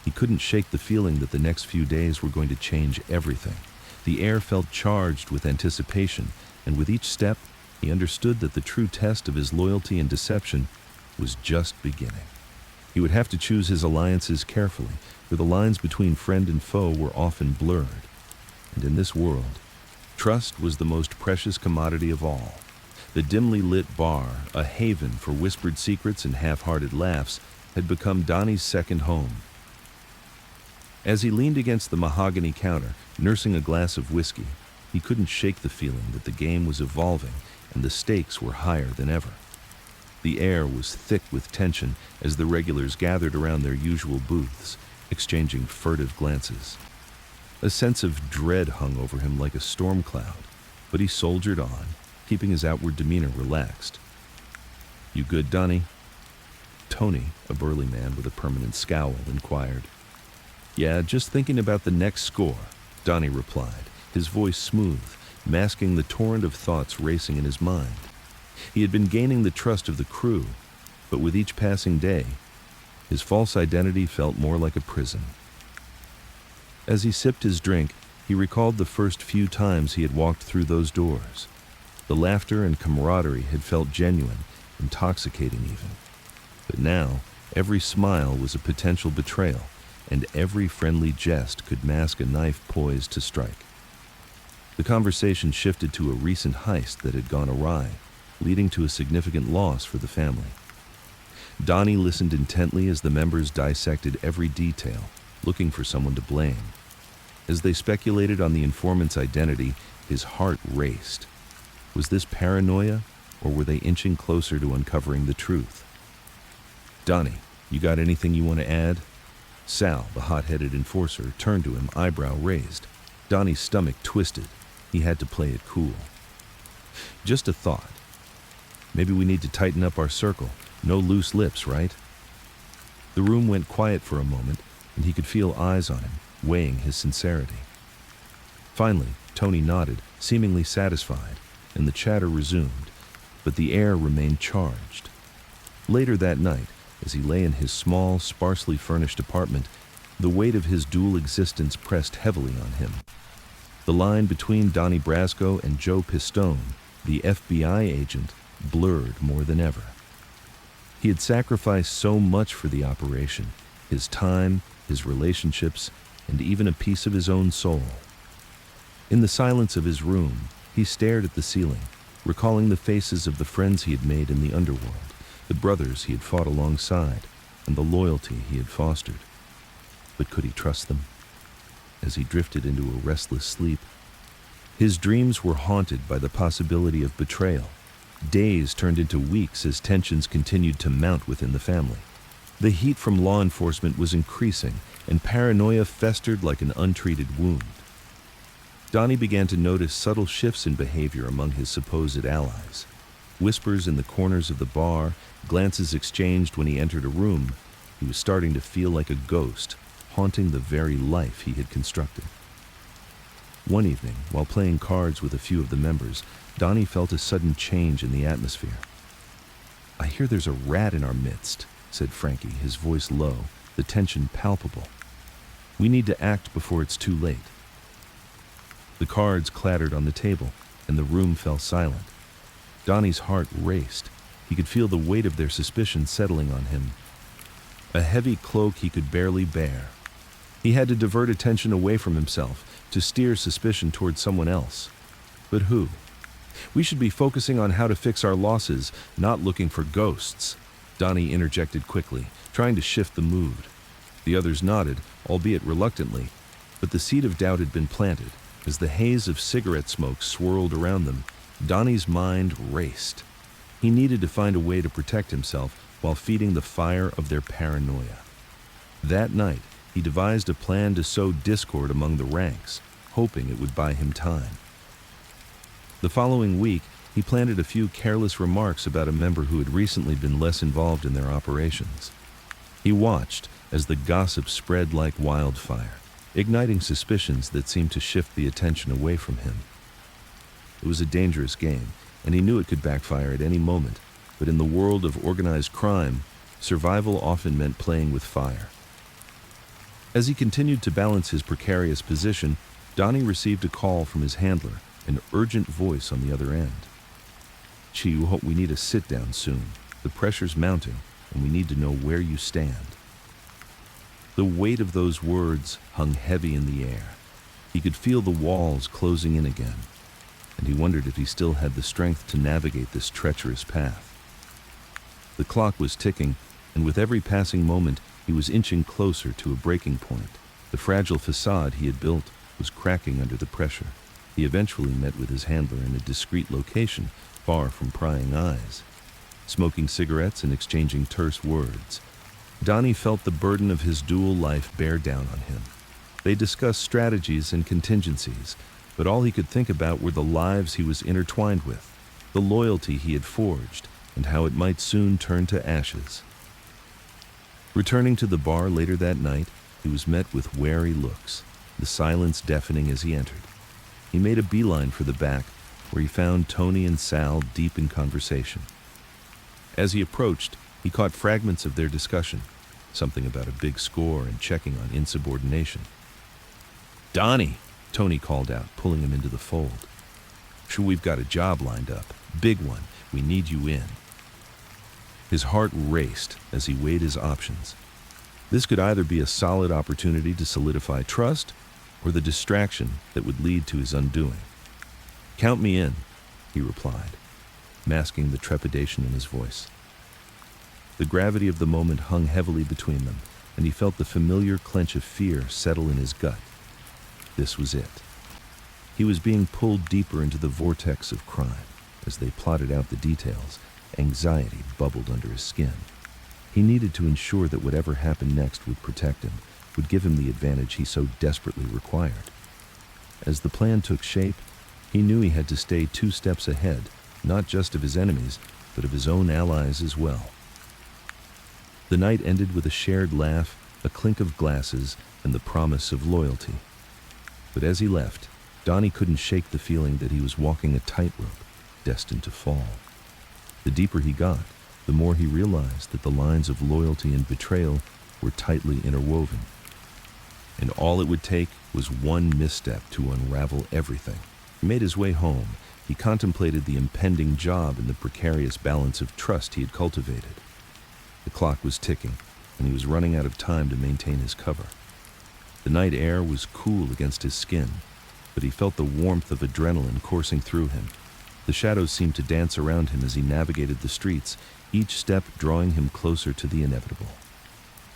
He couldn't shake the feeling that the next few days were going to change everything. The air felt charged with anticipation, and with each step, he understood that the true test of his loyalty and deception was just beginning. He would have to choose his alliances carefully, for the lines between friend and foe were often blurred. And in this world, trust was the most precious commodity of all. The dimly lit bar, a haven for whispered secrets and half-hearted laughs, had become Donnie's second home. As he leaned against the mahogany counter, nursing a glass of whiskey, he couldn't shake the feeling that the game was evolving and the stakes were higher than ever. The air was thick with tension as the regulars gathered around their usual booths, exchanging furtive glances. A sense of dread hung over him like a storm cloud, but he soldiered on, keeping his outward demeanor relaxed. "You good, Donnie?" Tony, a burly man with a permanent scowl, inquired. "Yeah, just thinking about the next score," Donnie replied, his voice smooth, masking the torrent of thoughts racing in his mind. He had been gaining the trust of the crew, but with each passing day, his false identity felt more like a prison. As he sipped his drink, he recalled the first few times he had walked through those doors. The laughter and camaraderie had felt genuine, intoxicating even. But now, every smile was a potential betrayal, and every friendly jest could mask a knife poised to strike. The conversation shifted to a recent heist that had gone awry, leading to a significant loss for the family. Donnie listened intently as the members dissected every detail, looking for someone to blame. As they speculated on the informant's identity, his heart raced. Was this paranoia, or were they inching closer to uncovering the truth? "Donnie, you got anything you want to add?" Sal, the hot-headed enforcer, turned to him, eyebrow raised. Donnie's stomach twisted. He had to play it cool. "Just a thought. Maybe we need to tighten up our circle. No loose lips, right?" The room went quiet for a moment, and he could feel eyes on him, weighing his sincerity. Finally, Tony nodded, seemingly satisfied. and the chatter resumed, but the air remained charged. Later that night, as he lay in his small, sparsely furnished apartment, the weight of his dual existence pressed heavily on him. The line between Donnie Brasco and Joe Pistone, the FBI agent, blurred more than ever. He had sacrificed so much for the operation, his time, his relationships, and even a piece of his own soul. In the silence of his room, he stared at the ceiling, recalling the faces of the friends he had made in the underworld, the brothers he had fought alongside, and the loyalty he had fostered. But could he trust them? As he drifted into a restless sleep, his dreams were haunted by the possibility of betrayal. Days turned into weeks as tensions continued to mount within the family. The heat from law enforcement was increasing, and paranoia festered like an untreated wound. Donnie began to notice subtle shifts in behavior among his supposed allies. Whispers in the corners of the bar, glances exchanged when he entered a room. He was starting to feel like a ghost, haunting the very life he had constructed. One evening, while playing cards with a few of the members, Donnie felt a sudden change in the atmosphere. "I hear there's a rat in our midst," said Frankie, his voice low, the tension palpable. "We need to act before it's too late." The cards clattered on the table, and the room fell silent. Donnie's heart raced. He could feel the weight of their suspicion settling on him. A heavy cloak he could barely bear. He had to divert attention away from himself, to steer suspicion toward someone else. But who? "We should be focusing on how to fix our losses, not looking for ghosts," Donnie interjected quickly, trying to shift the mood. The others nodded, albeit reluctantly, but the seed of doubt had been planted. As the haze of cigarette smoke swirled around them, Donnie's mind raced. He needed to find a way to protect himself while feeding the fire of their paranoia. That night, he devised a plan to sow discord among the ranks, hoping it would buy him time. The following week, he planted a few careless remarks about a member who had recently been less involved in their operations. He watched as the gossip spread like wildfire, igniting suspicions that seemed to shift the attention away from him. It was a dangerous game, and he knew it could backfire at any moment, but in the world of organized crime, survival often meant playing with fire. As he continued to balance his precarious position, Donnie received a call from his handler, an urgent voice on the other end. "Chiu, we need a sit-down soon. The pressure's mounting, and we need to know where you stand." The weight of those words hung heavy in the air. He could feel the walls closing in again, and he wondered if he still had the strength to navigate this treacherous path. The clock was ticking, and with every passing moment, he was inching closer to a breaking point. The fragile facade he had built was cracking under the pressure. He eventually met with his handler in a discreet location, far from prying eyes. Smoking cigarettes and exchanging terse words, Donnie felt the burden of his dual life bear down on him. They discussed strategies and contingencies, but all he could think about were the lives he was intertwined with, the loyalty he had forged, and how it might soon turn to ashes. Returning to the bar later that night, he was met with wary looks, the silence deafening as he entered. He made a beeline for the back, where he found Tony and Sal deep in conversation. As he approached, he caught fragments of their discussion, something about a big score and checking on insubordination. "Donnie," Tony called out, pulling him into the fold. "Sure, we've got a job lined up. Big one. We need you in." His heart raced as he weighed his options. This could either be a solid opportunity to solidify trust, or the distraction that would lead to his undoing. "Count me in," he replied, masking the trepidation in his voice. The gravity of the moment hung heavily between them, and he felt the familiar clench of fear settle in his gut. This was it. He was being pulled deeper into the vortex of crime. As they plotted out the details, anxiety bubbled under his skin. He needed to ensure that whatever happened next would protect him, would give him the advantage he so desperately required. As the plan took shape, he knew he had to stay 2 steps ahead, not just of his enemies, but of his own allies as well. The night ended with a shared laugh, a clink of glasses, and the promise of loyalty. But as he left, Donnie couldn't shake the feeling that he was walking a tightrope. destined to fall. The deeper he got, the more he realized that the lines of loyalty and betrayal were tightly interwoven. And all it would take was one misstep to unravel everything. He made his way home. He contemplated the impending job and the precarious balance of trust he had cultivated. The clock was ticking, and he was running out of time to maintain his cover. The night air was cool against his skin, but he felt the warmth of adrenaline coursing through him. The shadows seemed to dance around him as he navigated the streets, each step drawing him closer to the inevitable.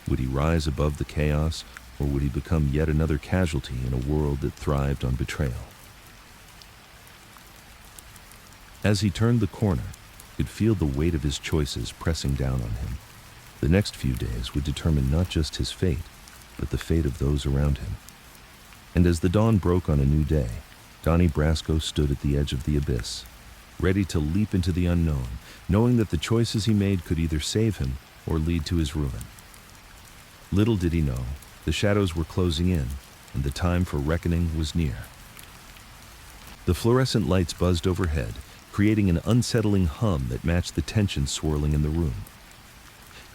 Would he rise above the chaos, or would he become yet another casualty in a world that thrived on betrayal? As he turned the corner, he could feel the weight of his choices pressing down on him. The next few days would determine not just his fate, but the fate of those around him. And as the dawn broke on a new day, Donnie Brasco stood at the edge of the abyss, ready to leap into the unknown, knowing that the choices he made could either save him or lead to his ruin. Little did he know, the shadows were closing in, and the time for reckoning was near. The fluorescent lights buzzed overhead, creating an unsettling hum that matched the tension swirling in the room.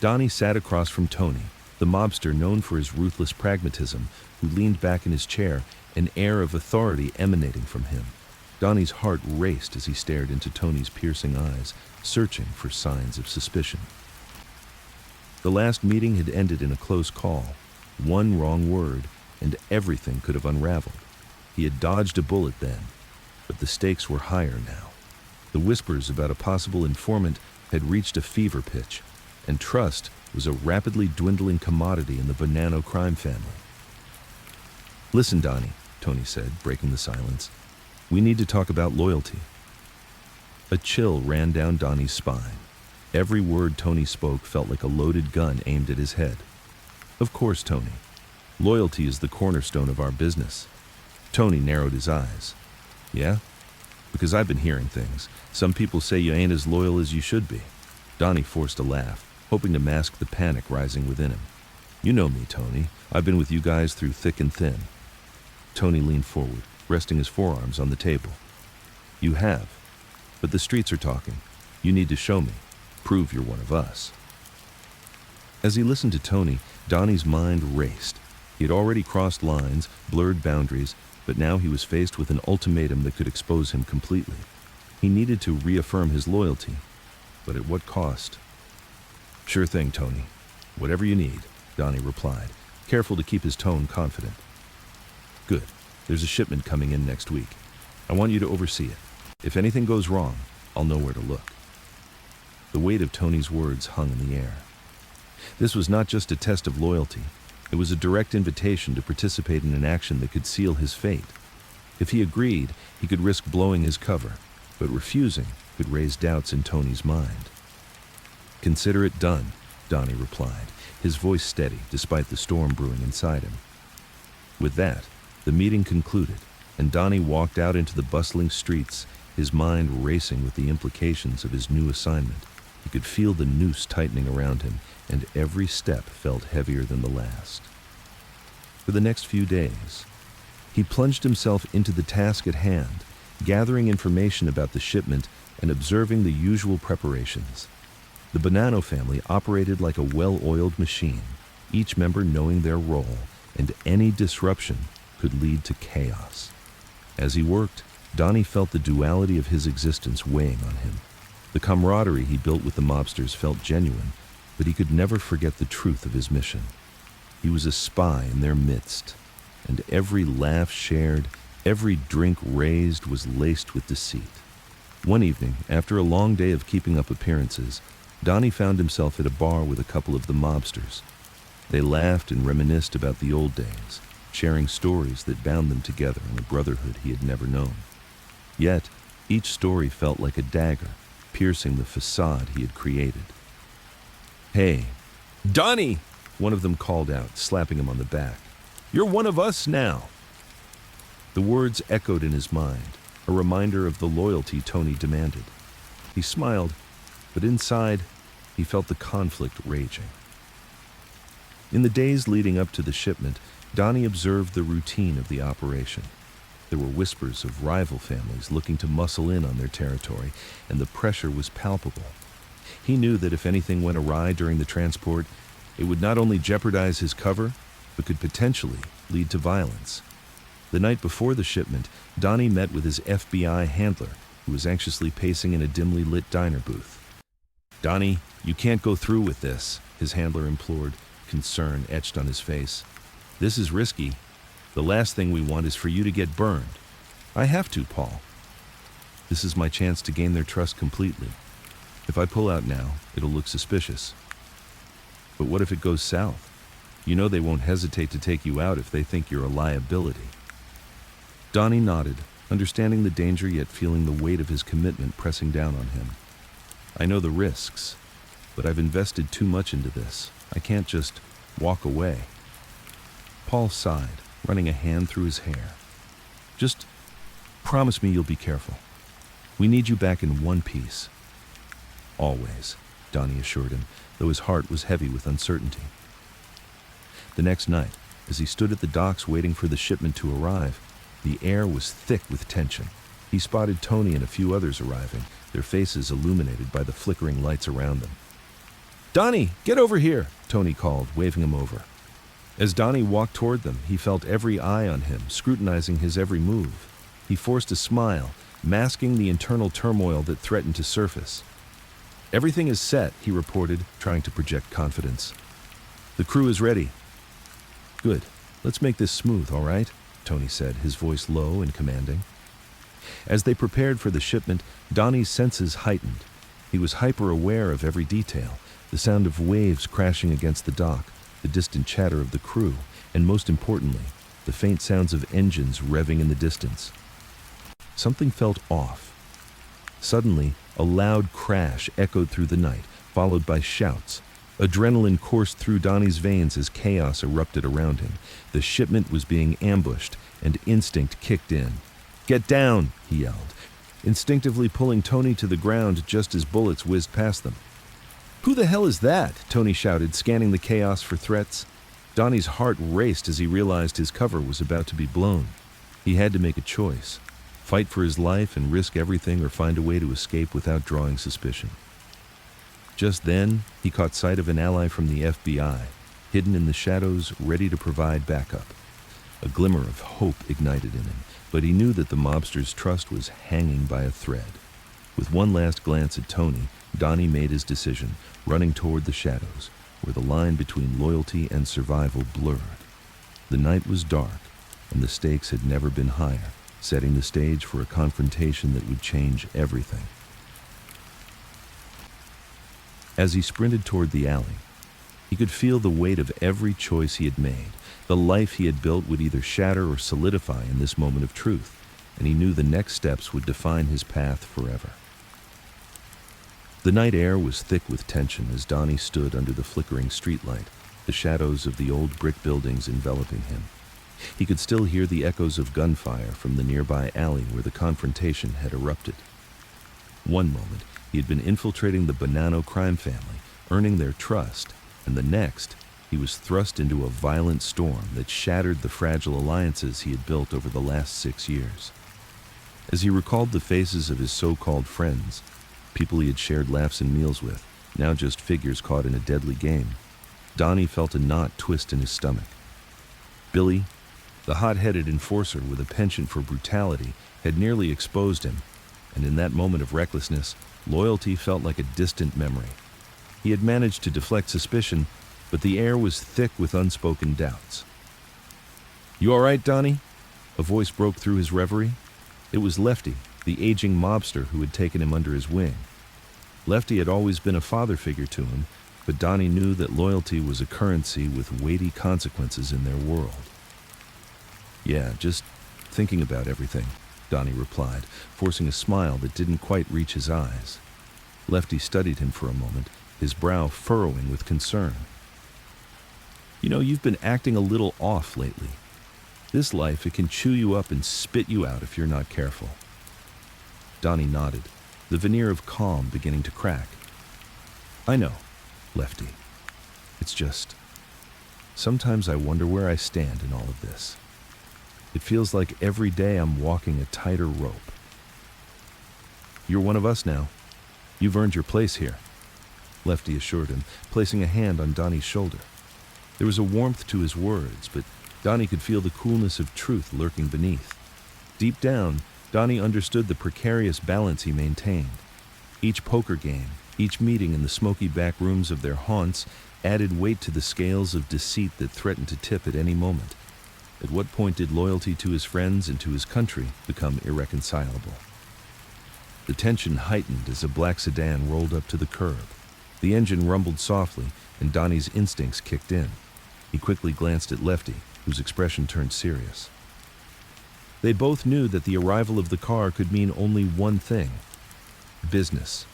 Donnie sat across from Tony, the mobster known for his ruthless pragmatism, who leaned back in his chair, an air of authority emanating from him. Donnie's heart raced as he stared into Tony's piercing eyes, searching for signs of suspicion. The last meeting had ended in a close call. One wrong word, and everything could have unraveled. He had dodged a bullet then, but the stakes were higher now. The whispers about a possible informant had reached a fever pitch, and trust was a rapidly dwindling commodity in the Bonanno crime family. "Listen, Donnie," Tony said, breaking the silence. "We need to talk about loyalty." A chill ran down Donnie's spine. Every word Tony spoke felt like a loaded gun aimed at his head. "Of course, Tony. Loyalty is the cornerstone of our business." Tony narrowed his eyes. "Yeah? Because I've been hearing things. Some people say you ain't as loyal as you should be." Donnie forced a laugh, hoping to mask the panic rising within him. "You know me, Tony. I've been with you guys through thick and thin." Tony leaned forward, resting his forearms on the table. "You have. But the streets are talking. You need to show me. Prove you're one of us." As he listened to Tony, Donnie's mind raced. He had already crossed lines, blurred boundaries, but now he was faced with an ultimatum that could expose him completely. He needed to reaffirm his loyalty, but at what cost? "Sure thing, Tony. Whatever you need," Donnie replied, careful to keep his tone confident. "Good. There's a shipment coming in next week. I want you to oversee it. If anything goes wrong, I'll know where to look." The weight of Tony's words hung in the air. This was not just a test of loyalty. It was a direct invitation to participate in an action that could seal his fate. If he agreed, he could risk blowing his cover, but refusing could raise doubts in Tony's mind. "Consider it done," Donnie replied, his voice steady despite the storm brewing inside him. With that, the meeting concluded, and Donnie walked out into the bustling streets, his mind racing with the implications of his new assignment. He could feel the noose tightening around him, and every step felt heavier than the last. For the next few days, he plunged himself into the task at hand, gathering information about the shipment and observing the usual preparations. The Bonanno family operated like a well-oiled machine, each member knowing their role, and any disruption could lead to chaos. As he worked, Donnie felt the duality of his existence weighing on him. The camaraderie he built with the mobsters felt genuine, but he could never forget the truth of his mission. He was a spy in their midst, and every laugh shared, every drink raised was laced with deceit. One evening, after a long day of keeping up appearances, Donnie found himself at a bar with a couple of the mobsters. They laughed and reminisced about the old days, sharing stories that bound them together in a brotherhood he had never known. Yet, each story felt like a dagger, piercing the facade he had created. "Hey, Donnie!" one of them called out, slapping him on the back. "You're one of us now!" The words echoed in his mind, a reminder of the loyalty Tony demanded. He smiled, but inside, he felt the conflict raging. In the days leading up to the shipment, Donnie observed the routine of the operation. There were whispers of rival families looking to muscle in on their territory, and the pressure was palpable. He knew that if anything went awry during the transport, it would not only jeopardize his cover, but could potentially lead to violence. The night before the shipment, Donnie met with his FBI handler, who was anxiously pacing in a dimly lit diner booth. "Donnie, you can't go through with this," his handler implored, concern etched on his face. "This is risky. The last thing we want is for you to get burned." "I have to, Paul. This is my chance to gain their trust completely. If I pull out now, it'll look suspicious." "But what if it goes south? You know they won't hesitate to take you out if they think you're a liability." Donnie nodded, understanding the danger yet feeling the weight of his commitment pressing down on him. "I know the risks, but I've invested too much into this. I can't just walk away." Paul sighed, running a hand through his hair. "Just promise me you'll be careful. We need you back in one piece." "Always," Donnie assured him, though his heart was heavy with uncertainty. The next night, as he stood at the docks waiting for the shipment to arrive, the air was thick with tension. He spotted Tony and a few others arriving, their faces illuminated by the flickering lights around them. "Donnie, get over here," Tony called, waving him over. As Donnie walked toward them, he felt every eye on him, scrutinizing his every move. He forced a smile, masking the internal turmoil that threatened to surface. "Everything is set," he reported, trying to project confidence. "The crew is ready." "Good. Let's make this smooth, all right?" Tony said, his voice low and commanding. As they prepared for the shipment, Donnie's senses heightened. He was hyper-aware of every detail, the sound of waves crashing against the dock, the distant chatter of the crew, and most importantly, the faint sounds of engines revving in the distance. Something felt off. Suddenly, a loud crash echoed through the night, followed by shouts. Adrenaline coursed through Donnie's veins as chaos erupted around him. The shipment was being ambushed, and instinct kicked in. "Get down!" he yelled, instinctively pulling Tony to the ground just as bullets whizzed past them. "Who the hell is that?" Tony shouted, scanning the chaos for threats. Donnie's heart raced as he realized his cover was about to be blown. He had to make a choice: fight for his life and risk everything, or find a way to escape without drawing suspicion. Just then, he caught sight of an ally from the FBI, hidden in the shadows, ready to provide backup. A glimmer of hope ignited in him, but he knew that the mobster's trust was hanging by a thread. With one last glance at Tony, Donnie made his decision, running toward the shadows, where the line between loyalty and survival blurred. The night was dark, and the stakes had never been higher, setting the stage for a confrontation that would change everything. As he sprinted toward the alley, he could feel the weight of every choice he had made. The life he had built would either shatter or solidify in this moment of truth, and he knew the next steps would define his path forever. The night air was thick with tension as Donnie stood under the flickering streetlight, the shadows of the old brick buildings enveloping him. He could still hear the echoes of gunfire from the nearby alley where the confrontation had erupted. One moment, he had been infiltrating the Bonanno crime family, earning their trust, and the next, he was thrust into a violent storm that shattered the fragile alliances he had built over the last 6 years. As he recalled the faces of his so-called friends, people he had shared laughs and meals with, now just figures caught in a deadly game, Donnie felt a knot twist in his stomach. Billy, the hot-headed enforcer with a penchant for brutality, had nearly exposed him, and in that moment of recklessness, loyalty felt like a distant memory. He had managed to deflect suspicion, but the air was thick with unspoken doubts. "You all right, Donnie?" A voice broke through his reverie. It was Lefty, the aging mobster who had taken him under his wing. Lefty had always been a father figure to him, but Donnie knew that loyalty was a currency with weighty consequences in their world. "Yeah, just thinking about everything," Donnie replied, forcing a smile that didn't quite reach his eyes. Lefty studied him for a moment, his brow furrowing with concern. "You know, you've been acting a little off lately. This life, it can chew you up and spit you out if you're not careful." Donnie nodded, the veneer of calm beginning to crack. "I know, Lefty. It's just, sometimes I wonder where I stand in all of this." It feels like every day I'm walking a tighter rope. You're one of us now. You've earned your place here, Lefty assured him, placing a hand on Donnie's shoulder. There was a warmth to his words, but Donnie could feel the coolness of truth lurking beneath. Deep down, Donnie understood the precarious balance he maintained. Each poker game, each meeting in the smoky back rooms of their haunts added weight to the scales of deceit that threatened to tip at any moment. At what point did loyalty to his friends and to his country become irreconcilable? The tension heightened as a black sedan rolled up to the curb. The engine rumbled softly, and Donnie's instincts kicked in. He quickly glanced at Lefty, whose expression turned serious. They both knew that the arrival of the car could mean only one thing: business.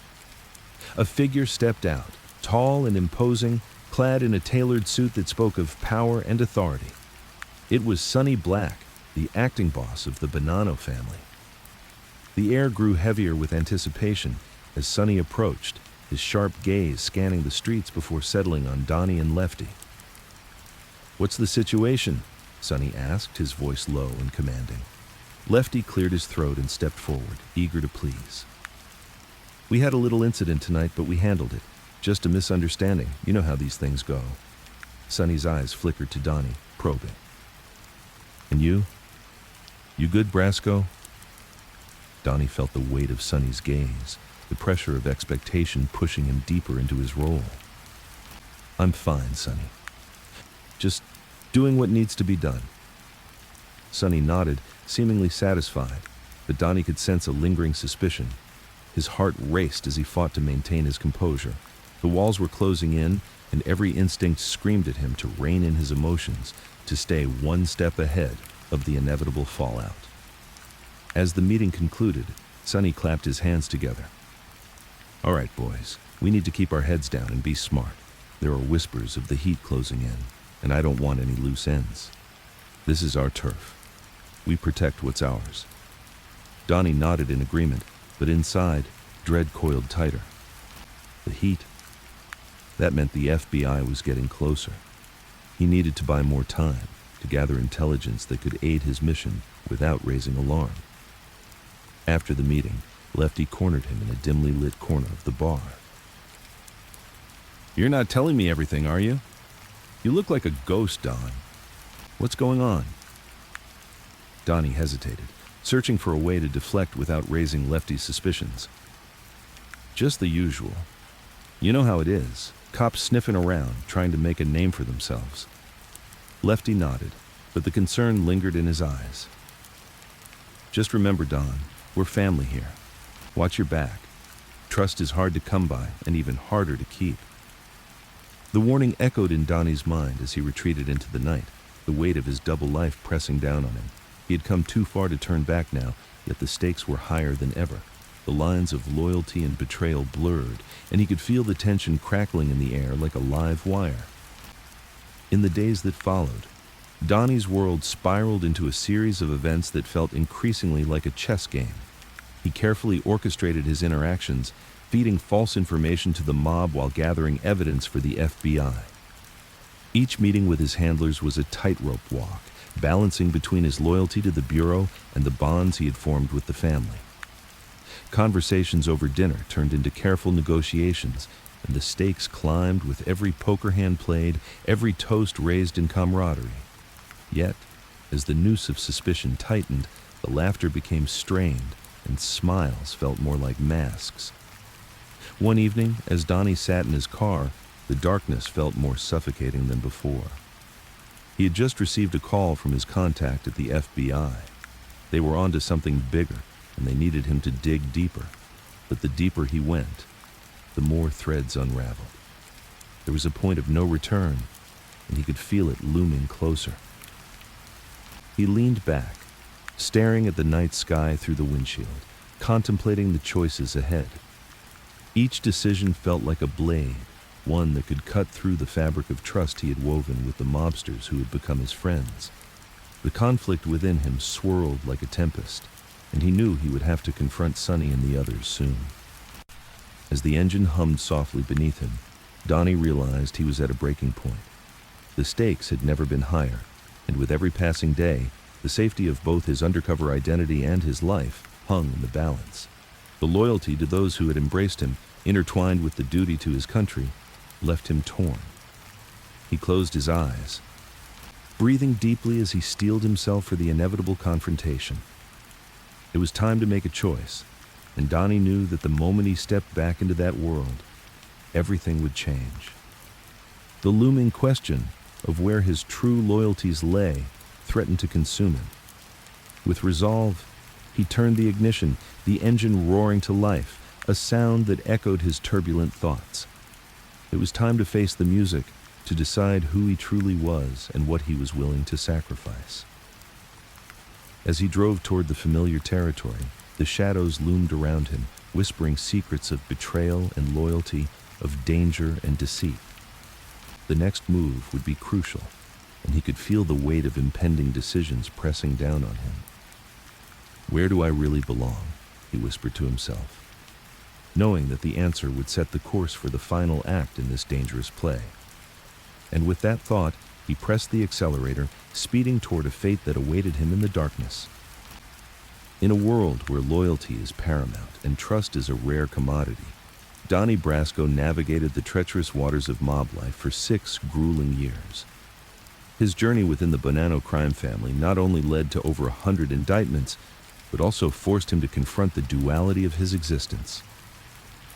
A figure stepped out, tall and imposing, clad in a tailored suit that spoke of power and authority. It was Sonny Black, the acting boss of the Bonanno family. The air grew heavier with anticipation as Sonny approached, his sharp gaze scanning the streets before settling on Donnie and Lefty. "What's the situation?" Sonny asked, his voice low and commanding. Lefty cleared his throat and stepped forward, eager to please. "We had a little incident tonight, but we handled it. Just a misunderstanding. You know how these things go." Sonny's eyes flickered to Donnie, probing. "And you? You good, Brasco?" Donnie felt the weight of Sonny's gaze, the pressure of expectation pushing him deeper into his role. "I'm fine, Sonny. Just doing what needs to be done." Sonny nodded, seemingly satisfied, but Donnie could sense a lingering suspicion. His heart raced as he fought to maintain his composure. The walls were closing in, and every instinct screamed at him to rein in his emotions, to stay one step ahead of the inevitable fallout. As the meeting concluded, Sonny clapped his hands together. "All right, boys, we need to keep our heads down and be smart. There are whispers of the heat closing in, and I don't want any loose ends. This is our turf. We protect what's ours." Donnie nodded in agreement, but inside, dread coiled tighter. The heat. That meant the FBI was getting closer. He needed to buy more time, to gather intelligence that could aid his mission without raising alarm. After the meeting, Lefty cornered him in a dimly lit corner of the bar. "You're not telling me everything, are you? You look like a ghost, Don. What's going on?" Donnie hesitated, searching for a way to deflect without raising Lefty's suspicions. "Just the usual. You know how it is. Cops sniffing around, trying to make a name for themselves." Lefty nodded, but the concern lingered in his eyes. "Just remember, Don, we're family here. Watch your back. Trust is hard to come by and even harder to keep." The warning echoed in Donnie's mind as he retreated into the night, the weight of his double life pressing down on him. He had come too far to turn back now, yet the stakes were higher than ever. The lines of loyalty and betrayal blurred, and he could feel the tension crackling in the air like a live wire. In the days that followed, Donnie's world spiraled into a series of events that felt increasingly like a chess game. He carefully orchestrated his interactions, feeding false information to the mob while gathering evidence for the FBI. Each meeting with his handlers was a tightrope walk, balancing between his loyalty to the Bureau and the bonds he had formed with the family. Conversations over dinner turned into careful negotiations, and the stakes climbed with every poker hand played, every toast raised in camaraderie. Yet, as the noose of suspicion tightened, the laughter became strained, and smiles felt more like masks. One evening, as Donnie sat in his car, the darkness felt more suffocating than before. He had just received a call from his contact at the FBI. They were onto something bigger, and they needed him to dig deeper. But the deeper he went, the more threads unraveled. There was a point of no return, and he could feel it looming closer. He leaned back, staring at the night sky through the windshield, contemplating the choices ahead. Each decision felt like a blade, one that could cut through the fabric of trust he had woven with the mobsters who had become his friends. The conflict within him swirled like a tempest, and he knew he would have to confront Sonny and the others soon. As the engine hummed softly beneath him, Donnie realized he was at a breaking point. The stakes had never been higher, and with every passing day, The safety of both his undercover identity and his life hung in the balance. The loyalty to those who had embraced him, intertwined with the duty to his country, left him torn. He closed his eyes, breathing deeply as he steeled himself for the inevitable confrontation. It was time to make a choice, and Donnie knew that the moment he stepped back into that world, everything would change. The looming question of where his true loyalties lay threatened to consume him. With resolve, he turned the ignition, the engine roaring to life, a sound that echoed his turbulent thoughts. It was time to face the music, to decide who he truly was and what he was willing to sacrifice. As he drove toward the familiar territory, the shadows loomed around him, whispering secrets of betrayal and loyalty, of danger and deceit. The next move would be crucial, and he could feel the weight of impending decisions pressing down on him. "Where do I really belong?" he whispered to himself, knowing that the answer would set the course for the final act in this dangerous play. And with that thought, he pressed the accelerator, speeding toward a fate that awaited him in the darkness. In a world where loyalty is paramount and trust is a rare commodity, Donnie Brasco navigated the treacherous waters of mob life for 6 grueling years. His journey within the Bonanno crime family not only led to over 100 indictments, but also forced him to confront the duality of his existence.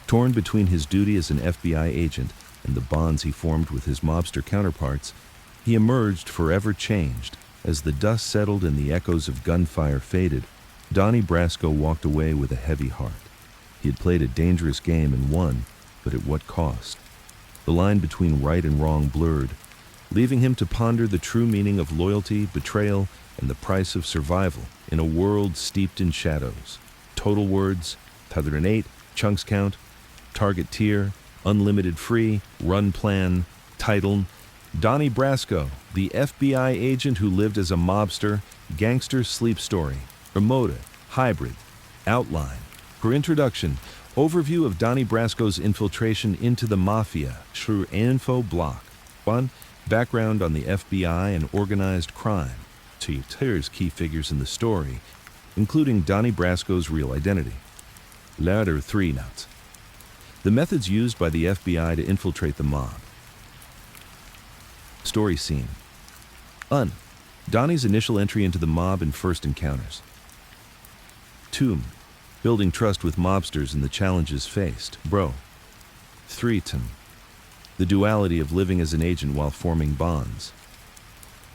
Torn between his duty as an FBI agent and the bonds he formed with his mobster counterparts, he emerged forever changed. As the dust settled and the echoes of gunfire faded, Donnie Brasco walked away with a heavy heart. He had played a dangerous game and won, but at what cost? The line between right and wrong blurred, leaving him to ponder the true meaning of loyalty, betrayal, and the price of survival in a world steeped in shadows. Total words, 108, chunks count, target tier, unlimited free, run plan, title, Donnie Brasco, the FBI agent who lived as a mobster, Gangster Sleep Story, remote, hybrid, outline. For introduction, overview of Donnie Brasco's infiltration into the Mafia through info block. 1. Background on the FBI and organized crime. 2. Here's key figures in the story, including Donnie Brasco's real identity. Latter 3 notes. The methods used by the FBI to infiltrate the mob. Story scene. Donnie's initial entry into the mob and first encounters. 2. Building trust with mobsters and the challenges faced. 3. The duality of living as an agent while forming bonds.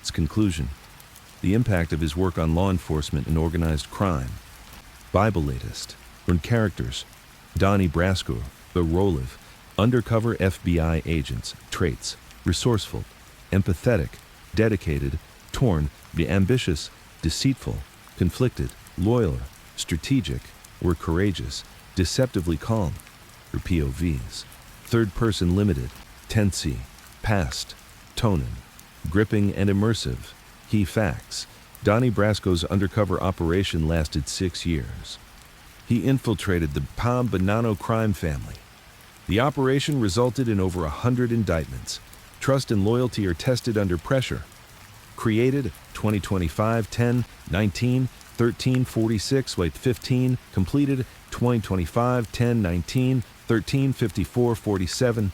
Its conclusion. The impact of his work on law enforcement and organized crime. Bible latest. When characters. Donnie Brasco, the role of undercover FBI agents, traits, resourceful, empathetic, dedicated, torn, be ambitious, deceitful, conflicted, loyal, strategic, or courageous, deceptively calm, or POVs. Third person limited, tensy, past, tonin, gripping and immersive. Key facts. Donnie Brasco's undercover operation lasted 6 years. He infiltrated the Bonanno crime family. The operation resulted in over 100 indictments. Trust and loyalty are tested under pressure. Created 2025 10 19 13 46 15. Completed 2025 10 19 13 54 47.